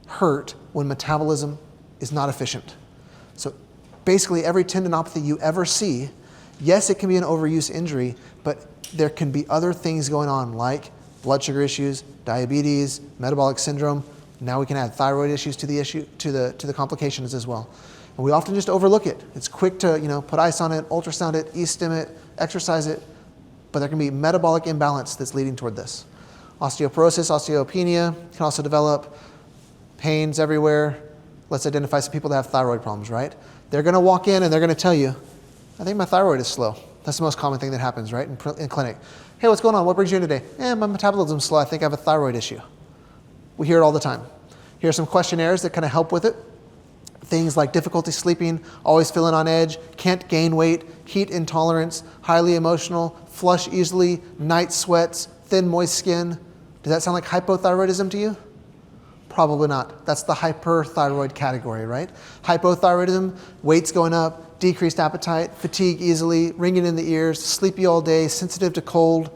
hurt when metabolism is not efficient. So basically every tendinopathy you ever see, Yes, it can be an overuse injury, but there can be other things going on like blood sugar issues, diabetes, metabolic syndrome. Now we can add thyroid issues to the issue, to the complications as well. And we often just overlook it. It's quick to, put ice on it, ultrasound it, e-stim it, exercise it, but there can be metabolic imbalance that's leading toward this. Osteoporosis, osteopenia can also develop, pains everywhere. Let's identify some people that have thyroid problems, right? They're going to walk in and they're going to tell you, I think my thyroid is slow. That's the most common thing that happens, right, in clinic. Hey, what's going on? What brings you in today? My metabolism's slow. I think I have a thyroid issue. We hear it all the time. Here are some questionnaires that kind of help with it. Things like difficulty sleeping, always feeling on edge, can't gain weight, heat intolerance, highly emotional, flush easily, night sweats, thin, moist skin. Does that sound like hypothyroidism to you? Probably not. That's the hyperthyroid category, right? Hypothyroidism, weight's going up, decreased appetite, fatigue easily, ringing in the ears, sleepy all day, sensitive to cold,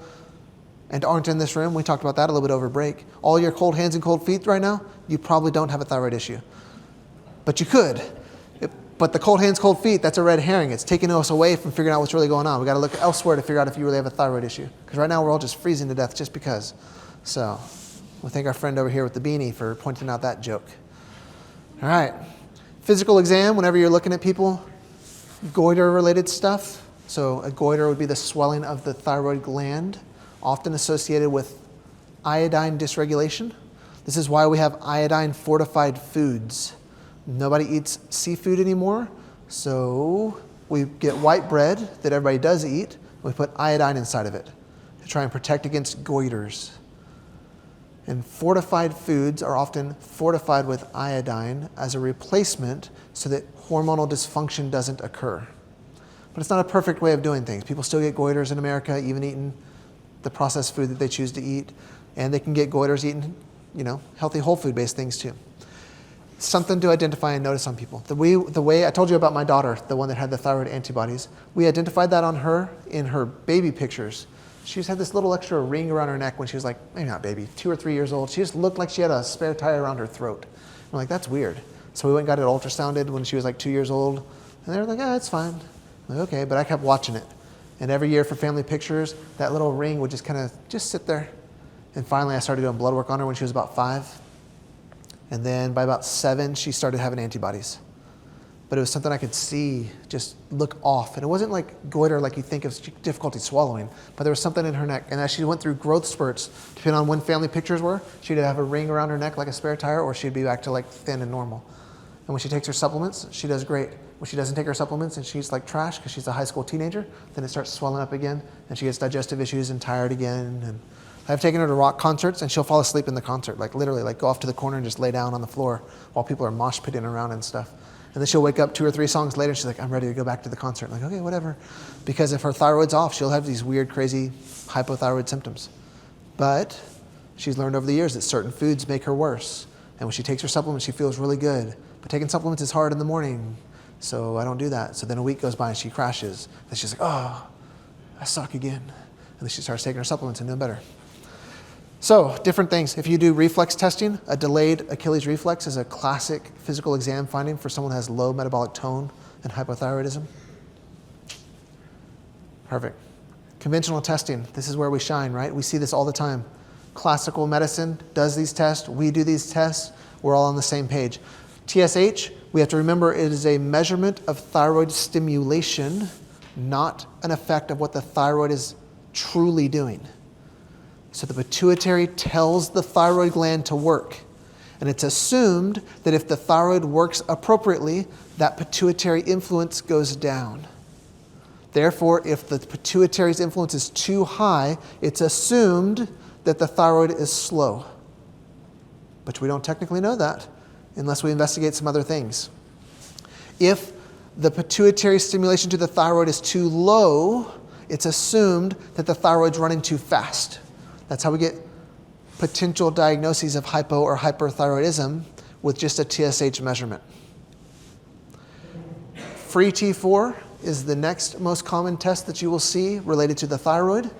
and aren't in this room. We talked about that a little bit over break. All your cold hands and cold feet right now, you probably don't have a thyroid issue. But you could. But the cold hands, cold feet, that's a red herring. It's taking us away from figuring out what's really going on. We got to look elsewhere to figure out if you really have a thyroid issue. Because right now we're all just freezing to death just because. So we'll thank our friend over here with the beanie for pointing out that joke. All right. Physical exam, whenever you're looking at people, goiter-related stuff. So a goiter would be the swelling of the thyroid gland, often associated with iodine dysregulation. This is why we have iodine-fortified foods. Nobody eats seafood anymore, so we get white bread that everybody does eat. We put iodine inside of it to try and protect against goiters. And fortified foods are often fortified with iodine as a replacement so that hormonal dysfunction doesn't occur. But it's not a perfect way of doing things. People still get goiters in America, even eating the processed food that they choose to eat. And they can get goiters eating, healthy whole food-based things too. Something to identify and notice on people. The way I told you about my daughter, the one that had the thyroid antibodies, we identified that on her in her baby pictures. She's had this little extra ring around her neck when she was like, maybe not baby, 2 or 3 years old. She just looked like she had a spare tire around her throat. I'm like, that's weird. So we went and got it ultrasounded when she was like 2 years old. And they were like, it's fine. I'm like, okay, but I kept watching it. And every year for family pictures, that little ring would just kind of just sit there. And finally I started doing blood work on her when she was about 5. And then by about 7, she started having antibodies. But it was something I could see just look off. And it wasn't like goiter like you think of difficulty swallowing, but there was something in her neck. And as she went through growth spurts, depending on when family pictures were, she'd have a ring around her neck like a spare tire, or she'd be back to like thin and normal. And when she takes her supplements, she does great. When she doesn't take her supplements and she's like trash because she's a high school teenager, then it starts swelling up again and she gets digestive issues and tired again. And I've taken her to rock concerts and she'll fall asleep in the concert, like literally, like go off to the corner and just lay down on the floor while people are mosh pitting around and stuff. And then she'll wake up 2 or 3 songs later and she's like, I'm ready to go back to the concert. I'm like, okay, whatever. Because if her thyroid's off, she'll have these weird, crazy hypothyroid symptoms. But she's learned over the years that certain foods make her worse. And when she takes her supplements, she feels really good. But taking supplements is hard in the morning, so I don't do that. So then a week goes by and she crashes. And she's like, oh, I suck again. And then she starts taking her supplements and doing better. So, different things. If you do reflex testing, a delayed Achilles reflex is a classic physical exam finding for someone who has low metabolic tone and hypothyroidism. Perfect. Conventional testing, this is where we shine, right? We see this all the time. Classical medicine does these tests, we do these tests, we're all on the same page. TSH, we have to remember it is a measurement of thyroid stimulation, not an effect of what the thyroid is truly doing. So the pituitary tells the thyroid gland to work. And it's assumed that if the thyroid works appropriately, that pituitary influence goes down. Therefore, if the pituitary's influence is too high, it's assumed that the thyroid is slow. But we don't technically know that unless we investigate some other things. If the pituitary stimulation to the thyroid is too low, it's assumed that the thyroid's running too fast. That's how we get potential diagnoses of hypo or hyperthyroidism with just a TSH measurement. Free T4 is the next most common test that you will see related to the thyroid.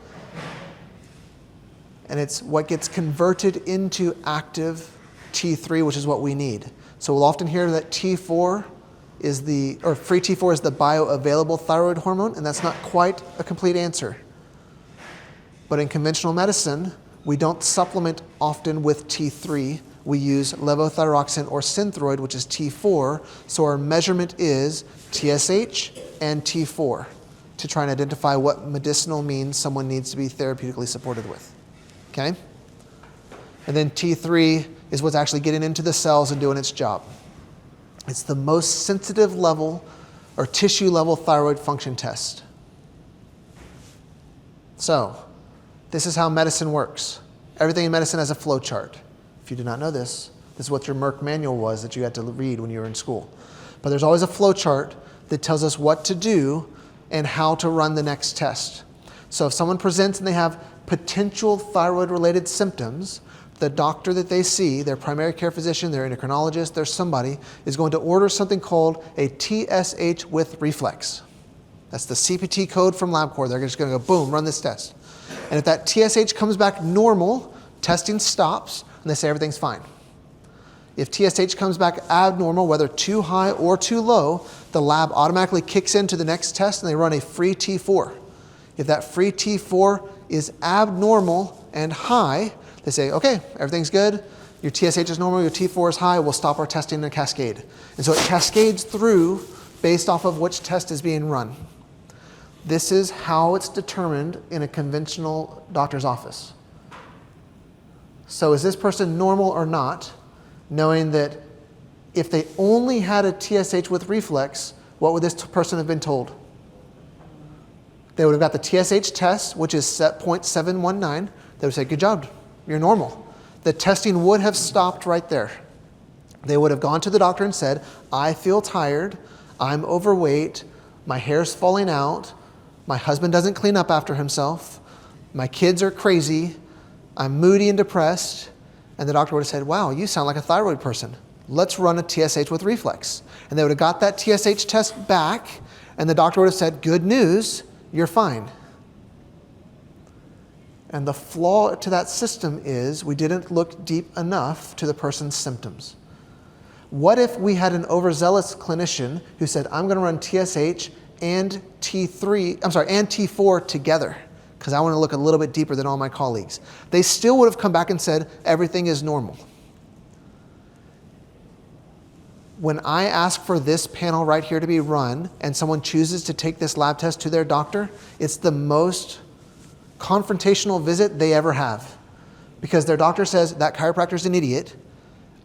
And it's what gets converted into active T3, which is what we need. So we'll often hear that T4 free T4 is the bioavailable thyroid hormone, and that's not quite a complete answer. But in conventional medicine, we don't supplement often with T3. We use levothyroxine or Synthroid, which is T4. So our measurement is TSH and T4 to try and identify what medicinal means someone needs to be therapeutically supported with. Okay? And then T3 is what's actually getting into the cells and doing its job. It's the most sensitive level or tissue level thyroid function test. So, this is how medicine works. Everything in medicine has a flow chart. If you did not know this, this is what your Merck manual was that you had to read when you were in school. But there's always a flow chart that tells us what to do and how to run the next test. So if someone presents and they have potential thyroid-related symptoms, the doctor that they see, their primary care physician, their endocrinologist, their somebody, is going to order something called a TSH with reflex. That's the CPT code from LabCorp. They're just going to go, boom, run this test. And if that TSH comes back normal, testing stops, and they say everything's fine. If TSH comes back abnormal, whether too high or too low, the lab automatically kicks into the next test and they run a free T4. If that free T4 is abnormal and high, they say, okay, everything's good. Your TSH is normal, your T4 is high, we'll stop our testing in a cascade. And so it cascades through based off of which test is being run. This is how it's determined in a conventional doctor's office. So is this person normal or not? Knowing that if they only had a TSH with reflex, what would this person have been told? They would have got the TSH test, which is set 0.719. They would say, good job, you're normal. The testing would have stopped right there. They would have gone to the doctor and said, I feel tired, I'm overweight, my hair's falling out, my husband doesn't clean up after himself, my kids are crazy, I'm moody and depressed. And the doctor would have said, wow, you sound like a thyroid person. Let's run a TSH with reflex. And they would have got that TSH test back, and the doctor would have said, good news, you're fine. And the flaw to that system is we didn't look deep enough to the person's symptoms. What if we had an overzealous clinician who said, I'm going to run TSH and T4 together, because I want to look a little bit deeper than all my colleagues. They still would have come back and said, everything is normal. When I ask for this panel right here to be run, and someone chooses to take this lab test to their doctor, it's the most confrontational visit they ever have. Because their doctor says, that chiropractor's an idiot.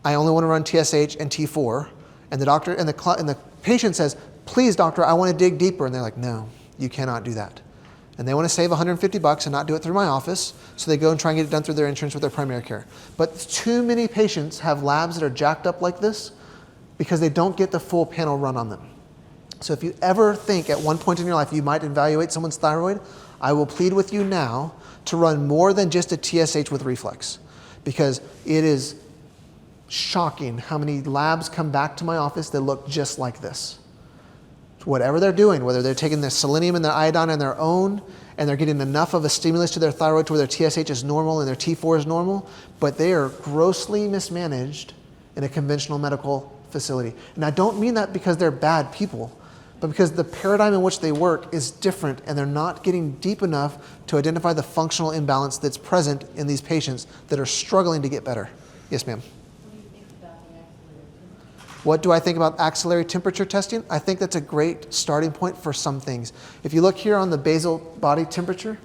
I only want to run TSH and T4. And the doctor and the patient says, please, doctor, I want to dig deeper. And they're like, no, you cannot do that. And they want to save $150 and not do it through my office, so they go and try and get it done through their insurance with their primary care. But too many patients have labs that are jacked up like this because they don't get the full panel run on them. So if you ever think at one point in your life you might evaluate someone's thyroid, I will plead with you now to run more than just a TSH with reflex, because it is shocking how many labs come back to my office that look just like this. Whatever they're doing, whether they're taking their selenium and their iodine on their own, and they're getting enough of a stimulus to their thyroid to where their TSH is normal and their T4 is normal, but they are grossly mismanaged in a conventional medical facility. And I don't mean that because they're bad people, but because the paradigm in which they work is different, and they're not getting deep enough to identify the functional imbalance that's present in these patients that are struggling to get better. Yes, ma'am. What do I think about axillary temperature testing? I think that's a great starting point for some things. If you look here on the basal body temperature,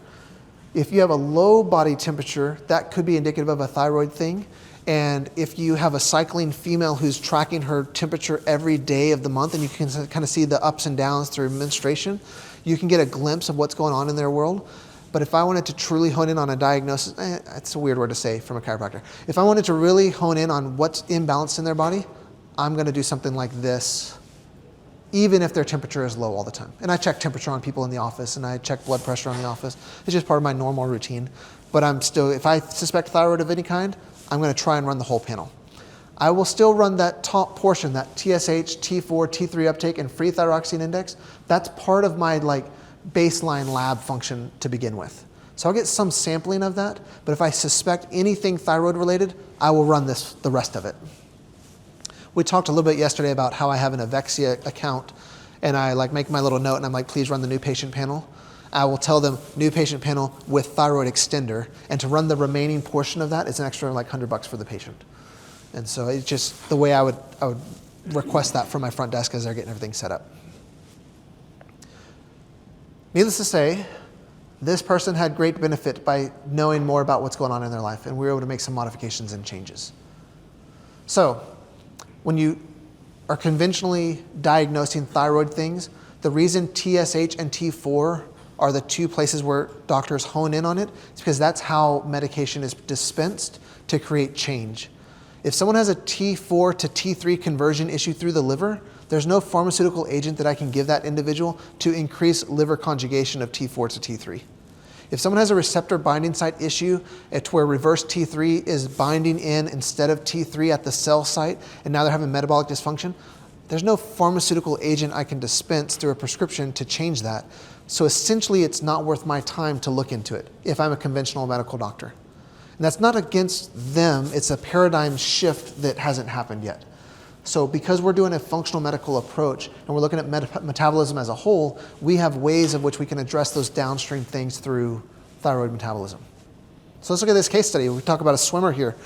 if you have a low body temperature, that could be indicative of a thyroid thing. And if you have a cycling female who's tracking her temperature every day of the month, and you can kind of see the ups and downs through menstruation, you can get a glimpse of what's going on in their world. But if I wanted to truly hone in on a diagnosis, it's a weird word to say from a chiropractor. If I wanted to really hone in on what's imbalanced in their body, I'm going to do something like this, even if their temperature is low all the time. And I check temperature on people in the office, and I check blood pressure on the office. It's just part of my normal routine. But I'm still, if I suspect thyroid of any kind, I'm going to try and run the whole panel. I will still run that top portion, that TSH, T4, T3 uptake, and free thyroxine index. That's part of my baseline lab function to begin with. So I'll get some sampling of that, but if I suspect anything thyroid related, I will run the rest of it. We talked a little bit yesterday about how I have an Avexia account, and I like make my little note, and I'm like, please run the new patient panel. I will tell them new patient panel with thyroid extender, and to run the remaining portion of that, it's an extra like $100 for the patient. And so it's just the way I would request that from my front desk as they're getting everything set up. Needless to say, this person had great benefit by knowing more about what's going on in their life, and we were able to make some modifications and changes. So, when you are conventionally diagnosing thyroid things, the reason TSH and T4 are the two places where doctors hone in on it is because that's how medication is dispensed to create change. If someone has a T4 to T3 conversion issue through the liver, there's no pharmaceutical agent that I can give that individual to increase liver conjugation of T4 to T3. If someone has a receptor binding site issue at where reverse T3 is binding in instead of T3 at the cell site, and now they're having metabolic dysfunction, there's no pharmaceutical agent I can dispense through a prescription to change that. So essentially, it's not worth my time to look into it if I'm a conventional medical doctor. And that's not against them, it's a paradigm shift that hasn't happened yet. So because we're doing a functional medical approach and we're looking at metabolism as a whole, we have ways of which we can address those downstream things through thyroid metabolism. So let's look at this case study. We talk about a swimmer here.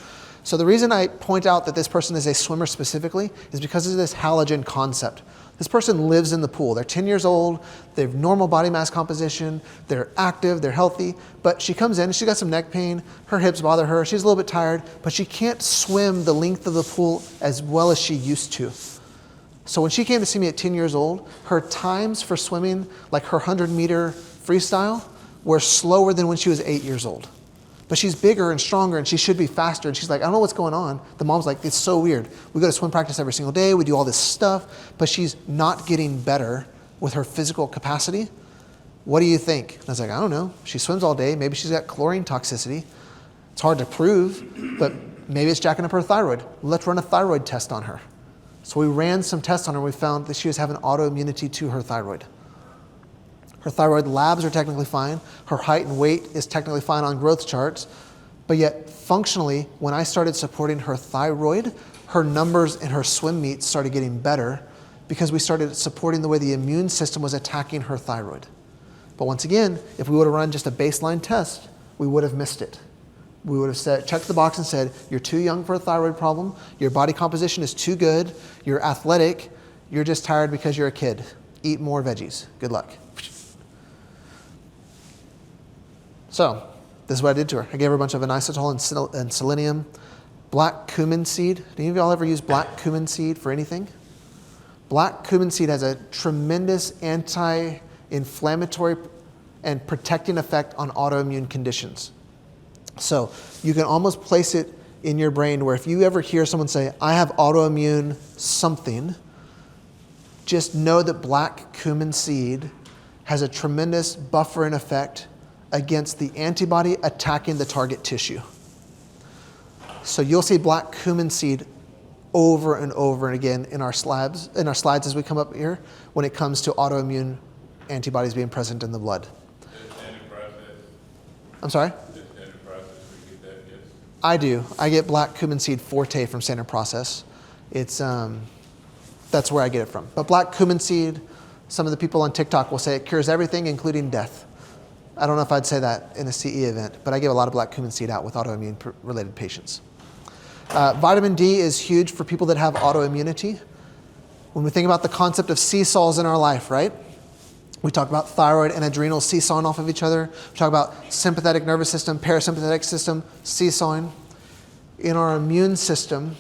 So the reason I point out that this person is a swimmer specifically is because of this halogen concept. This person lives in the pool. They're 10 years old, they have normal body mass composition, they're active, they're healthy, but she comes in, she's got some neck pain, her hips bother her, she's a little bit tired, but she can't swim the length of the pool as well as she used to. So when she came to see me at 10 years old, her times for swimming, like her 100-meter freestyle, were slower than when she was 8 years old. But she's bigger and stronger and she should be faster. And she's like, I don't know what's going on. The mom's like, it's so weird. We go to swim practice every single day. We do all this stuff, but she's not getting better with her physical capacity. What do you think? And I was like, I don't know. She swims all day. Maybe she's got chlorine toxicity. It's hard to prove, but maybe it's jacking up her thyroid. Let's run a thyroid test on her. So we ran some tests on her. We found that she was having autoimmunity to her thyroid. Her thyroid labs are technically fine. Her height and weight is technically fine on growth charts. But yet, functionally, when I started supporting her thyroid, her numbers in her swim meets started getting better because we started supporting the way the immune system was attacking her thyroid. But once again, if we would have run just a baseline test, we would have missed it. We would have said, checked the box and said, you're too young for a thyroid problem, your body composition is too good, you're athletic, you're just tired because you're a kid. Eat more veggies. Good luck. So, this is what I did to her. I gave her a bunch of inositol and selenium, black cumin seed. Do any of y'all ever use black cumin seed for anything? Black cumin seed has a tremendous anti-inflammatory and protecting effect on autoimmune conditions. So, you can almost place it in your brain where if you ever hear someone say, I have autoimmune something, just know that black cumin seed has a tremendous buffering effect against the antibody attacking the target tissue. So you'll see black cumin seed over and over and again in our slides as we come up here when it comes to autoimmune antibodies being present in the blood. I'm sorry? I do. I get black cumin seed forte from Standard Process. It's that's where I get it from. But black cumin seed, some of the people on TikTok will say it cures everything, including death. I don't know if I'd say that in a CE event, but I give a lot of black cumin seed out with autoimmune related patients. Vitamin D is huge for people that have autoimmunity. When we think about the concept of seesaws in our life, right? We talk about thyroid and adrenal seesawing off of each other. We talk about sympathetic nervous system, parasympathetic system seesawing. In our immune system,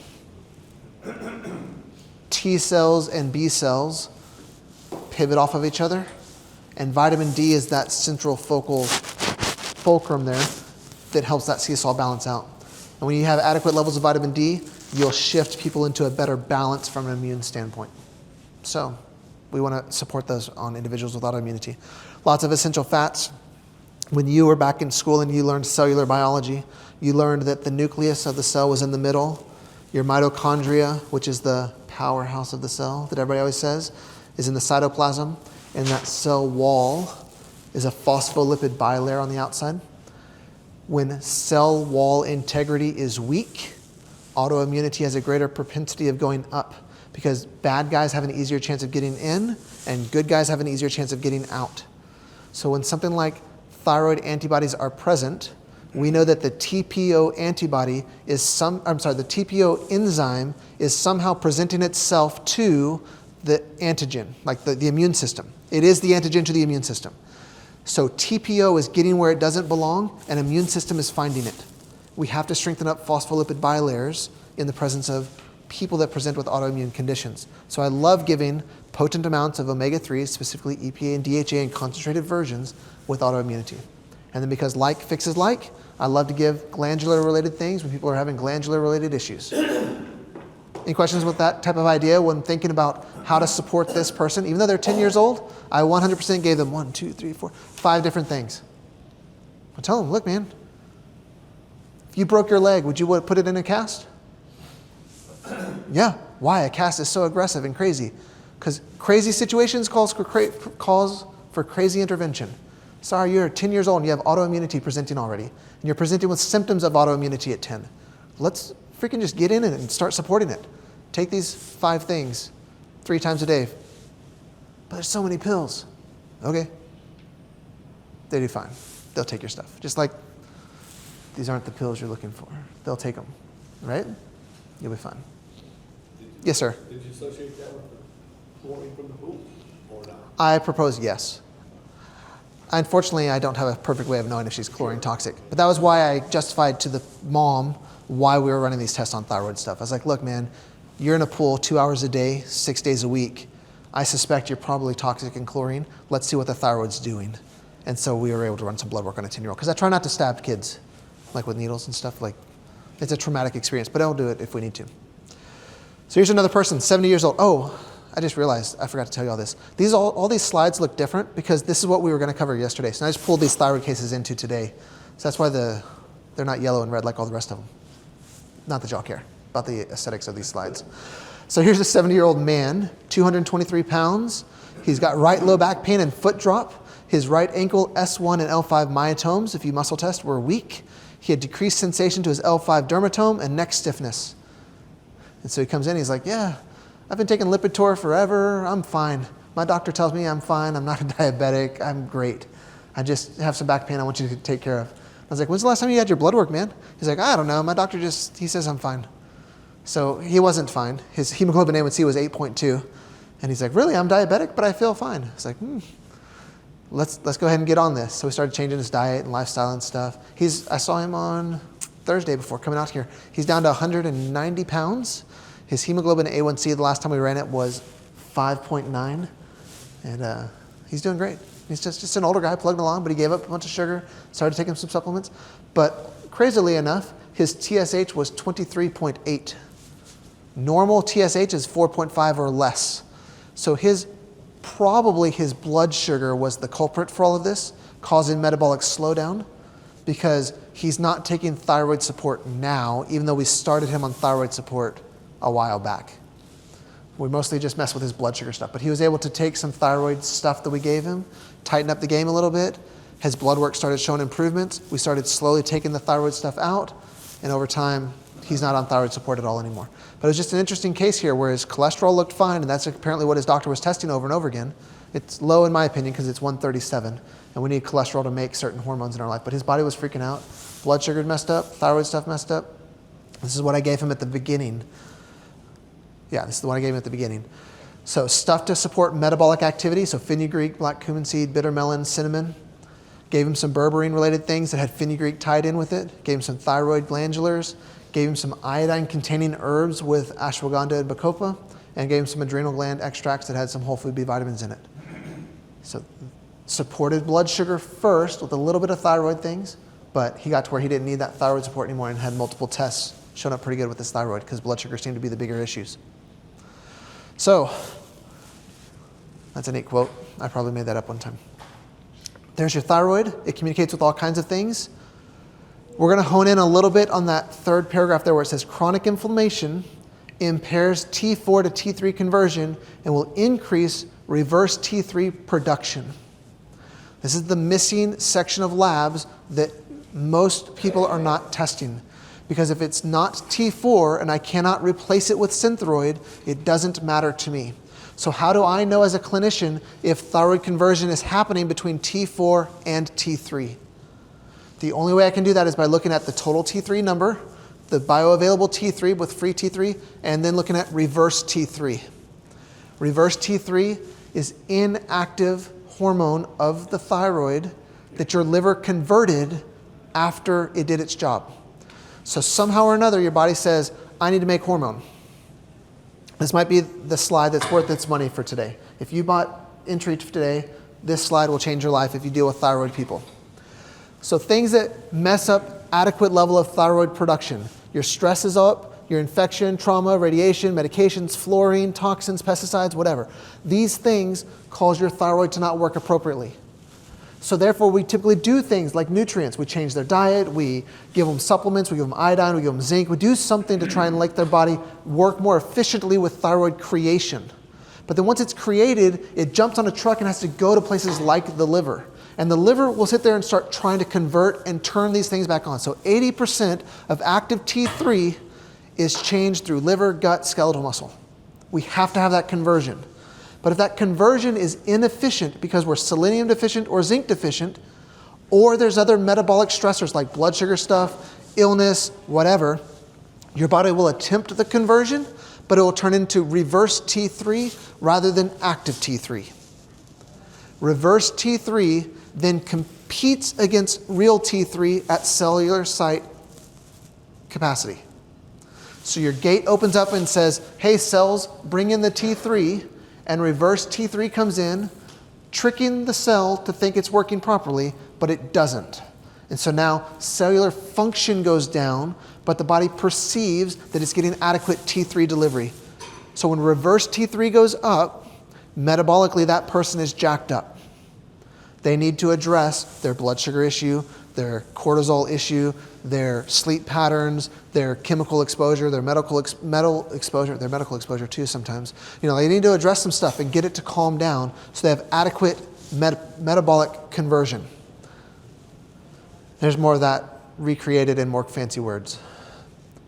T cells and B cells pivot off of each other. And vitamin D is that central fulcrum there that helps that seesaw balance out. And when you have adequate levels of vitamin D, you'll shift people into a better balance from an immune standpoint. So we want to support those on individuals with autoimmunity. Lots of essential fats. When you were back in school and you learned cellular biology, you learned that the nucleus of the cell was in the middle. Your mitochondria, which is the powerhouse of the cell that everybody always says, is in the cytoplasm. And that cell wall is a phospholipid bilayer on the outside. When cell wall integrity is weak, autoimmunity has a greater propensity of going up because bad guys have an easier chance of getting in and good guys have an easier chance of getting out. So when something like thyroid antibodies are present, we know that the TPO antibody is the TPO enzyme is somehow presenting itself to the antigen, like the immune system. It is the antigen to the immune system. So TPO is getting where it doesn't belong, and immune system is finding it. We have to strengthen up phospholipid bilayers in the presence of people that present with autoimmune conditions. So I love giving potent amounts of omega-3s, specifically EPA and DHA in concentrated versions with autoimmunity. And then because like fixes like, I love to give glandular-related things when people are having glandular-related issues. Any questions with that type of idea when thinking about how to support this person? Even though they're 10 years old, I 100% gave them 1, 2, 3, 4, 5 different things. I tell them, look, man, if you broke your leg, would you put it in a cast? Yeah. Why? A cast is so aggressive and crazy. Because crazy situations calls for crazy intervention. Sorry, you're 10 years old and you have autoimmunity presenting already. And you're presenting with symptoms of autoimmunity at 10. Let's freaking just get in it and start supporting it. Take these 5 things 3 times a day. But there's so many pills. Okay. They do fine. They'll take your stuff. Just like these aren't the pills you're looking for. They'll take them. Right? You'll be fine. Yes, sir. Did you associate that with the chlorine from the pool or not? I propose yes. Unfortunately, I don't have a perfect way of knowing if she's chlorine toxic. But that was why I justified to the mom why we were running these tests on thyroid stuff. I was like, look, man, you're in a pool 2 hours a day, 6 days a week. I suspect you're probably toxic in chlorine. Let's see what the thyroid's doing. And so we were able to run some blood work on a 10-year-old. Because I try not to stab kids, like with needles and stuff. Like, it's a traumatic experience, but I'll do it if we need to. So here's another person, 70 years old. Oh, I just realized, I forgot to tell you all this. All these slides look different because this is what we were going to cover yesterday. So I just pulled these thyroid cases into today. So that's why they're not yellow and red like all the rest of them. Not that y'all care about the aesthetics of these slides. So here's a 70-year-old man, 223 pounds. He's got right low back pain and foot drop. His right ankle S1 and L5 myotomes, if you muscle test, were weak. He had decreased sensation to his L5 dermatome and neck stiffness. And so he comes in, he's like, yeah, I've been taking Lipitor forever. I'm fine. My doctor tells me I'm fine. I'm not a diabetic. I'm great. I just have some back pain I want you to take care of. I was like, when's the last time you had your blood work, man? He's like, I don't know. My doctor he says I'm fine. So he wasn't fine. His hemoglobin A1C was 8.2. And he's like, really? I'm diabetic, but I feel fine. I was like, let's go ahead and get on this. So we started changing his diet and lifestyle and stuff. I saw him on Thursday before coming out here. He's down to 190 pounds. His hemoglobin A1C, the last time we ran it, was 5.9. And he's doing great. He's just an older guy plugging along, but he gave up a bunch of sugar, started taking some supplements. But crazily enough, his TSH was 23.8. Normal TSH is 4.5 or less. So probably his blood sugar was the culprit for all of this, causing metabolic slowdown, because he's not taking thyroid support now, even though we started him on thyroid support a while back. We mostly just messed with his blood sugar stuff, but he was able to take some thyroid stuff that we gave him, tighten up the game a little bit. His blood work started showing improvements. We started slowly taking the thyroid stuff out, and over time, he's not on thyroid support at all anymore. But it was just an interesting case here where his cholesterol looked fine, and that's apparently what his doctor was testing over and over again. It's low in my opinion because it's 137, and we need cholesterol to make certain hormones in our life. But his body was freaking out. Blood sugar messed up, thyroid stuff messed up. This is what I gave him at the beginning. Yeah, this is the one I gave him at the beginning. So stuff to support metabolic activity, so fenugreek, black cumin seed, bitter melon, cinnamon. Gave him some berberine-related things that had fenugreek tied in with it. Gave him some thyroid glandulars. Gave him some iodine-containing herbs with ashwagandha and bacopa. And gave him some adrenal gland extracts that had some whole food B vitamins in it. So supported blood sugar first with a little bit of thyroid things, but he got to where he didn't need that thyroid support anymore and had multiple tests showing up pretty good with his thyroid because blood sugar seemed to be the bigger issues. So, that's a neat quote. I probably made that up one time. There's your thyroid. It communicates with all kinds of things. We're going to hone in a little bit on that third paragraph there where it says chronic inflammation impairs T4 to T3 conversion and will increase reverse T3 production. This is the missing section of labs that most people are not testing. Because if it's not T4 and I cannot replace it with Synthroid, it doesn't matter to me. So how do I know as a clinician if thyroid conversion is happening between T4 and T3? The only way I can do that is by looking at the total T3 number, the bioavailable T3 with free T3, and then looking at reverse T3. Reverse T3 is inactive hormone of the thyroid that your liver converted after it did its job. So somehow or another, your body says, I need to make hormone. This might be the slide that's worth its money for today. If you bought entry today, this slide will change your life if you deal with thyroid people. So things that mess up adequate level of thyroid production. Your stress is up, your infection, trauma, radiation, medications, fluorine, toxins, pesticides, whatever. These things cause your thyroid to not work appropriately. So therefore, we typically do things like nutrients. We change their diet, we give them supplements, we give them iodine, we give them zinc. We do something to try and make their body work more efficiently with thyroid creation. But then once it's created, it jumps on a truck and has to go to places like the liver. And the liver will sit there and start trying to convert and turn these things back on. So 80% of active T3 is changed through liver, gut, skeletal muscle. We have to have that conversion. But if that conversion is inefficient because we're selenium deficient or zinc deficient, or there's other metabolic stressors like blood sugar stuff, illness, whatever, your body will attempt the conversion, but it will turn into reverse T3 rather than active T3. Reverse T3 then competes against real T3 at cellular site capacity. So your gate opens up and says, hey cells, bring in the T3, and reverse T3 comes in, tricking the cell to think it's working properly, but it doesn't. And so now cellular function goes down, but the body perceives that it's getting adequate T3 delivery. So when reverse T3 goes up, metabolically that person is jacked up. They need to address their blood sugar issue, their cortisol issue, their sleep patterns, their chemical exposure, their medical exposure too sometimes. They need to address some stuff and get it to calm down so they have adequate metabolic conversion. There's more of that recreated in more fancy words.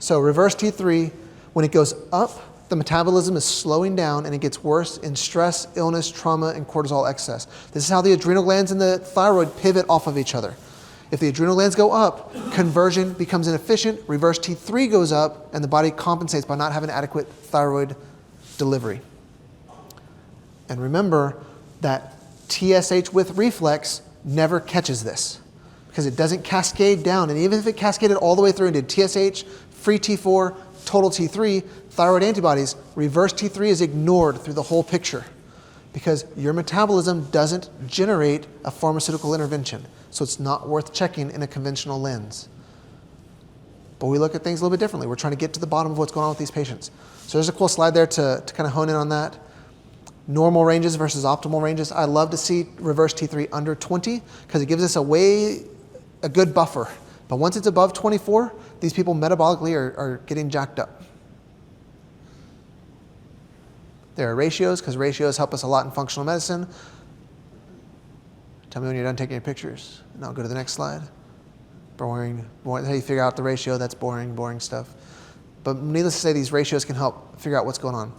So reverse T3, when it goes up, the metabolism is slowing down and it gets worse in stress, illness, trauma, and cortisol excess. This is how the adrenal glands and the thyroid pivot off of each other. If the adrenal glands go up, conversion becomes inefficient, reverse T3 goes up, and the body compensates by not having adequate thyroid delivery. And remember that TSH with reflex never catches this because it doesn't cascade down. And even if it cascaded all the way through and did TSH, free T4, total T3, thyroid antibodies, reverse T3 is ignored through the whole picture because your metabolism doesn't generate a pharmaceutical intervention. So it's not worth checking in a conventional lens. But we look at things a little bit differently. We're trying to get to the bottom of what's going on with these patients. So there's a cool slide there to kind of hone in on that. Normal ranges versus optimal ranges. I love to see reverse T3 under 20 because it gives us a good buffer. But once it's above 24, these people metabolically are getting jacked up. There are ratios because ratios help us a lot in functional medicine. Tell me when you're done taking your pictures, and I'll go to the next slide. Boring. How you figure out the ratio, that's boring stuff. But needless to say, these ratios can help figure out what's going on.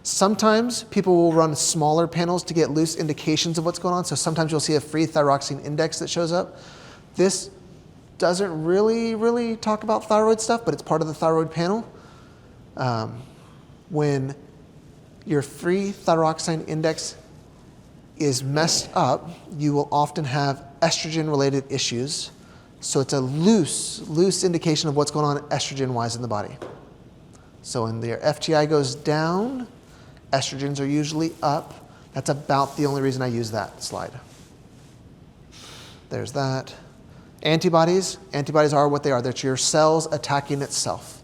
Sometimes people will run smaller panels to get loose indications of what's going on. So sometimes you'll see a free thyroxine index that shows up. This doesn't really talk about thyroid stuff, but it's part of the thyroid panel. When your free thyroxine index is messed up, you will often have estrogen-related issues. So it's a loose indication of what's going on estrogen-wise in the body. So when their FGI goes down, estrogens are usually up. That's about the only reason I use that slide. There's that. Antibodies are what they are. That's your cells attacking itself.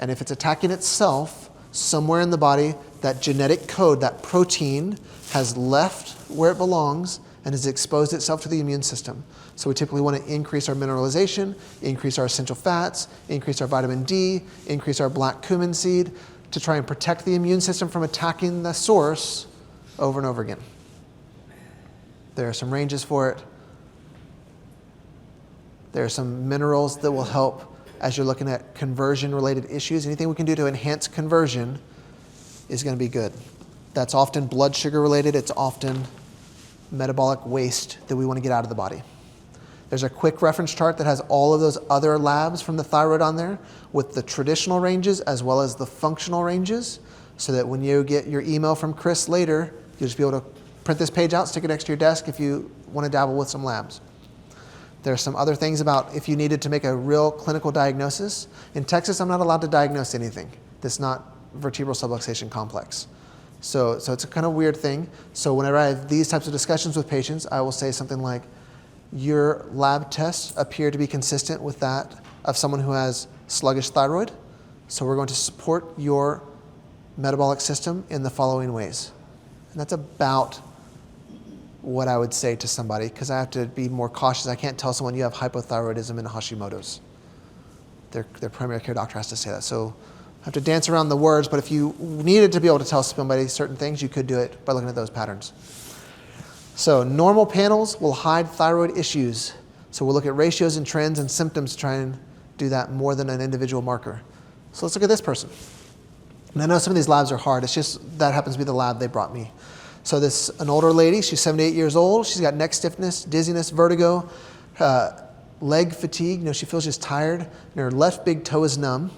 And if it's attacking itself, somewhere in the body, that genetic code, that protein, has left where it belongs and has exposed itself to the immune system. So we typically want to increase our mineralization, increase our essential fats, increase our vitamin D, increase our black cumin seed to try and protect the immune system from attacking the source over and over again. There are some ranges for it. There are some minerals that will help as you're looking at conversion-related issues. Anything we can do to enhance conversion is going to be good. That's often blood sugar related. It's often metabolic waste that we want to get out of the body. There's a quick reference chart that has all of those other labs from the thyroid on there with the traditional ranges as well as the functional ranges, so that when you get your email from Chris later, you'll just be able to print this page out, stick it next to your desk if you want to dabble with some labs. There are some other things about if you needed to make a real clinical diagnosis. In Texas, I'm not allowed to diagnose anything that's not vertebral subluxation complex. So it's a kind of weird thing. So whenever I have these types of discussions with patients, I will say something like, your lab tests appear to be consistent with that of someone who has sluggish thyroid. So we're going to support your metabolic system in the following ways. And that's about what I would say to somebody, because I have to be more cautious. I can't tell someone you have hypothyroidism and Hashimoto's. Their primary care doctor has to say that. So I have to dance around the words, but if you needed to be able to tell somebody certain things, you could do it by looking at those patterns. So normal panels will hide thyroid issues. So we'll look at ratios and trends and symptoms to try and do that more than an individual marker. So let's look at this person. And I know some of these labs are hard. It's just that happens to be the lab they brought me. So an older lady, she's 78 years old. She's got neck stiffness, dizziness, vertigo, leg fatigue. She feels just tired. And her left big toe is numb.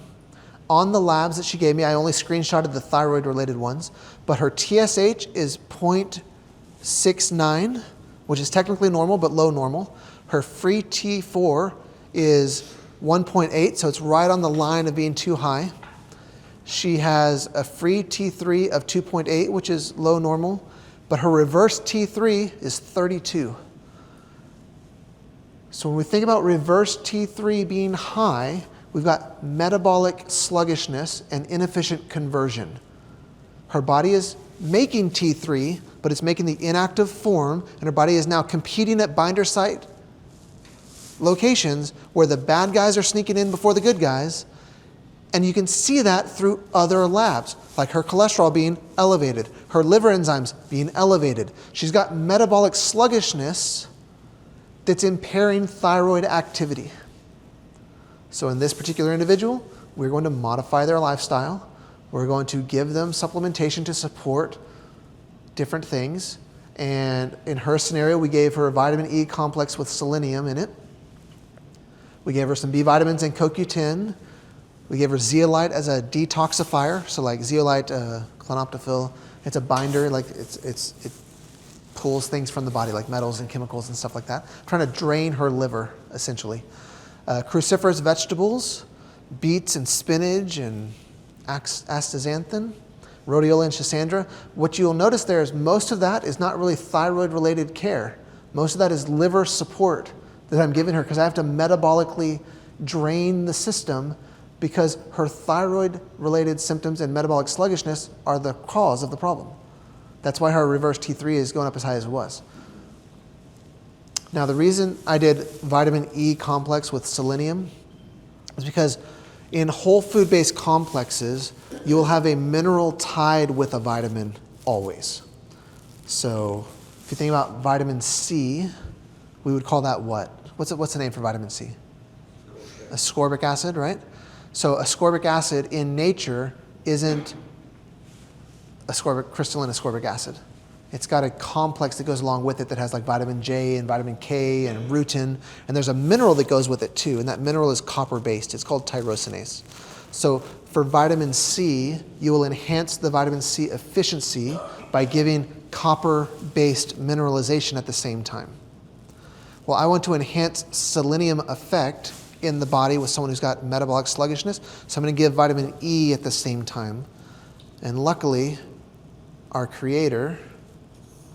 On the labs that she gave me, I only screenshotted the thyroid-related ones, but her TSH is 0.69, which is technically normal, but low normal. Her free T4 is 1.8, so it's right on the line of being too high. She has a free T3 of 2.8, which is low normal, but her reverse T3 is 32. So when we think about reverse T3 being high, we've got metabolic sluggishness and inefficient conversion. Her body is making T3, but it's making the inactive form, and her body is now competing at binder site locations where the bad guys are sneaking in before the good guys. And you can see that through other labs, like her cholesterol being elevated, her liver enzymes being elevated. She's got metabolic sluggishness that's impairing thyroid activity. So in this particular individual, we're going to modify their lifestyle. We're going to give them supplementation to support different things. And in her scenario, we gave her a vitamin E complex with selenium in it. We gave her some B vitamins and CoQ10. We gave her zeolite as a detoxifier. So like zeolite, clonoptofil, it's a binder, like it pulls things from the body, like metals and chemicals and stuff like that. Trying to drain her liver, essentially. Cruciferous vegetables, beets and spinach and astaxanthin, rhodiola and schisandra. What you'll notice there is most of that is not really thyroid-related care. Most of that is liver support that I'm giving her because I have to metabolically drain the system because her thyroid-related symptoms and metabolic sluggishness are the cause of the problem. That's why her reverse T3 is going up as high as it was. Now, the reason I did vitamin E complex with selenium is because in whole food-based complexes, you will have a mineral tied with a vitamin always. So if you think about vitamin C, we would call that what? What's the name for vitamin C? Ascorbic acid, right? So ascorbic acid in nature isn't crystalline ascorbic acid. It's got a complex that goes along with it that has like vitamin J and vitamin K and rutin, and there's a mineral that goes with it too, and that mineral is copper-based. It's called tyrosinase. So for vitamin C, you will enhance the vitamin C efficiency by giving copper-based mineralization at the same time. Well, I want to enhance selenium effect in the body with someone who's got metabolic sluggishness, so I'm going to give vitamin E at the same time. And luckily, our creator,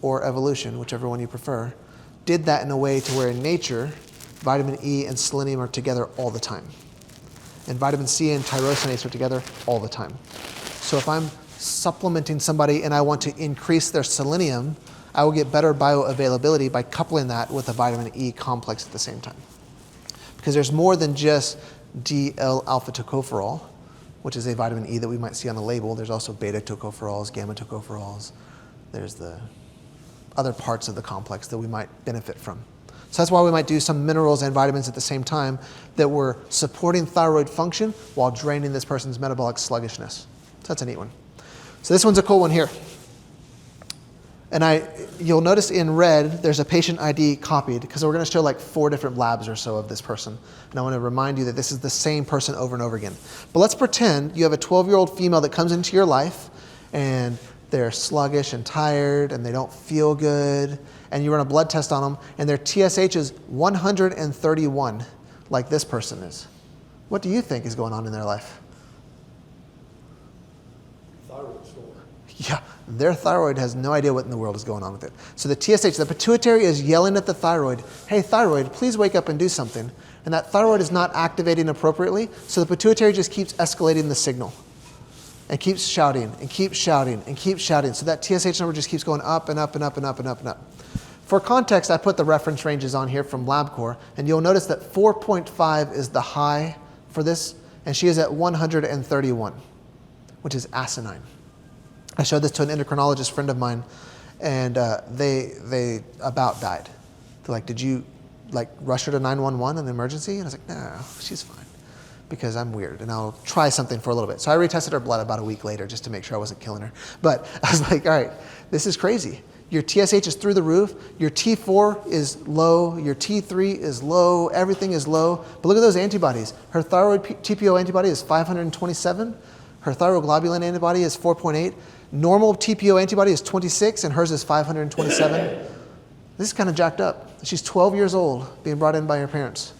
or evolution, whichever one you prefer, did that in a way to where in nature, vitamin E and selenium are together all the time. And vitamin C and tyrosinase are together all the time. So if I'm supplementing somebody and I want to increase their selenium, I will get better bioavailability by coupling that with a vitamin E complex at the same time. Because there's more than just DL-alpha tocopherol, which is a vitamin E that we might see on the label. There's also beta tocopherols, gamma tocopherols. There's the other parts of the complex that we might benefit from. So that's why we might do some minerals and vitamins at the same time that we're supporting thyroid function while draining this person's metabolic sluggishness. So that's a neat one. So this one's a cool one here. And you'll notice in red, there's a patient ID copied because we're going to show like 4 different labs or so of this person. And I want to remind you that this is the same person over and over again. But let's pretend you have a 12-year-old female that comes into your life and they're sluggish and tired and they don't feel good. And you run a blood test on them and their TSH is 131, like this person is. What do you think is going on in their life? Thyroid store. Yeah, their thyroid has no idea what in the world is going on with it. So the TSH, the pituitary is yelling at the thyroid, hey thyroid, please wake up and do something. And that thyroid is not activating appropriately, so the pituitary just keeps escalating the signal and keeps shouting and keeps shouting and keeps shouting. So that TSH number just keeps going up and up and up and up and up and up. For context, I put the reference ranges on here from LabCorp, and you'll notice that 4.5 is the high for this, and she is at 131, which is asinine. I showed this to an endocrinologist friend of mine, and they about died. They're like, did you rush her to 911 in the emergency? And I was like, no, she's fine, because I'm weird, and I'll try something for a little bit. So I retested her blood about a week later just to make sure I wasn't killing her. But I was like, all right, this is crazy. Your TSH is through the roof. Your T4 is low. Your T3 is low. Everything is low. But look at those antibodies. Her thyroid TPO antibody is 527. Her thyroglobulin antibody is 4.8. Normal TPO antibody is 26, and hers is 527. This is kind of jacked up. She's 12 years old, being brought in by her parents.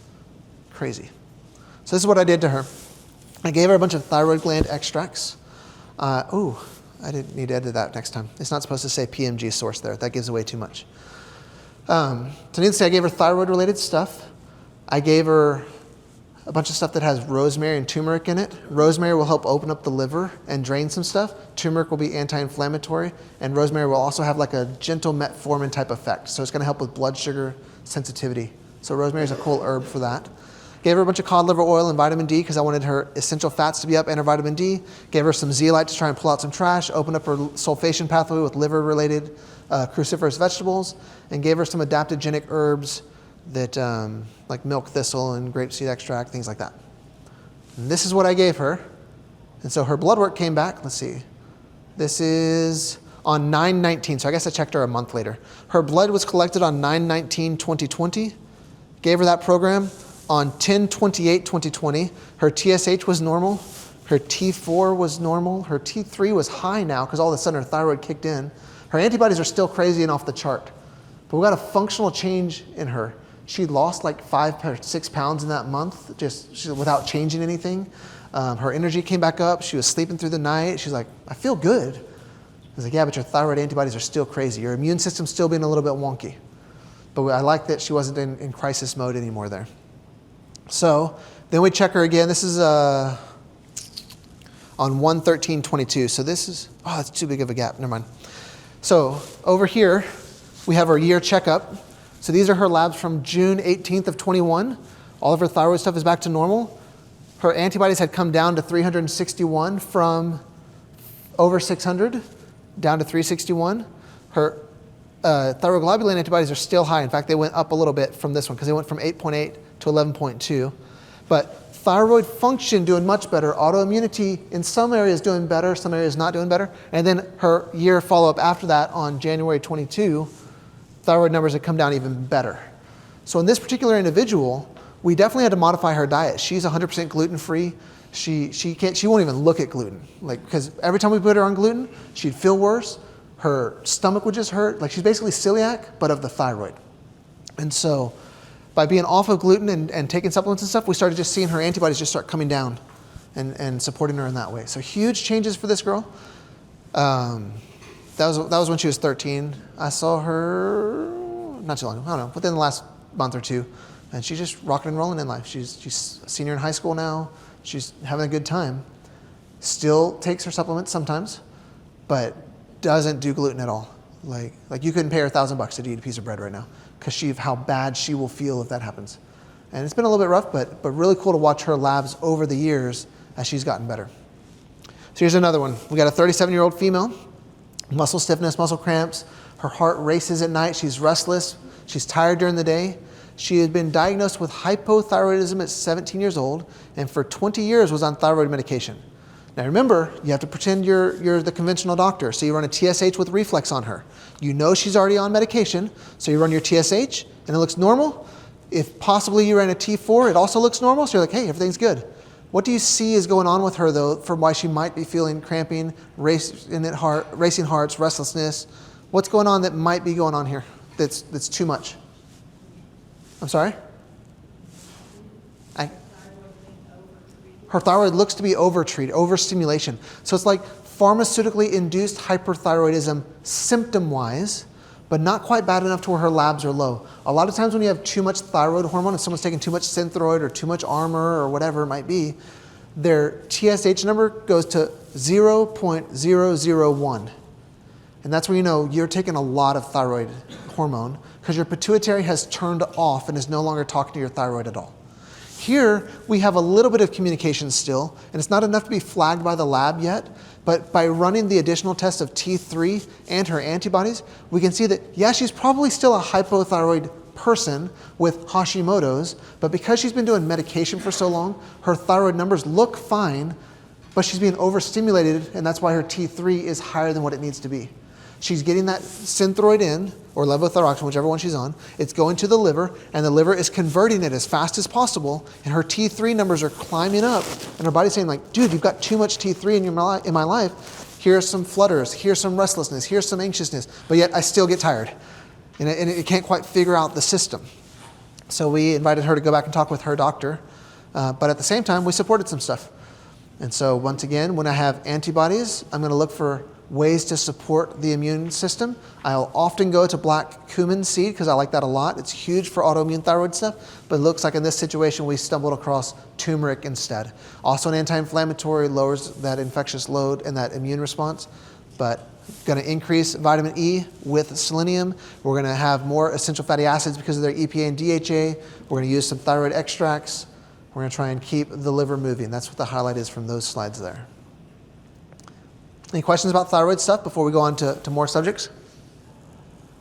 Crazy. So this is what I did to her. I gave her a bunch of thyroid gland extracts. I didn't need to edit that next time. It's not supposed to say PMG source there. That gives away too much. So needless to say, I gave her thyroid-related stuff. I gave her a bunch of stuff that has rosemary and turmeric in it. Rosemary will help open up the liver and drain some stuff. Turmeric will be anti-inflammatory. And rosemary will also have like a gentle metformin type effect. So it's going to help with blood sugar sensitivity. So rosemary is a cool herb for that. Gave her a bunch of cod liver oil and vitamin D because I wanted her essential fats to be up and her vitamin D. Gave her some zeolite to try and pull out some trash, open up her sulfation pathway with liver-related cruciferous vegetables, and gave her some adaptogenic herbs that like milk thistle and grapeseed extract, things like that. And this is what I gave her. And so her blood work came back. Let's see. This is on 9/19, so I guess I checked her a month later. Her blood was collected on 9/19/2020. Gave her that program. On 10/28/2020, her TSH was normal, her T4 was normal, her T3 was high now because all of a sudden her thyroid kicked in. Her antibodies are still crazy and off the chart, but we got a functional change in her. She lost like 5 or 6 pounds in that month, without changing anything. Her energy came back up. She was sleeping through the night. She's like, I feel good. I was like, yeah, but your thyroid antibodies are still crazy. Your immune system's still being a little bit wonky. But I like that she wasn't in crisis mode anymore there. So then we check her again. This is on 1/13/22. So this is, that's too big of a gap. Never mind. So over here, we have our year checkup. So these are her labs from June 18th of 21. All of her thyroid stuff is back to normal. Her antibodies had come down to 361 from over 600 down to 361. Her thyroglobulin antibodies are still high. In fact, they went up a little bit from this one because they went from 8.8 to 11.2. But thyroid function doing much better. Autoimmunity in some areas doing better, some areas not doing better. And then her year follow-up after that on January 22, thyroid numbers had come down even better. So in this particular individual, we definitely had to modify her diet. She's 100% gluten-free. She won't even look at gluten. Because every time we put her on gluten, she'd feel worse. Her stomach would just hurt. She's basically celiac, but of the thyroid. And so by being off of gluten and taking supplements and stuff, we started just seeing her antibodies just start coming down and supporting her in that way. So huge changes for this girl. That was when she was 13. I saw her not too long, I don't know, within the last month or two. And she's just rocking and rolling in life. She's a senior in high school now. She's having a good time. Still takes her supplements sometimes, but doesn't do gluten at all. Like you couldn't pay her $1,000 to eat a piece of bread right now because of how bad she will feel if that happens. And it's been a little bit rough, but really cool to watch her labs over the years as she's gotten better. So here's another one. We got a 37-year-old female, muscle stiffness, muscle cramps. Her heart races at night. She's restless. She's tired during the day. She had been diagnosed with hypothyroidism at 17 years old, and for 20 years was on thyroid medication. Now remember, you have to pretend you're the conventional doctor, so you run a TSH with reflex on her. You know she's already on medication, so you run your TSH, and it looks normal. If possibly you ran a T4, it also looks normal, so you're like, hey, everything's good. What do you see is going on with her, though, for why she might be feeling cramping, racing hearts, restlessness? What's going on that might be going on here that's too much? I'm sorry? Her thyroid looks to be overtreated, overstimulation. So it's like pharmaceutically induced hyperthyroidism symptom-wise, but not quite bad enough to where her labs are low. A lot of times when you have too much thyroid hormone and someone's taking too much Synthroid or too much Armour or whatever it might be, their TSH number goes to 0.001. And that's where you know you're taking a lot of thyroid hormone because your pituitary has turned off and is no longer talking to your thyroid at all. Here, we have a little bit of communication still, and it's not enough to be flagged by the lab yet, but by running the additional test of T3 and her antibodies, we can see that, yeah, she's probably still a hypothyroid person with Hashimoto's, but because she's been doing medication for so long, her thyroid numbers look fine, but she's being overstimulated, and that's why her T3 is higher than what it needs to be. She's getting that Synthroid in, or levothyroxine, whichever one she's on. It's going to the liver, and the liver is converting it as fast as possible, and her T3 numbers are climbing up, and her body's saying like, dude, you've got too much T3 in my life. Here's some flutters, here's some restlessness, here's some anxiousness, but yet I still get tired. And it can't quite figure out the system. So we invited her to go back and talk with her doctor, but at the same time, we supported some stuff. And so once again, when I have antibodies, I'm going to look for ways to support the immune system. I'll often go to black cumin seed because I like that a lot. It's huge for autoimmune thyroid stuff, but it looks like in this situation we stumbled across turmeric instead. Also an anti-inflammatory, lowers that infectious load and that immune response, but going to increase vitamin E with selenium. We're going to have more essential fatty acids because of their EPA and DHA. We're going to use some thyroid extracts. We're going to try and keep the liver moving. That's what the highlight is from those slides there. Any questions about thyroid stuff before we go on to more subjects?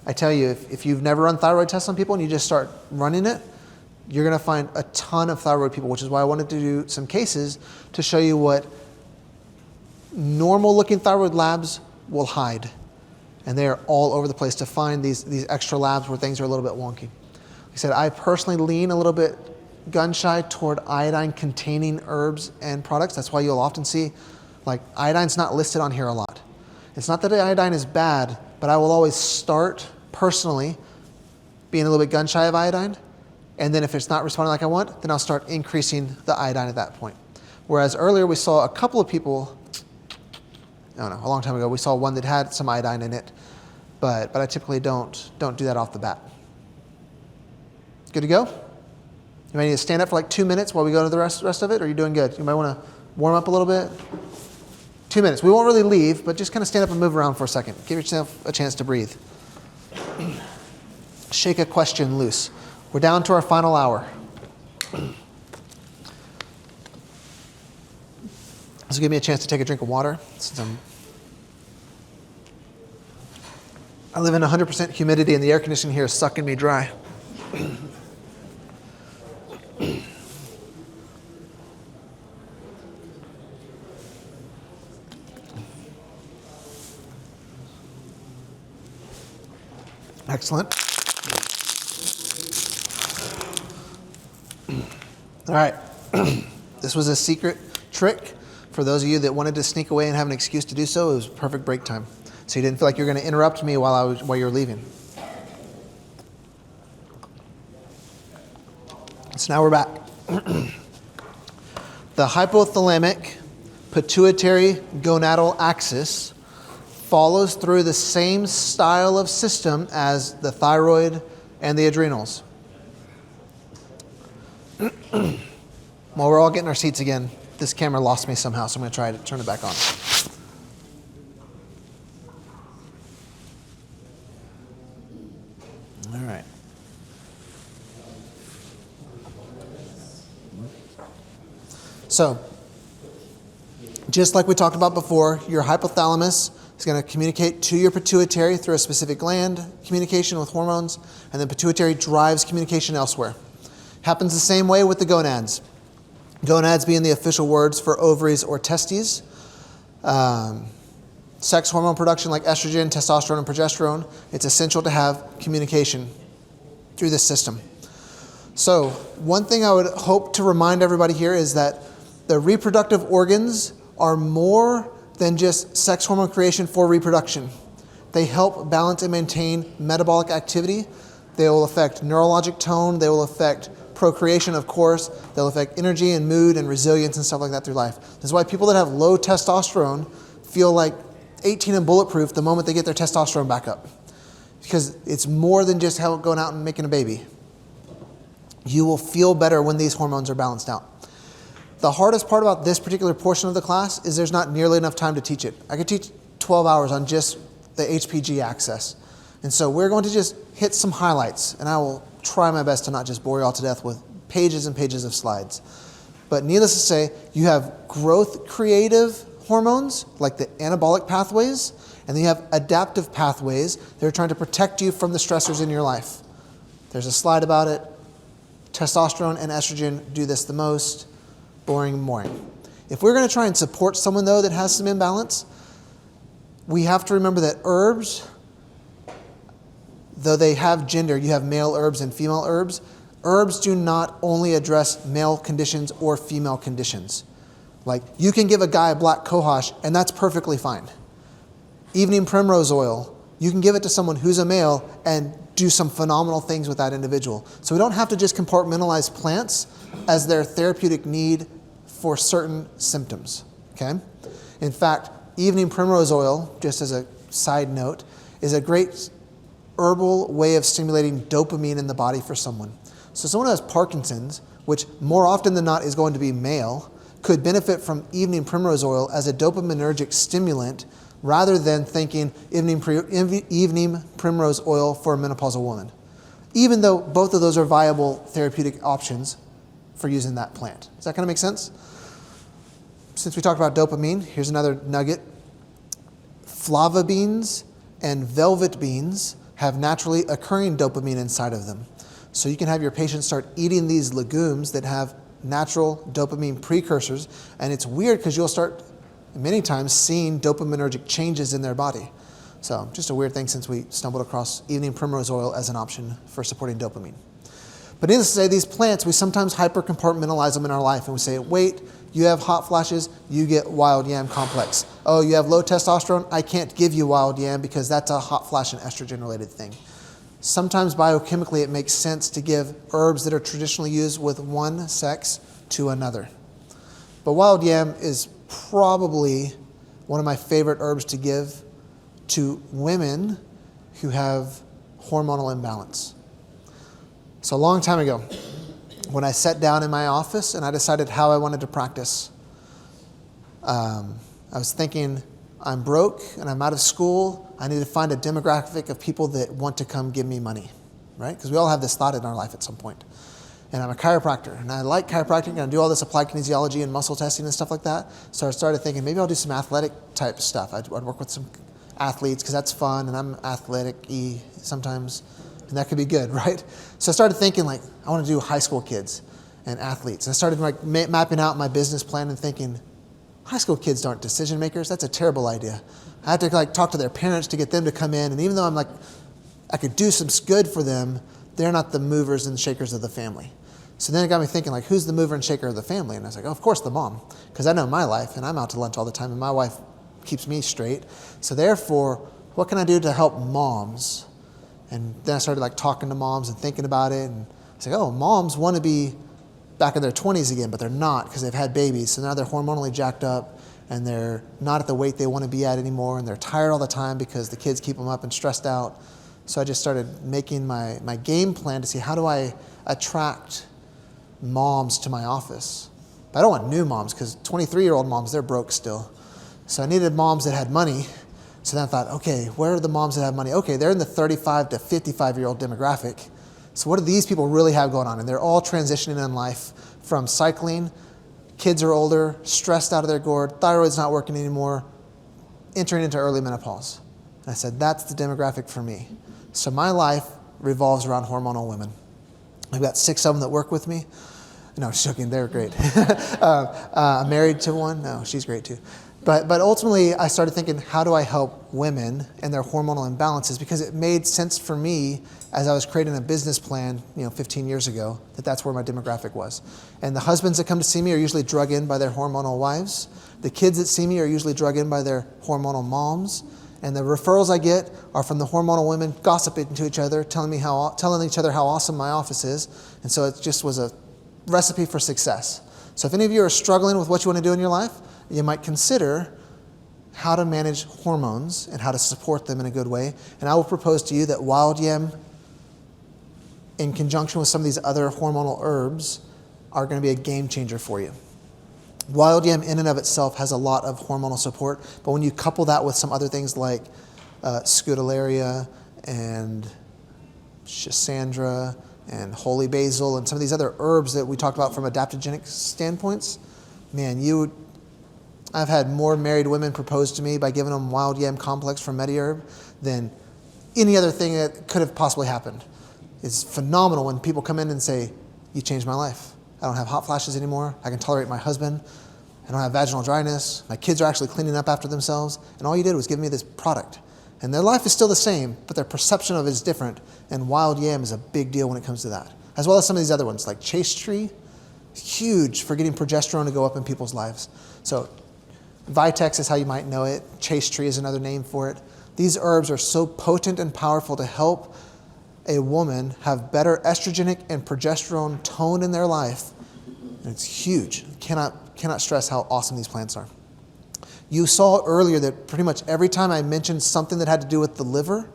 I tell you, if you've never run thyroid tests on people and you just start running it, you're going to find a ton of thyroid people, which is why I wanted to do some cases to show you what normal looking thyroid labs will hide. And they are all over the place to find these extra labs where things are a little bit wonky. Like I said, I personally lean a little bit gun shy toward iodine containing herbs and products. That's why you'll often see like iodine's not listed on here a lot. It's not that iodine is bad, but I will always start personally being a little bit gun shy of iodine. And then if it's not responding like I want, then I'll start increasing the iodine at that point. Whereas earlier we saw a couple of people, I don't know, a long time ago, we saw one that had some iodine in it, but I typically don't do that off the bat. Good to go? You might need to stand up for like 2 minutes while we go to the rest of it, or are you doing good? You might want to warm up a little bit. 2 minutes. We won't really leave, but just kind of stand up and move around for a second. Give yourself a chance to breathe. Shake a question loose. We're down to our final hour. This will give me a chance to take a drink of water, since I live in 100% humidity and the air conditioning here is sucking me dry. Excellent. All right. This was a secret trick for those of you that wanted to sneak away and have an excuse to do so. It was perfect break time, so you didn't feel like you were going to interrupt me while you were leaving. So now we're back. The hypothalamic pituitary gonadal axis follows through the same style of system as the thyroid and the adrenals. While we're all getting our seats again, this camera lost me somehow, so I'm going to try to turn it back on. All right. So, just like we talked about before, your hypothalamus It's going to communicate to your pituitary through a specific gland, communication with hormones, and then pituitary drives communication elsewhere. Happens the same way with the gonads. Gonads being the official words for ovaries or testes. Sex hormone production like estrogen, testosterone, and progesterone, it's essential to have communication through this system. So one thing I would hope to remind everybody here is that the reproductive organs are more than just sex hormone creation for reproduction. They help balance and maintain metabolic activity. They will affect neurologic tone. They will affect procreation, of course. They'll affect energy and mood and resilience and stuff like that through life. This is why people that have low testosterone feel like 18 and bulletproof the moment they get their testosterone back up. Because it's more than just how going out and making a baby. You will feel better when these hormones are balanced out. The hardest part about this particular portion of the class is there's not nearly enough time to teach it. I could teach 12 hours on just the HPG axis. And so we're going to just hit some highlights, and I will try my best to not just bore you all to death with pages and pages of slides. But needless to say, you have growth creative hormones, like the anabolic pathways, and then you have adaptive pathways that are trying to protect you from the stressors in your life. There's a slide about it. Testosterone and estrogen do this the most. Boring. If we're going to try and support someone, though, that has some imbalance, we have to remember that herbs, though they have gender, you have male herbs and female herbs, herbs do not only address male conditions or female conditions. Like, you can give a guy a black cohosh, and that's perfectly fine. Evening primrose oil, you can give it to someone who's a male and do some phenomenal things with that individual. So we don't have to just compartmentalize plants as their therapeutic need for certain symptoms, okay? In fact, evening primrose oil, just as a side note, is a great herbal way of stimulating dopamine in the body for someone. So someone who has Parkinson's, which more often than not is going to be male, could benefit from evening primrose oil as a dopaminergic stimulant rather than thinking evening primrose oil for a menopausal woman, even though both of those are viable therapeutic options for using that plant. Does that kind of make sense? Since we talked about dopamine, here's another nugget. Flava beans and velvet beans have naturally occurring dopamine inside of them. So you can have your patients start eating these legumes that have natural dopamine precursors, and it's weird because you'll start many times seeing dopaminergic changes in their body. So just a weird thing since we stumbled across evening primrose oil as an option for supporting dopamine. But needless to say, these plants, we sometimes hyper-compartmentalize them in our life, and we say, wait, you have hot flashes, you get wild yam complex. Oh, you have low testosterone, I can't give you wild yam because that's a hot flash and estrogen-related thing. Sometimes biochemically it makes sense to give herbs that are traditionally used with one sex to another. But wild yam is probably one of my favorite herbs to give to women who have hormonal imbalance. So a long time ago, when I sat down in my office and I decided how I wanted to practice, I was thinking, I'm broke and I'm out of school. I need to find a demographic of people that want to come give me money, right? Because we all have this thought in our life at some point. And I'm a chiropractor, and I like chiropractic, and I do all this applied kinesiology and muscle testing and stuff like that. So I started thinking, maybe I'll do some athletic type stuff. I'd work with some athletes because that's fun, and I'm athletic-y sometimes, and that could be good, right? So I started thinking, like, I want to do high school kids and athletes. And I started like mapping out my business plan and thinking, high school kids aren't decision makers. That's a terrible idea. I had to like talk to their parents to get them to come in, and even though I'm like, I could do some good for them, they're not the movers and shakers of the family. So then it got me thinking, like, who's the mover and shaker of the family? And I was like, oh, of course, the mom, because I know my life, and I'm out to lunch all the time, and my wife keeps me straight. So therefore, what can I do to help moms? And then I started like talking to moms and thinking about it, and I was like, oh, moms want to be back in their 20s again, but they're not because they've had babies. So now they're hormonally jacked up, and they're not at the weight they want to be at anymore, and they're tired all the time because the kids keep them up and stressed out. So I just started making my game plan to see how do I attract moms to my office. But I don't want new moms because 23-year-old moms, they're broke still. So I needed moms that had money. So then I thought, okay, where are the moms that have money? Okay, they're in the 35 to 55-year-old demographic. So what do these people really have going on? And they're all transitioning in life from cycling, kids are older, stressed out of their gourd, thyroid's not working anymore, entering into early menopause. And I said, that's the demographic for me. So my life revolves around hormonal women. I've got 6 of them that work with me. No, I'm just joking. They're great. I'm married to one. No, she's great too. But ultimately, I started thinking, how do I help women and their hormonal imbalances? Because it made sense for me as I was creating a business plan, 15 years ago, that's where my demographic was. And the husbands that come to see me are usually drug in by their hormonal wives. The kids that see me are usually drug in by their hormonal moms. And the referrals I get are from the hormonal women gossiping to each other, telling each other how awesome my office is. And so it just was a recipe for success. So if any of you are struggling with what you want to do in your life, you might consider how to manage hormones and how to support them in a good way. And I will propose to you that wild yam, in conjunction with some of these other hormonal herbs, are going to be a game changer for you. Wild yam in and of itself has a lot of hormonal support, but when you couple that with some other things like scutellaria and schisandra and holy basil and some of these other herbs that we talked about from adaptogenic standpoints, man, I've had more married women propose to me by giving them wild yam complex from MediHerb than any other thing that could have possibly happened. It's phenomenal when people come in and say, you changed my life. I don't have hot flashes anymore. I can tolerate my husband. I don't have vaginal dryness. My kids are actually cleaning up after themselves. And all you did was give me this product. And their life is still the same, but their perception of it is different. And wild yam is a big deal when it comes to that. As well as some of these other ones, like chaste tree, huge for getting progesterone to go up in people's lives. So Vitex is how you might know it. Chaste tree is another name for it. These herbs are so potent and powerful to help a woman have better estrogenic and progesterone tone in their life. And it's huge. Cannot stress how awesome these plants are. You saw earlier that pretty much every time I mentioned something that had to do with the liver,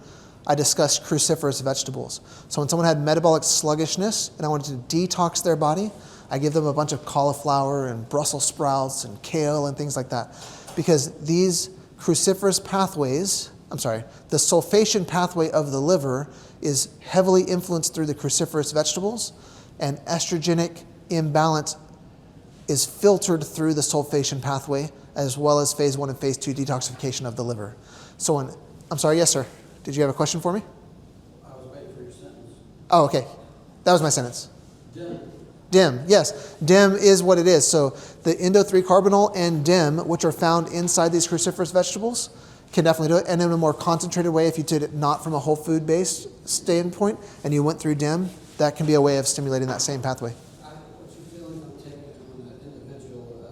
I discussed cruciferous vegetables. So when someone had metabolic sluggishness and I wanted to detox their body, I give them a bunch of cauliflower and Brussels sprouts and kale and things like that. Because these cruciferous pathways, the sulfation pathway of the liver is heavily influenced through the cruciferous vegetables, and estrogenic imbalance is filtered through the sulfation pathway, as well as phase 1 and phase 2 detoxification of the liver. So yes, sir. Did you have a question for me? I was waiting for your sentence. Oh, okay. That was my sentence. Dim. DIM, yes. DIM is what it is. So the endo-3-carbinol and DIM, which are found inside these cruciferous vegetables, can definitely do it. And in a more concentrated way, if you did it not from a whole food-based standpoint and you went through DIM, that can be a way of stimulating that same pathway. What's your feeling on taking it on the individual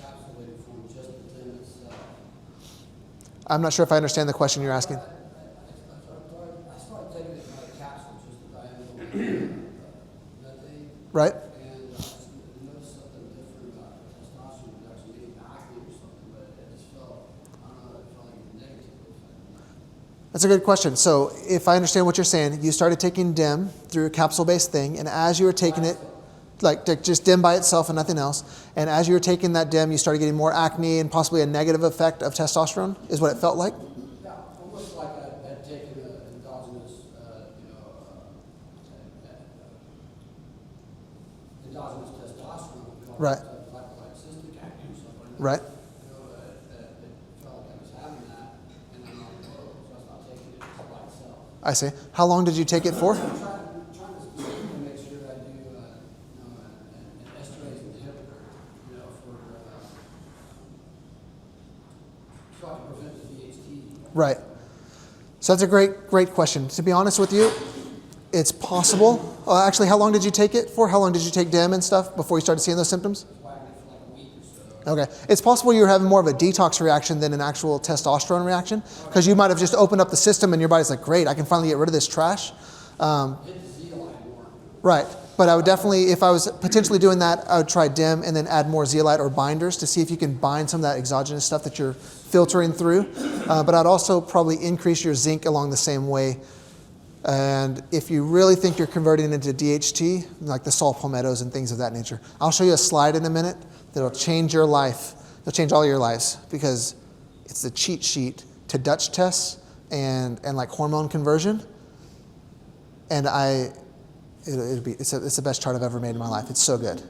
encapsulated form, just the DIM itself? I'm not sure if I understand the question you're asking. I started taking it by a capsule, just the diameter methane, Right? and I just noticed something different about testosterone reduction, maybe acne or something, but it just felt, I don't know, it felt like a negative effect. That's a good question. So if I understand what you're saying, you started taking DIM through a capsule-based thing, and as you were taking it, like just DIM by itself and nothing else, and as you were taking that DIM, you started getting more acne and possibly a negative effect of testosterone, is what it felt like? Yeah, almost like I had taken an endogenous, endogenous testosterone. Right. Like cystic acne or something. Right. You know, it felt like I was having that, and I'm like, whoa, so I stopped taking it just by itself. I see. How long did you take it for? I'm trying to specifically make sure that I do, an esterase inhibitor, so I can prevent the DHT. Right. So that's a great question. To be honest with you, it's possible. Actually, how long did you take it for? How long did you take DIM and stuff before you started seeing those symptoms? Why I for like a week or so. Okay. It's possible you were having more of a detox reaction than an actual testosterone reaction, because you might have just opened up the system and your body's like, great, I can finally get rid of this trash. Hit the zeolite more. Right. But I would definitely, if I was potentially doing that, I would try DIM and then add more zeolite or binders to see if you can bind some of that exogenous stuff that you're filtering through. But I'd also probably increase your zinc along the same way. And if you really think you're converting into DHT, like the saw palmettos and things of that nature, I'll show you a slide in a minute that'll change your life. It'll change all your lives, because it's the cheat sheet to Dutch tests and like hormone conversion. And it's the best chart I've ever made in my life. It's so good.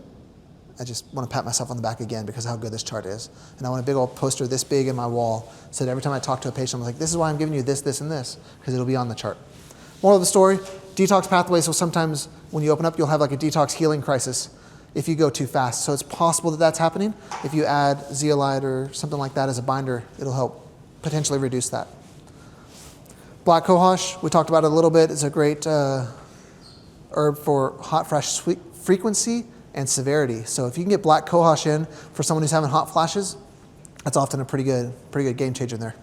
I just want to pat myself on the back again because of how good this chart is. And I want a big old poster this big in my wall so that every time I talk to a patient, I'm like, this is why I'm giving you this, this, and this, because it'll be on the chart. Moral of the story, detox pathways, so sometimes when you open up, you'll have like a detox healing crisis if you go too fast. So it's possible that that's happening. If you add zeolite or something like that as a binder, it'll help potentially reduce that. Black cohosh, we talked about it a little bit. It's a great herb for hot flash frequency and severity. So if you can get black cohosh in for someone who's having hot flashes, that's often a pretty good game changer there.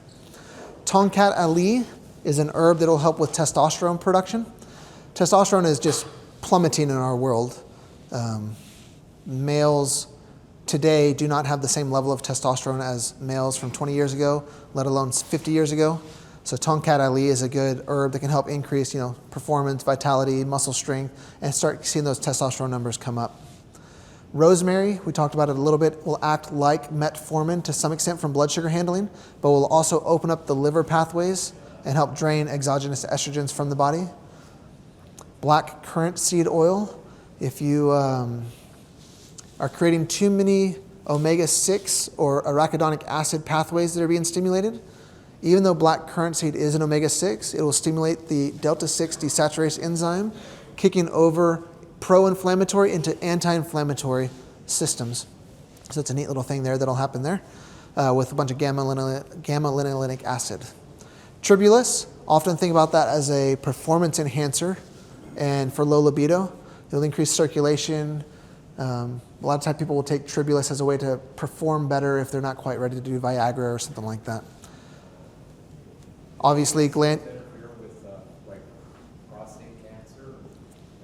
Tongkat Ali is an herb that will help with testosterone production. Testosterone is just plummeting in our world. Males today do not have the same level of testosterone as males from 20 years ago, let alone 50 years ago. So Tongkat Ali is a good herb that can help increase, performance, vitality, muscle strength, and start seeing those testosterone numbers come up. Rosemary, we talked about it a little bit, will act like metformin to some extent from blood sugar handling, but will also open up the liver pathways and help drain exogenous estrogens from the body. Black currant seed oil, if you are creating too many omega-6 or arachidonic acid pathways that are being stimulated, even though black currant seed is an omega-6, it will stimulate the delta-6 desaturase enzyme, kicking over pro-inflammatory into anti-inflammatory systems. So it's a neat little thing there that'll happen there with a bunch of gamma-linolenic acid. Tribulus, often think about that as a performance enhancer, and for low libido, it'll increase circulation. A lot of times people will take Tribulus as a way to perform better if they're not quite ready to do Viagra or something like that. Obviously, Interfere with like prostate cancer?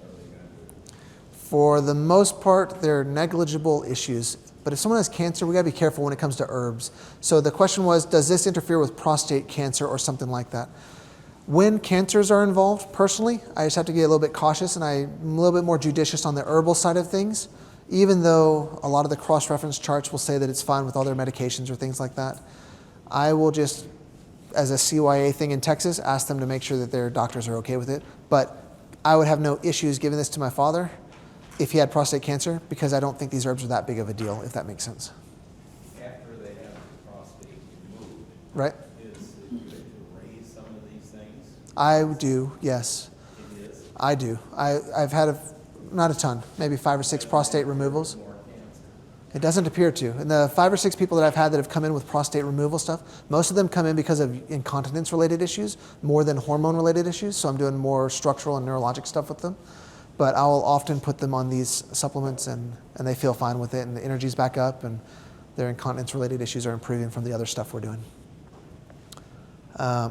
Or are they going to do? For the most part, they're negligible issues. But if someone has cancer, we got to be careful when it comes to herbs. So the question was, does this interfere with prostate cancer or something like that? When cancers are involved, personally, I just have to get a little bit cautious, and I'm a little bit more judicious on the herbal side of things, even though a lot of the cross-reference charts will say that it's fine with all their medications or things like that. I will just, as a CYA thing in Texas, ask them to make sure that their doctors are okay with it. But I would have no issues giving this to my father if he had prostate cancer, because I don't think these herbs are that big of a deal, if that makes sense. After they have the prostate removed, Right? is it good to raise some of these things? I do, yes. It is. I do. I've had, not a ton, maybe 5 or 6 prostate removals. More cancer. It doesn't appear to. And the 5 or 6 people that I've had that have come in with prostate removal stuff, most of them come in because of incontinence-related issues more than hormone-related issues. So I'm doing more structural and neurologic stuff with them. But I'll often put them on these supplements, and they feel fine with it, and the energy's back up, and their incontinence-related issues are improving from the other stuff we're doing.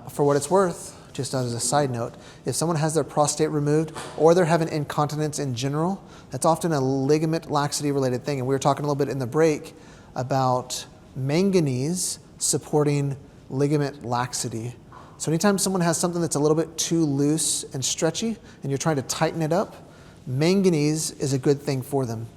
For what it's worth, just as a side note, if someone has their prostate removed or they're having incontinence in general, that's often a ligament laxity related thing. And we were talking a little bit in the break about manganese supporting ligament laxity. So anytime someone has something that's a little bit too loose and stretchy and you're trying to tighten it up, manganese is a good thing for them.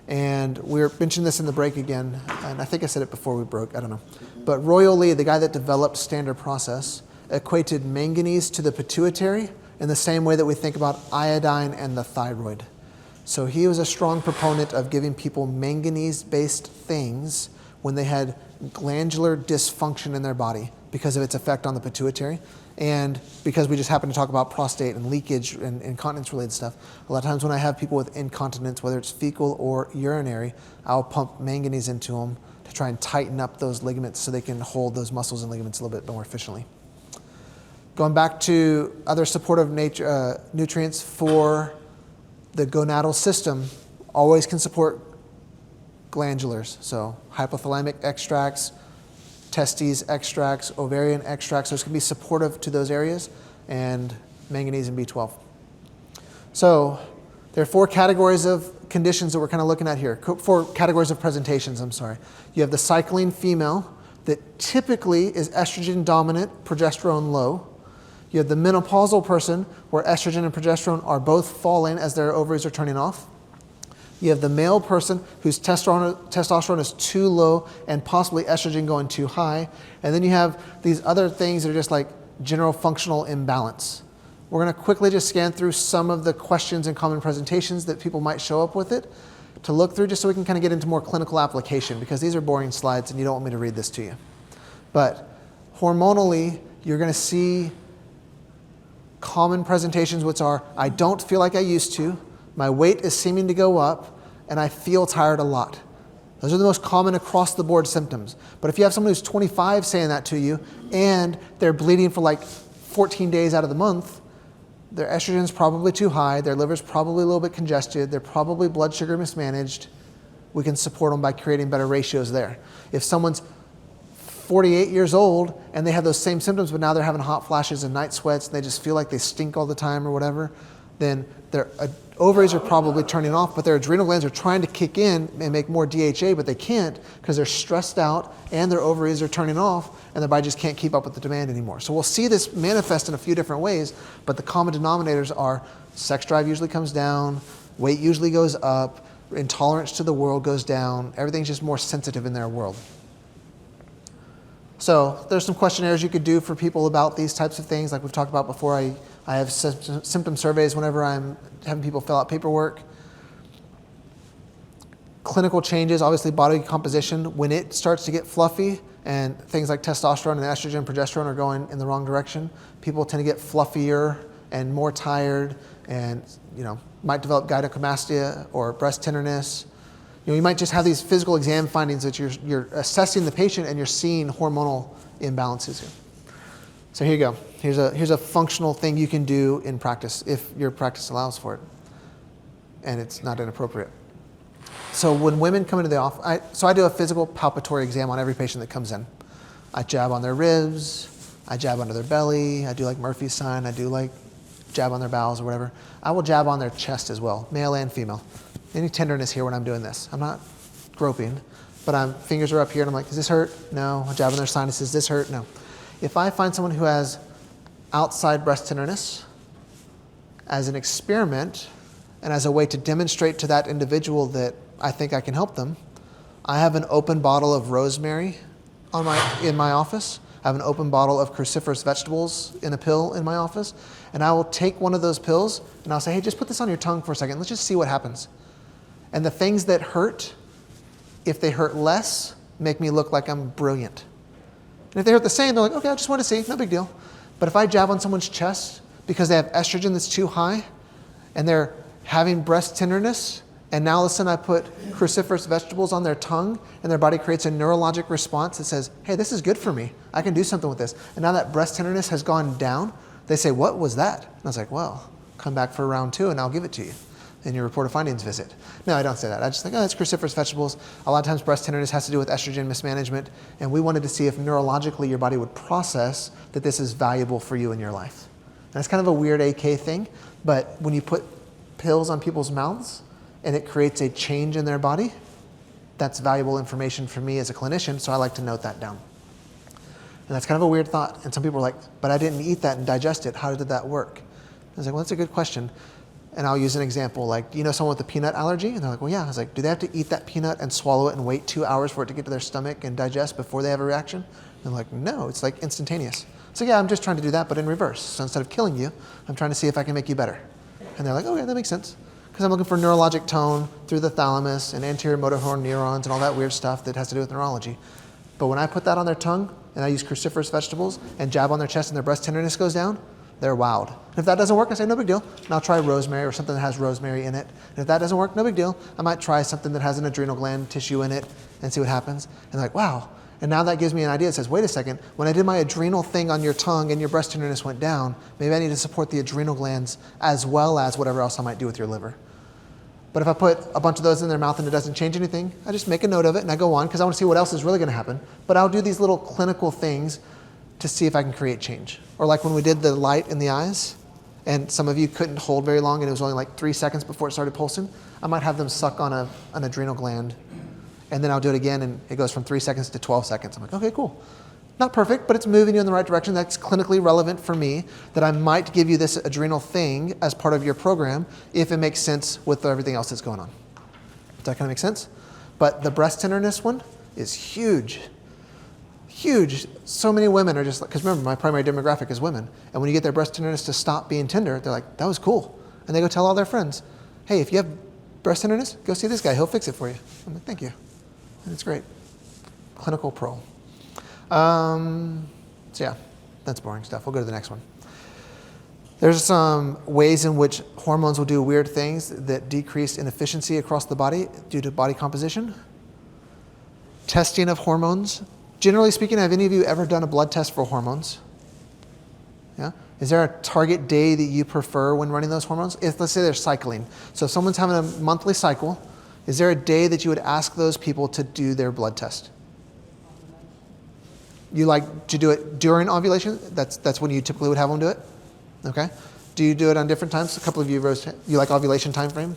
And we were mentioning this in the break again, and I think I said it before we broke, I don't know. But Royal Lee, the guy that developed Standard Process, equated manganese to the pituitary in the same way that we think about iodine and the thyroid. So he was a strong proponent of giving people manganese-based things when they had glandular dysfunction in their body because of its effect on the pituitary. And because we just happen to talk about prostate and leakage and incontinence-related stuff, a lot of times when I have people with incontinence, whether it's fecal or urinary, I'll pump manganese into them to try and tighten up those ligaments so they can hold those muscles and ligaments a little bit more efficiently. Going back to other supportive nutrients for the gonadal system, always can support glandulars. So hypothalamic extracts, testes extracts, ovarian extracts, those can be supportive to those areas, and manganese and B12. So there are 4 categories of conditions that we're kind of looking at here. 4 categories of presentations, I'm sorry. You have the cycling female that typically is estrogen dominant, progesterone low. You have the menopausal person where estrogen and progesterone are both falling as their ovaries are turning off. You have the male person whose testosterone is too low and possibly estrogen going too high. And then you have these other things that are just like general functional imbalance. We're going to quickly just scan through some of the questions and common presentations that people might show up with it. to look through just so we can kind of get into more clinical application, because these are boring slides and you don't want me to read this to you. But hormonally, you're going to see common presentations, which are, I don't feel like I used to, my weight is seeming to go up, and I feel tired a lot. Those are the most common across the board symptoms. But if you have someone who's 25 saying that to you, and they're bleeding for like 14 days out of the month, their estrogen's probably too high, their liver's probably a little bit congested, they're probably blood sugar mismanaged. We can support them by creating better ratios there. If someone's 48 years old and they have those same symptoms, but now they're having hot flashes and night sweats, and they just feel like they stink all the time or whatever, then their ovaries are probably turning off, but their adrenal glands are trying to kick in and make more DHA, but they can't because they're stressed out and their ovaries are turning off, and their body just can't keep up with the demand anymore. So we'll see this manifest in a few different ways, but the common denominators are sex drive usually comes down, weight usually goes up, intolerance to the world goes down, everything's just more sensitive in their world. So there's some questionnaires you could do for people about these types of things, like we've talked about before. I have symptom surveys whenever I'm having people fill out paperwork. Clinical changes, obviously body composition, when it starts to get fluffy and things like testosterone and estrogen, progesterone are going in the wrong direction, people tend to get fluffier and more tired, and might develop gynecomastia or breast tenderness. You might just have these physical exam findings that you're assessing the patient and you're seeing hormonal imbalances here. So here you go. Here's a functional thing you can do in practice if your practice allows for it and it's not inappropriate. So when women come into the office, I do a physical palpatory exam on every patient that comes in. I jab on their ribs, I jab under their belly, I do like Murphy's sign, I do like jab on their bowels or whatever. I will jab on their chest as well, male and female. Any tenderness here when I'm doing this. I'm not groping, but fingers are up here and I'm like, does this hurt? No. I jab on their sinuses, this hurt? No. If I find someone who has outside breast tenderness as an experiment and as a way to demonstrate to that individual that I think I can help them, I have an open bottle of rosemary in my office. I have an open bottle of cruciferous vegetables in a pill in my office, and I will take one of those pills and I'll say, hey, just put this on your tongue for a second. Let's just see what happens. And the things that hurt, if they hurt less, make me look like I'm brilliant. And if they hurt the same, they're like, okay, I just want to see, no big deal. But if I jab on someone's chest because they have estrogen that's too high and they're having breast tenderness, and now all of a sudden I put cruciferous vegetables on their tongue and their body creates a neurologic response that says, hey, this is good for me. I can do something with this. And now that breast tenderness has gone down, they say, what was that? And I was like, well, come back for round 2 and I'll give it to you in your report of findings visit. No, I don't say that. I just think, oh, it's cruciferous vegetables. A lot of times breast tenderness has to do with estrogen mismanagement, and we wanted to see if neurologically your body would process that this is valuable for you in your life. And that's kind of a weird AK thing, but when you put pills on people's mouths and it creates a change in their body, that's valuable information for me as a clinician, so I like to note that down. And that's kind of a weird thought, and some people are like, but I didn't eat that and digest it. How did that work? I was like, well, that's a good question. And I'll use an example, like, someone with a peanut allergy? And they're like, well, yeah. I was like, do they have to eat that peanut and swallow it and wait 2 hours for it to get to their stomach and digest before they have a reaction? And they're like, no, it's like instantaneous. So yeah, I'm just trying to do that, but in reverse. So instead of killing you, I'm trying to see if I can make you better. And they're like, okay, that makes sense. Because I'm looking for neurologic tone through the thalamus and anterior motor horn neurons and all that weird stuff that has to do with neurology. But when I put that on their tongue and I use cruciferous vegetables and jab on their chest and their breast tenderness goes down, they're wowed. And if that doesn't work, I say, no big deal. And I'll try rosemary or something that has rosemary in it. And if that doesn't work, no big deal. I might try something that has an adrenal gland tissue in it and see what happens. And they're like, wow. And now that gives me an idea. It says, wait a second, when I did my adrenal thing on your tongue and your breast tenderness went down, maybe I need to support the adrenal glands as well as whatever else I might do with your liver. But if I put a bunch of those in their mouth and it doesn't change anything, I just make a note of it and I go on because I want to see what else is really going to happen. But I'll do these little clinical things to see if I can create change. Or like when we did the light in the eyes, and some of you couldn't hold very long and it was only like 3 seconds before it started pulsing, I might have them suck on an adrenal gland, and then I'll do it again and it goes from 3 seconds to 12 seconds. I'm like, okay, cool. Not perfect, but it's moving you in the right direction. That's clinically relevant for me, that I might give you this adrenal thing as part of your program if it makes sense with everything else that's going on. Does that kind of make sense? But the breast tenderness one is huge. Huge. So many women are just like, because remember, my primary demographic is women. And when you get their breast tenderness to stop being tender, they're like, that was cool. And they go tell all their friends, hey, if you have breast tenderness? Go see this guy. He'll fix it for you. I'm like, thank you. And it's great. Clinical pro. So yeah, that's boring stuff. We'll go to the next one. There's some ways in which hormones will do weird things that decrease inefficiency across the body due to body composition. Testing of hormones. Generally speaking, have any of you ever done a blood test for hormones? Yeah? Is there a target day that you prefer when running those hormones? Let's say they're cycling. So if someone's having a monthly cycle, is there a day that you would ask those people to do their blood test? You like to do it during ovulation? That's when you typically would have them do it? Okay. Do you do it on different times? A couple of you rose. You like ovulation time frame?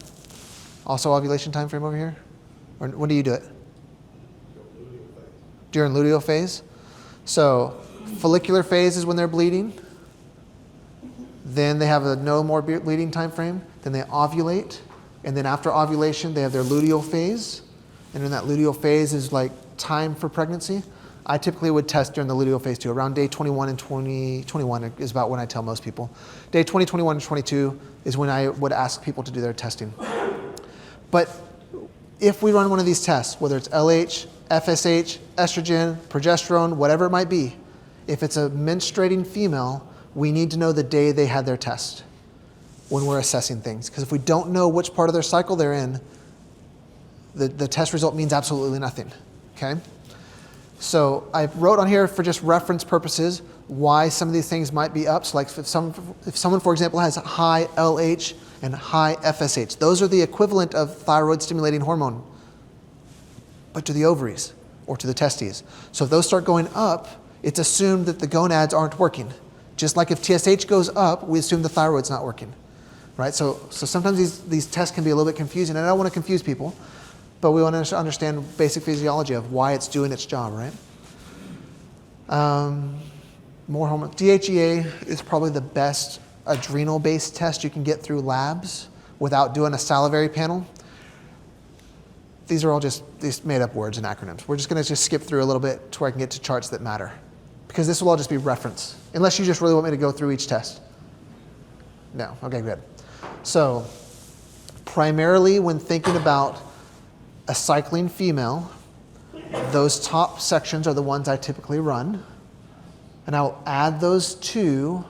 Also ovulation time frame over here? Or when do you do it? During luteal phase. So follicular phase is when they're bleeding. Then they have a no more bleeding time frame. Then they ovulate. And then after ovulation, they have their luteal phase. And in that luteal phase is like time for pregnancy. I typically would test during the luteal phase too. Around day 21 and 21 is about when I tell most people. Day 20, 21, and 22 is when I would ask people to do their testing. But if we run one of these tests, whether it's LH, FSH, estrogen, progesterone, whatever it might be, if it's a menstruating female, we need to know the day they had their test when we're assessing things. Because if we don't know which part of their cycle they're in, the test result means absolutely nothing, okay? So I wrote on here for just reference purposes why some of these things might be up. So like if someone, for example, has high LH and high FSH, those are the equivalent of thyroid stimulating hormone, but to the ovaries or to the testes. So if those start going up, it's assumed that the gonads aren't working. Just like if TSH goes up, we assume the thyroid's not working, right? So sometimes these tests can be a little bit confusing, and I don't want to confuse people, but we want to understand basic physiology of why it's doing its job, right? More hormone. DHEA is probably the best adrenal-based test you can get through labs without doing a salivary panel. These are all just these made-up words and acronyms. We're just going to just skip through a little bit to where I can get to charts that matter, because this will all just be reference, unless you just really want me to go through each test. No, okay, good. So primarily when thinking about a cycling female, those top sections are the ones I typically run, and I'll add those to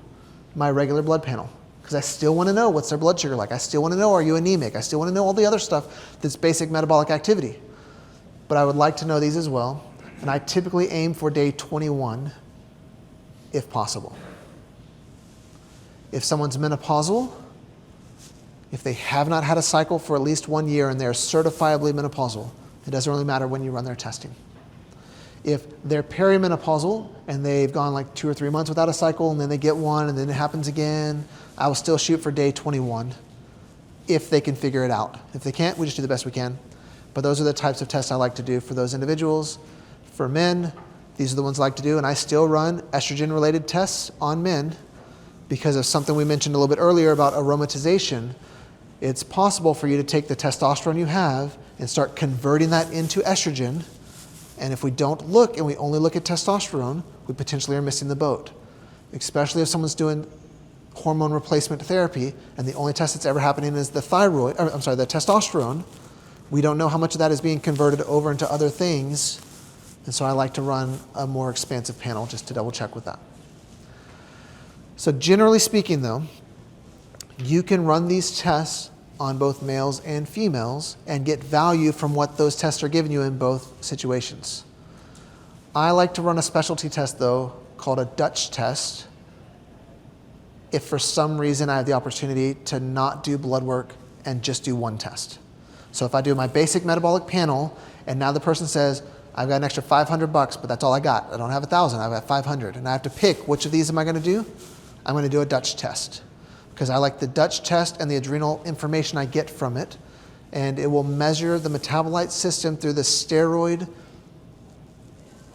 my regular blood panel, because I still want to know what's their blood sugar like. I still want to know, are you anemic? I still want to know all the other stuff that's basic metabolic activity. But I would like to know these as well, and I typically aim for day 21 if possible. If someone's menopausal, if they have not had a cycle for at least 1 year and they're certifiably menopausal, it doesn't really matter when you run their testing. If they're perimenopausal and they've gone like 2 or 3 months without a cycle and then they get one and then it happens again, I will still shoot for day 21 if they can figure it out. If they can't, we just do the best we can. But those are the types of tests I like to do for those individuals. For men, these are the ones I like to do, and I still run estrogen-related tests on men because of something we mentioned a little bit earlier about aromatization. It's possible for you to take the testosterone you have and start converting that into estrogen. And if we don't look and we only look at testosterone, we potentially are missing the boat. Especially if someone's doing hormone replacement therapy and the only test that's ever happening is the testosterone. We don't know how much of that is being converted over into other things. And so I like to run a more expansive panel just to double check with that. So generally speaking though, you can run these tests on both males and females and get value from what those tests are giving you in both situations. I like to run a specialty test though called a Dutch test if for some reason I have the opportunity to not do blood work and just do one test. So if I do my basic metabolic panel and now the person says, I've got an extra $500, but that's all I got. I don't have 1,000, I've got 500. And I have to pick which of these am I going to do? I'm going to do a Dutch test because I like the Dutch test and the adrenal information I get from it. And it will measure the metabolite system through the steroid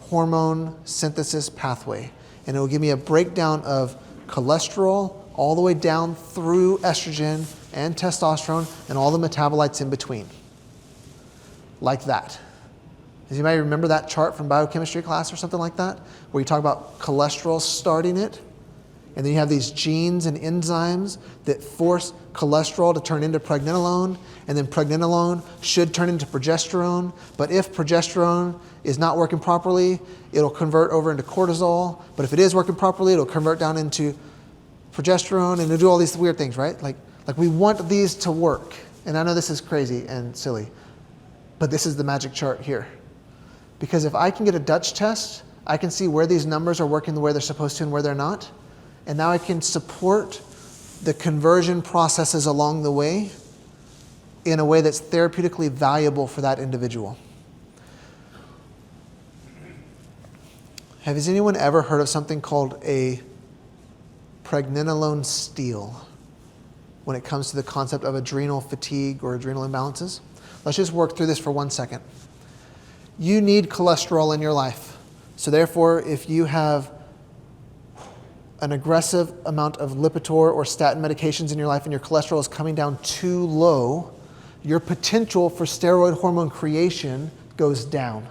hormone synthesis pathway. And it will give me a breakdown of cholesterol all the way down through estrogen and testosterone and all the metabolites in between. Like that. Does anybody remember that chart from biochemistry class or something like that? Where you talk about cholesterol starting it And then you have these genes and enzymes that force cholesterol to turn into pregnenolone, and then pregnenolone should turn into progesterone. But if progesterone is not working properly, it'll convert over into cortisol. But if it is working properly, it'll convert down into progesterone, and it'll do all these weird things, right? Like we want these to work. And I know this is crazy and silly, but this is the magic chart here. Because if I can get a Dutch test, I can see where these numbers are working the way they're supposed to and where they're not. And now I can support the conversion processes along the way in a way that's therapeutically valuable for that individual. Has anyone ever heard of something called a pregnenolone steal when it comes to the concept of adrenal fatigue or adrenal imbalances? Let's just work through this for 1 second. You need cholesterol in your life. So therefore, if you have an aggressive amount of Lipitor or statin medications in your life and your cholesterol is coming down too low, your potential for steroid hormone creation goes down.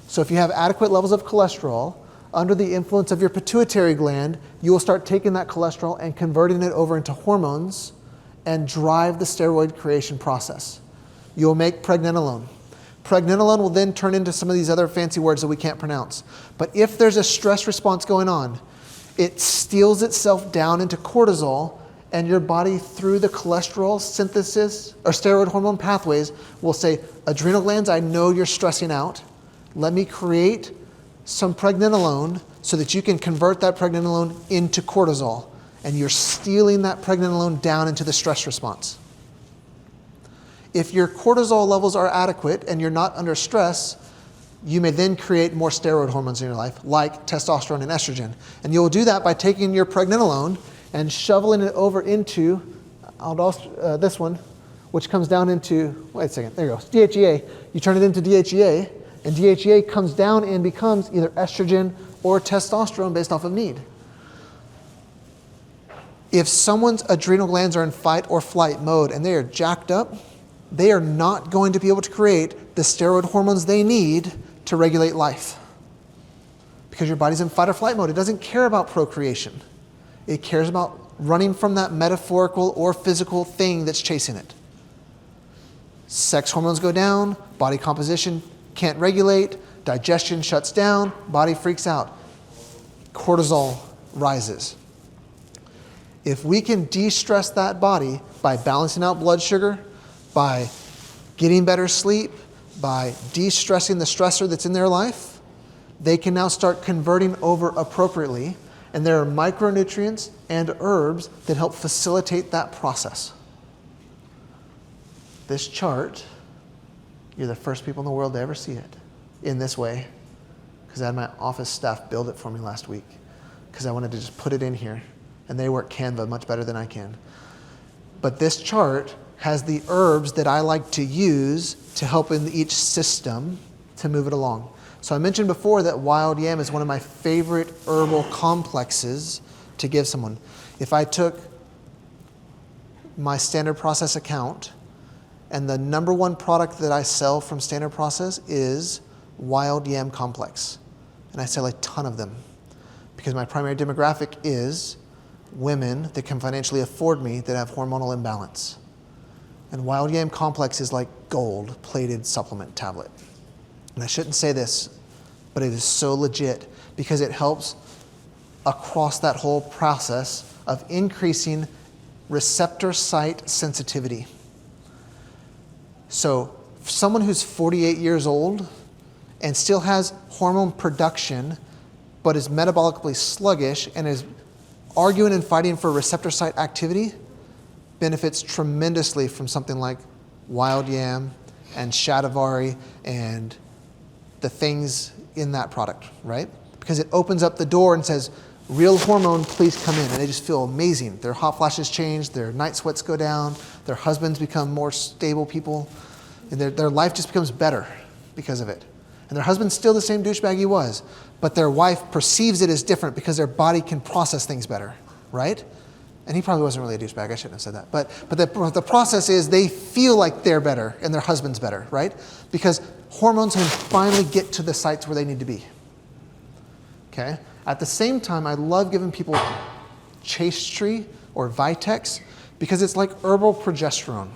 So if you have adequate levels of cholesterol, under the influence of your pituitary gland, you will start taking that cholesterol and converting it over into hormones and drive the steroid creation process. You'll make pregnenolone. Pregnenolone will then turn into some of these other fancy words that we can't pronounce. But if there's a stress response going on, it steals itself down into cortisol, and your body, through the cholesterol synthesis or steroid hormone pathways, will say, adrenal glands, I know you're stressing out. Let me create some pregnenolone so that you can convert that pregnenolone into cortisol. And you're stealing that pregnenolone down into the stress response. If your cortisol levels are adequate and you're not under stress, you may then create more steroid hormones in your life, like testosterone and estrogen. And you'll do that by taking your pregnenolone and shoveling it over into this one, which comes down into, wait a second, there you go, DHEA. You turn it into DHEA, and DHEA comes down and becomes either estrogen or testosterone based off of need. If someone's adrenal glands are in fight or flight mode and they are jacked up, they are not going to be able to create the steroid hormones they need to regulate life. Because your body's in fight or flight mode. It doesn't care about procreation. It cares about running from that metaphorical or physical thing that's chasing it. Sex hormones go down, body composition can't regulate, digestion shuts down, body freaks out. Cortisol rises. If we can de-stress that body by balancing out blood sugar, by getting better sleep, by de-stressing the stressor that's in their life, they can now start converting over appropriately, and there are micronutrients and herbs that help facilitate that process. This chart, you're the first people in the world to ever see it in this way, because I had my office staff build it for me last week, because I wanted to just put it in here, and they work Canva much better than I can. But this chart has the herbs that I like to use to help in each system to move it along. So I mentioned before that wild yam is one of my favorite herbal complexes to give someone. If I took my Standard Process account, and the number one product that I sell from Standard Process is wild yam complex. And I sell a ton of them because my primary demographic is women that can financially afford me that have hormonal imbalance. And wild yam complex is like gold-plated supplement tablet. And I shouldn't say this, but it is so legit because it helps across that whole process of increasing receptor site sensitivity. So someone who's 48 years old and still has hormone production, but is metabolically sluggish and is arguing and fighting for receptor site activity, benefits tremendously from something like wild yam and shatavari and the things in that product, right? Because it opens up the door and says, real hormone, please come in. And they just feel amazing. Their hot flashes change, their night sweats go down, their husbands become more stable people, and their life just becomes better because of it. And their husband's still the same douchebag he was, but their wife perceives it as different because their body can process things better, right? And he probably wasn't really a douchebag, I shouldn't have said that. But the process is they feel like they're better and their husband's better, right? Because hormones can finally get to the sites where they need to be. Okay? At the same time, I love giving people Chase Tree or Vitex because it's like herbal progesterone.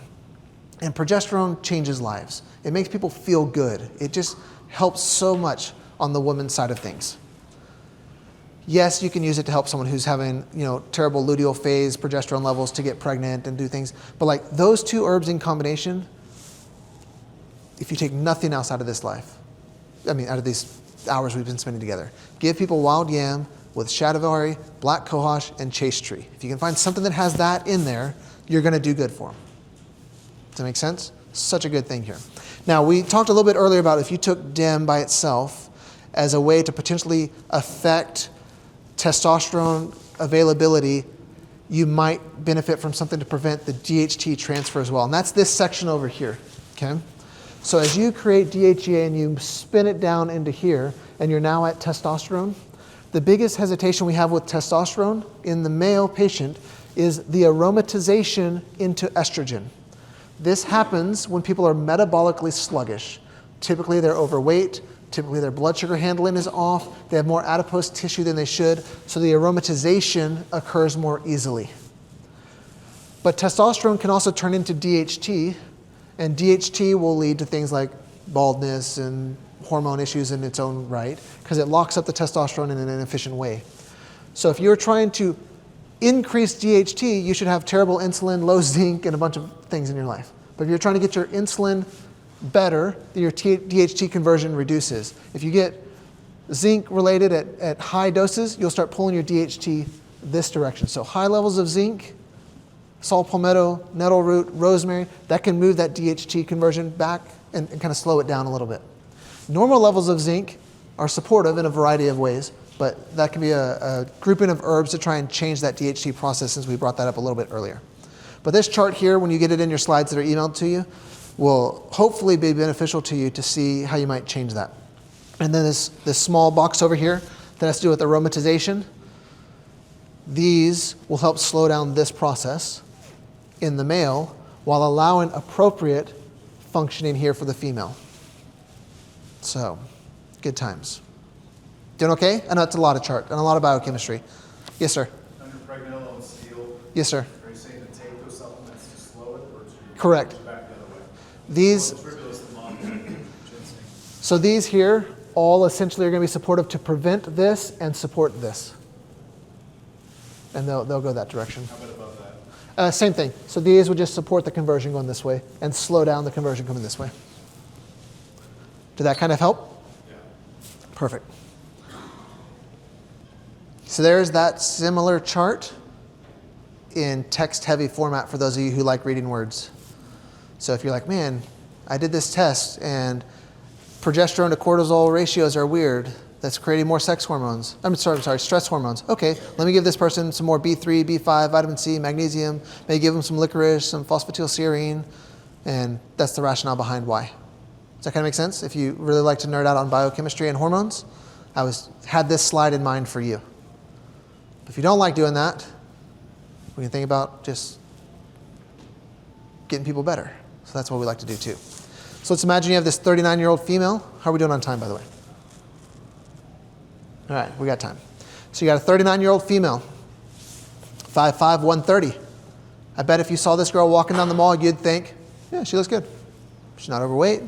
And progesterone changes lives. It makes people feel good. It just helps so much on the woman's side of things. Yes, you can use it to help someone who's having, terrible luteal phase, progesterone levels to get pregnant and do things. But like those two herbs in combination, if you take nothing else out of this life, out of these hours we've been spending together, give people wild yam with shatavari, black cohosh, and chase tree. If you can find something that has that in there, you're going to do good for them. Does that make sense? Such a good thing here. Now, we talked a little bit earlier about if you took DEM by itself as a way to potentially affect testosterone availability, you might benefit from something to prevent the DHT transfer as well. And that's this section over here, okay? So as you create DHEA and you spin it down into here, and you're now at testosterone, the biggest hesitation we have with testosterone in the male patient is the aromatization into estrogen. This happens when people are metabolically sluggish. Typically they're overweight, typically their blood sugar handling is off, they have more adipose tissue than they should, so the aromatization occurs more easily. But testosterone can also turn into DHT, and DHT will lead to things like baldness and hormone issues in its own right, because it locks up the testosterone in an inefficient way. So if you're trying to increase DHT, you should have terrible insulin, low zinc, and a bunch of things in your life. But if you're trying to get your insulin better, your DHT conversion reduces. If you get zinc related at high doses, you'll start pulling your DHT this direction. So high levels of zinc, saw palmetto, nettle root, rosemary, that can move that DHT conversion back and kind of slow it down a little bit. Normal levels of zinc are supportive in a variety of ways, but that can be a grouping of herbs to try and change that DHT process, since we brought that up a little bit earlier. But this chart here, when you get it in your slides that are emailed to you, will hopefully be beneficial to you to see how you might change that. And then this small box over here that has to do with aromatization, these will help slow down this process in the male while allowing appropriate functioning here for the female. So, good times. Doing okay? I know it's a lot of chart and a lot of biochemistry. Yes, sir. Under pregnenolone and steel, Yes, sir. are you saying to take those supplements to slow it, or to Correct. push it back the other way? These, Or the tribulus, the mono, ginseng. so these here all essentially are going to be supportive to prevent this and support this. And they'll go that direction. How about above that? Same thing. So these would just support the conversion going this way and slow down the conversion coming this way. Did that kind of help? Yeah. Perfect. So there's that similar chart in text-heavy format for those of you who like reading words. So if you're like, man, I did this test and progesterone to cortisol ratios are weird. That's creating more sex hormones. I'm sorry, stress hormones. Okay, let me give this person some more B3, B5, vitamin C, magnesium. Maybe give them some licorice, some phosphatidylserine, and that's the rationale behind why. Does that kind of make sense? If you really like to nerd out on biochemistry and hormones, I had this slide in mind for you. If you don't like doing that, we can think about just getting people better. So that's what we like to do too. So let's imagine you have this 39-year-old female. How are we doing on time, by the way? All right, we got time. So you got a 39-year-old female, 5'5", 130. I bet if you saw this girl walking down the mall, you'd think, yeah, she looks good. She's not overweight,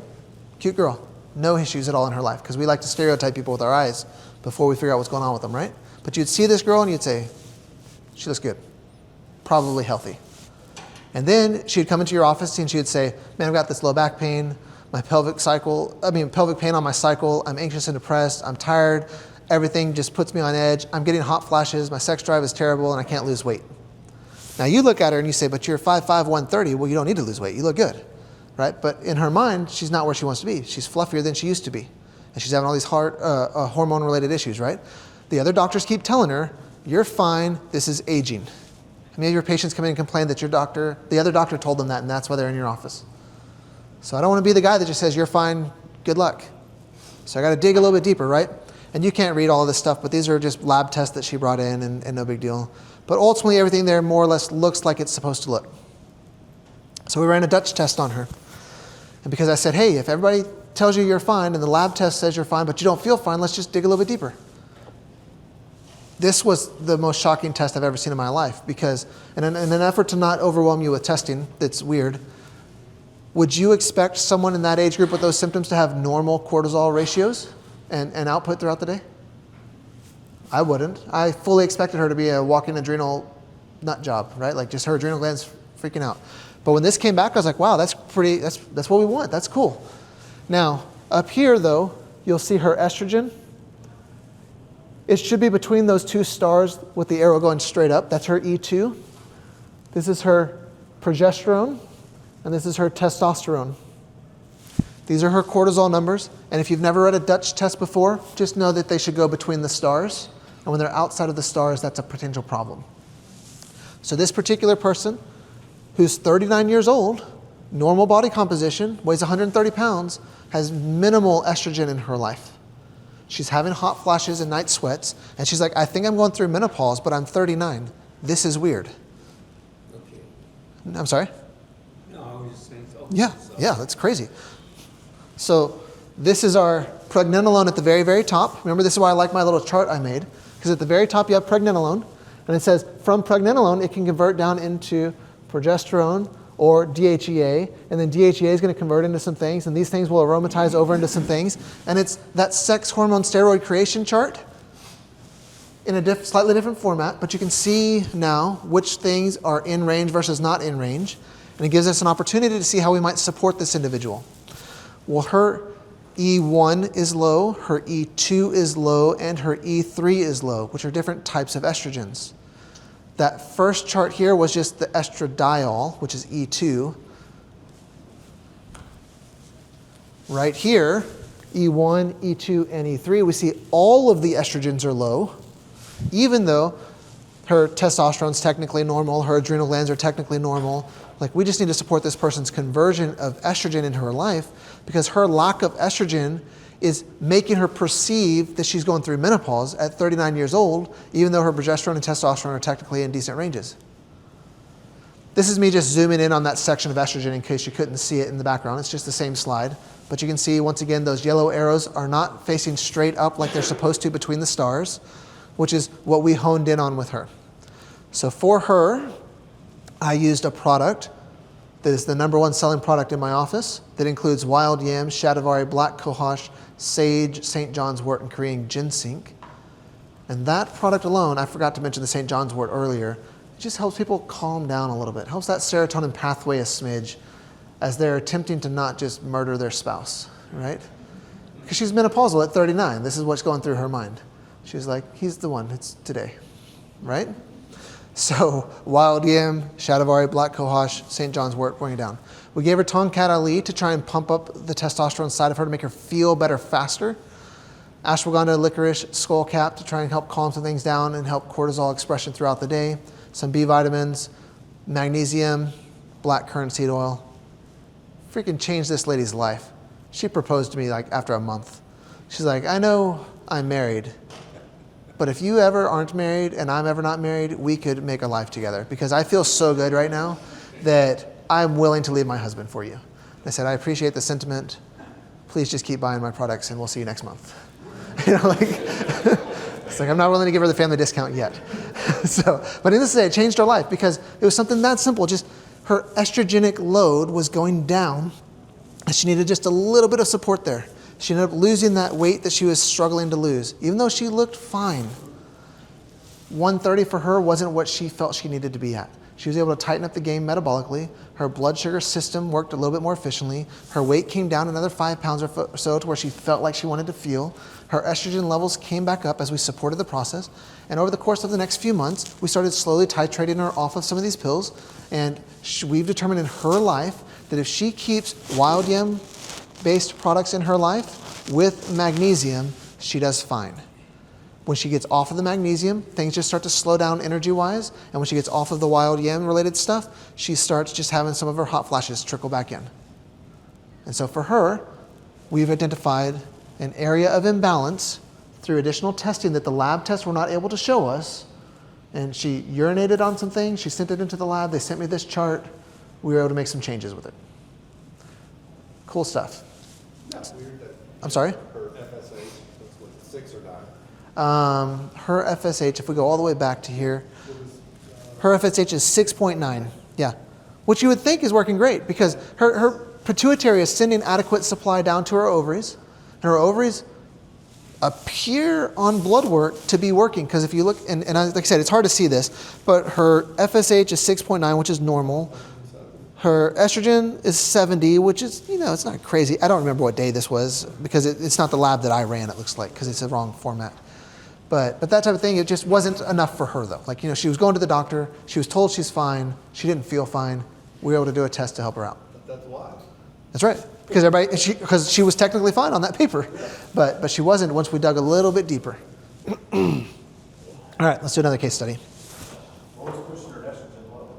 cute girl. No issues at all in her life, because we like to stereotype people with our eyes before we figure out what's going on with them, right? But you'd see this girl and you'd say, she looks good, probably healthy. And then she'd come into your office and she'd say, man, I've got this low back pain, pelvic pain on my cycle, I'm anxious and depressed, I'm tired, everything just puts me on edge, I'm getting hot flashes, my sex drive is terrible, and I can't lose weight. Now you look at her and you say, but you're 5'5", 130, well, you don't need to lose weight, you look good, right? But in her mind, she's not where she wants to be. She's fluffier than she used to be. And she's having all these hormone-related issues, right? The other doctors keep telling her, you're fine, this is aging. How many of your patients come in and complain that the other doctor told them that, and that's why they're in your office? So I don't want to be the guy that just says, you're fine, good luck. So I got to dig a little bit deeper, right? And you can't read all of this stuff, but these are just lab tests that she brought in, and no big deal. But ultimately, everything there more or less looks like it's supposed to look. So we ran a Dutch test on her. And because I said, hey, if everybody tells you you're fine and the lab test says you're fine, but you don't feel fine, let's just dig a little bit deeper. this was the most shocking test I've ever seen in my life because, in an effort to not overwhelm you with testing that's weird, would you expect someone in that age group with those symptoms to have normal cortisol ratios and output throughout the day? I wouldn't. I fully expected her to be a walking adrenal nut job, right? Like just her adrenal glands freaking out. But when this came back, I was like, wow, that's what we want. That's cool. Now, up here though, you'll see her estrogen. It should be between those two stars with the arrow going straight up. That's her E2. This is her progesterone, and this is her testosterone. These are her cortisol numbers, and if you've never read a Dutch test before, just know that they should go between the stars, and when they're outside of the stars, that's a potential problem. So this particular person, who's 39 years old, normal body composition, weighs 130 pounds, has minimal estrogen in her life. She's having hot flashes and night sweats, and she's like, I think I'm going through menopause, but I'm 39. This is weird. Okay. I'm sorry? No, I was just saying. Yeah, that's crazy. So this is our pregnenolone at the very, very top. Remember, this is why I like my little chart I made, because at the very top you have pregnenolone, and it says from pregnenolone it can convert down into progesterone or DHEA, and then DHEA is going to convert into some things, and these things will aromatize over into some things, and it's that sex hormone steroid creation chart in a slightly different format, but you can see now which things are in range versus not in range, and it gives us an opportunity to see how we might support this individual. Well, her E1 is low, her E2 is low, and her E3 is low, which are different types of estrogens. That first chart here was just the estradiol, which is E2. Right here, E1, E2, and E3, we see all of the estrogens are low, even though her testosterone's technically normal, her adrenal glands are technically normal. Like, we just need to support this person's conversion of estrogen into her life because her lack of estrogen is making her perceive that she's going through menopause at 39 years old, even though her progesterone and testosterone are technically in decent ranges. This is me just zooming in on that section of estrogen in case you couldn't see it in the background. It's just the same slide. But you can see, once again, those yellow arrows are not facing straight up like they're supposed to between the stars, which is what we honed in on with her. So for her, I used a product that is the #1 selling product in my office that includes wild yam, shatavari, black cohosh, sage, St. John's wort, and Korean ginseng. And that product alone, I forgot to mention the St. John's wort earlier, it just helps people calm down a little bit. It helps that serotonin pathway a smidge as they're attempting to not just murder their spouse, right? Because she's menopausal at 39. This is what's going through her mind. She's like, he's the one, it's today, right? So wild yam, shatavari, black cohosh, St. John's wort, bring it down. We gave her Tongkat Ali to try and pump up the testosterone side of her to make her feel better faster. Ashwagandha, licorice, skullcap to try and help calm some things down and help cortisol expression throughout the day. Some B vitamins, magnesium, black currant seed oil. Freaking changed this lady's life. She proposed to me like after a month. She's like, I know I'm married, but if you ever aren't married and I'm ever not married, we could make a life together because I feel so good right now that I'm willing to leave my husband for you. I said, I appreciate the sentiment. Please just keep buying my products and we'll see you next month. You know, like, it's like, I'm not willing to give her the family discount yet. But in this day, it changed her life because it was something that simple. Just her estrogenic load was going down and she needed just a little bit of support there. She ended up losing that weight that she was struggling to lose, even though she looked fine. 130 for her wasn't what she felt she needed to be at. She was able to tighten up the game metabolically. Her blood sugar system worked a little bit more efficiently. Her weight came down another 5 pounds or so to where she felt like she wanted to feel. Her estrogen levels came back up as we supported the process. And over the course of the next few months, we started slowly titrating her off of some of these pills. And we've determined in her life that if she keeps wild yam-based products in her life with magnesium, she does fine. When she gets off of the magnesium, things just start to slow down energy-wise. And when she gets off of the wild yam-related stuff, she starts just having some of her hot flashes trickle back in. And so for her, we've identified an area of imbalance through additional testing that the lab tests were not able to show us. And she urinated on some things. She sent it into the lab. They sent me this chart. We were able to make some changes with it. Cool stuff. That's weird that I'm sorry? her FSH, that's what, 6 or 9? Her FSH, if we go all the way back to here, her FSH is 6.9. Yeah. Which you would think is working great because her pituitary is sending adequate supply down to her ovaries. And her ovaries appear on blood work to be working because if you look, and like I said, it's hard to see this, but her FSH is 6.9, which is normal. Her estrogen is 70, which is, it's not crazy. I don't remember what day this was because it's not the lab that I ran, it looks like, because it's the wrong format. But that type of thing, it just wasn't enough for her though. Like, she was going to the doctor, she was told she's fine, she didn't feel fine. We were able to do a test to help her out. That's why. That's right. Because she was technically fine on that paper, but she wasn't once we dug a little bit deeper. All right, let's do another case study. What was pushing her estrogen low?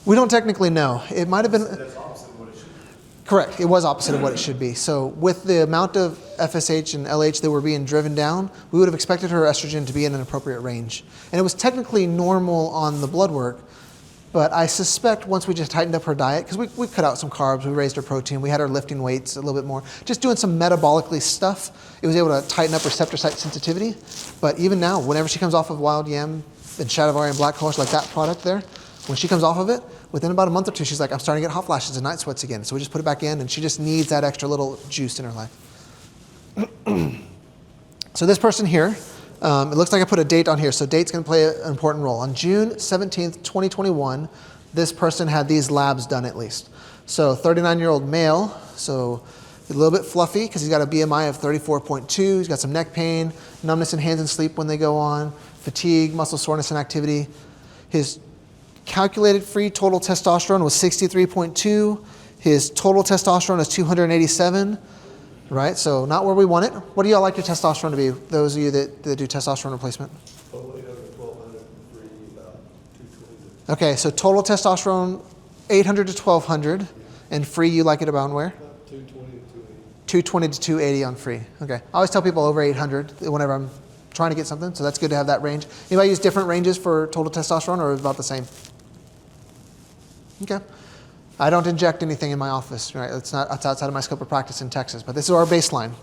We don't technically know. It might have been That's opposite of what it should be. correct. It was opposite of what it should be. So with the amount of FSH and LH that were being driven down, we would have expected her estrogen to be in an appropriate range, and it was technically normal on the blood work. But I suspect once we just tightened up her diet, because we cut out some carbs, we raised her protein, we had her lifting weights a little bit more, just doing some metabolically stuff, it was able to tighten up receptor site sensitivity. But even now, whenever she comes off of wild yam and shatavari and black cohosh, like that product there, when she comes off of it, within about a month or two, she's like, I'm starting to get hot flashes and night sweats again. So we just put it back in, and she just needs that extra little juice in her life. So this person here, it looks like I put a date on here, so date's going to play an important role. On June 17th, 2021, this person had these labs done at least. So 39-year-old male, so a little bit fluffy because he's got a BMI of 34.2. He's got some neck pain, numbness in hands and sleep when they go on, fatigue, muscle soreness and activity. His calculated free total testosterone was 63.2. His total testosterone is 287. Right, so not where we want it. What do y'all like your testosterone to be? Those of you that do testosterone replacement. Total 800, 1200, free about 220. Okay, so total testosterone 800 to 1200, and free you like it about where? 220 to 280. 220 to 280 on free. Okay, I always tell people over 800 whenever I'm trying to get something, so that's good to have that range. Anybody use different ranges for total testosterone, or about the same? Okay. I don't inject anything in my office, right? It's outside of my scope of practice in Texas, but this is our baseline.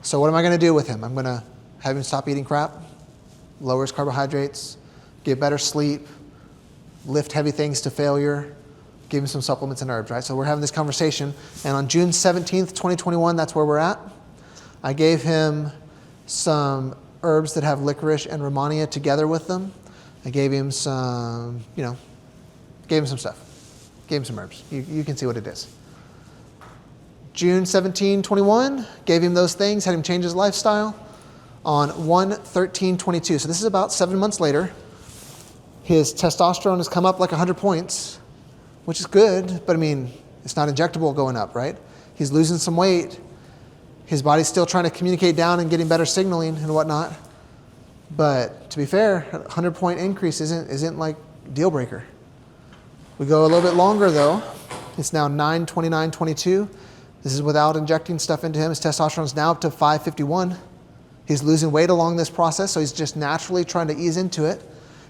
So what am I going to do with him? I'm going to have him stop eating crap, lower his carbohydrates, get better sleep, lift heavy things to failure, give him some supplements and herbs, right? So we're having this conversation, and on June 17th, 2021, that's where we're at. I gave him some herbs that have licorice and Romania together with them. I gave him some, gave him some stuff. Gave him some herbs. You can see what it is. June 17, 21, gave him those things, had him change his lifestyle. On 1/13/22, so this is about 7 months later, his testosterone has come up like 100 points, which is good, but it's not injectable going up, right? He's losing some weight. His body's still trying to communicate down and getting better signaling and whatnot. But to be fair, a 100-point increase isn't like deal breaker. We go a little bit longer though. It's now 9/29/22. This is without injecting stuff into him. His testosterone is now up to 551. He's losing weight along this process, so he's just naturally trying to ease into it.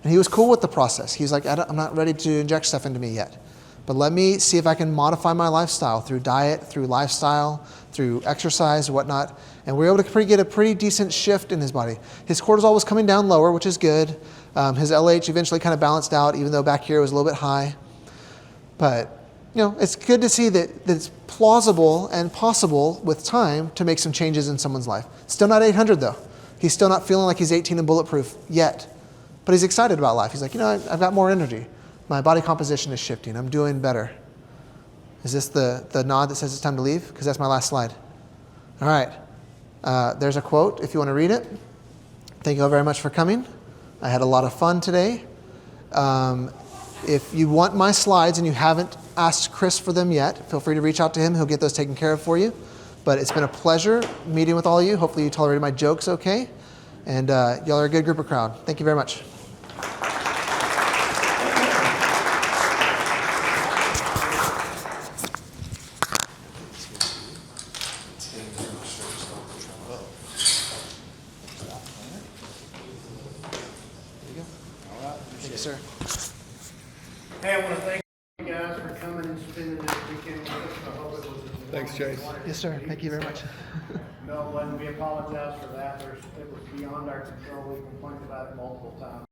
And he was cool with the process. He's like, I'm not ready to inject stuff into me yet. But let me see if I can modify my lifestyle through diet, through lifestyle, through exercise, whatnot. And we were able to get a pretty decent shift in his body. His cortisol was coming down lower, which is good. His LH eventually kind of balanced out, even though back here it was a little bit high. But it's good to see that it's plausible and possible with time to make some changes in someone's life. Still not 800 though. He's still not feeling like he's 18 and bulletproof yet. But he's excited about life. He's like, I've got more energy. My body composition is shifting. I'm doing better. Is this the nod that says it's time to leave? Because that's my last slide. All right. There's a quote if you want to read it. Thank you all very much for coming. I had a lot of fun today. If you want my slides and you haven't asked Chris for them yet, feel free to reach out to him. He'll get those taken care of for you. But it's been a pleasure meeting with all of you. Hopefully you tolerated my jokes okay. And y'all are a good group of crowd. Thank you very much. Thank you, sir. Hey, I want to thank you guys for coming and spending this weekend with us. I hope it was as Thanks, Chase. Yes, sir. Thank you very much. No, when we apologize for that, it was beyond our control, we complained about it multiple times.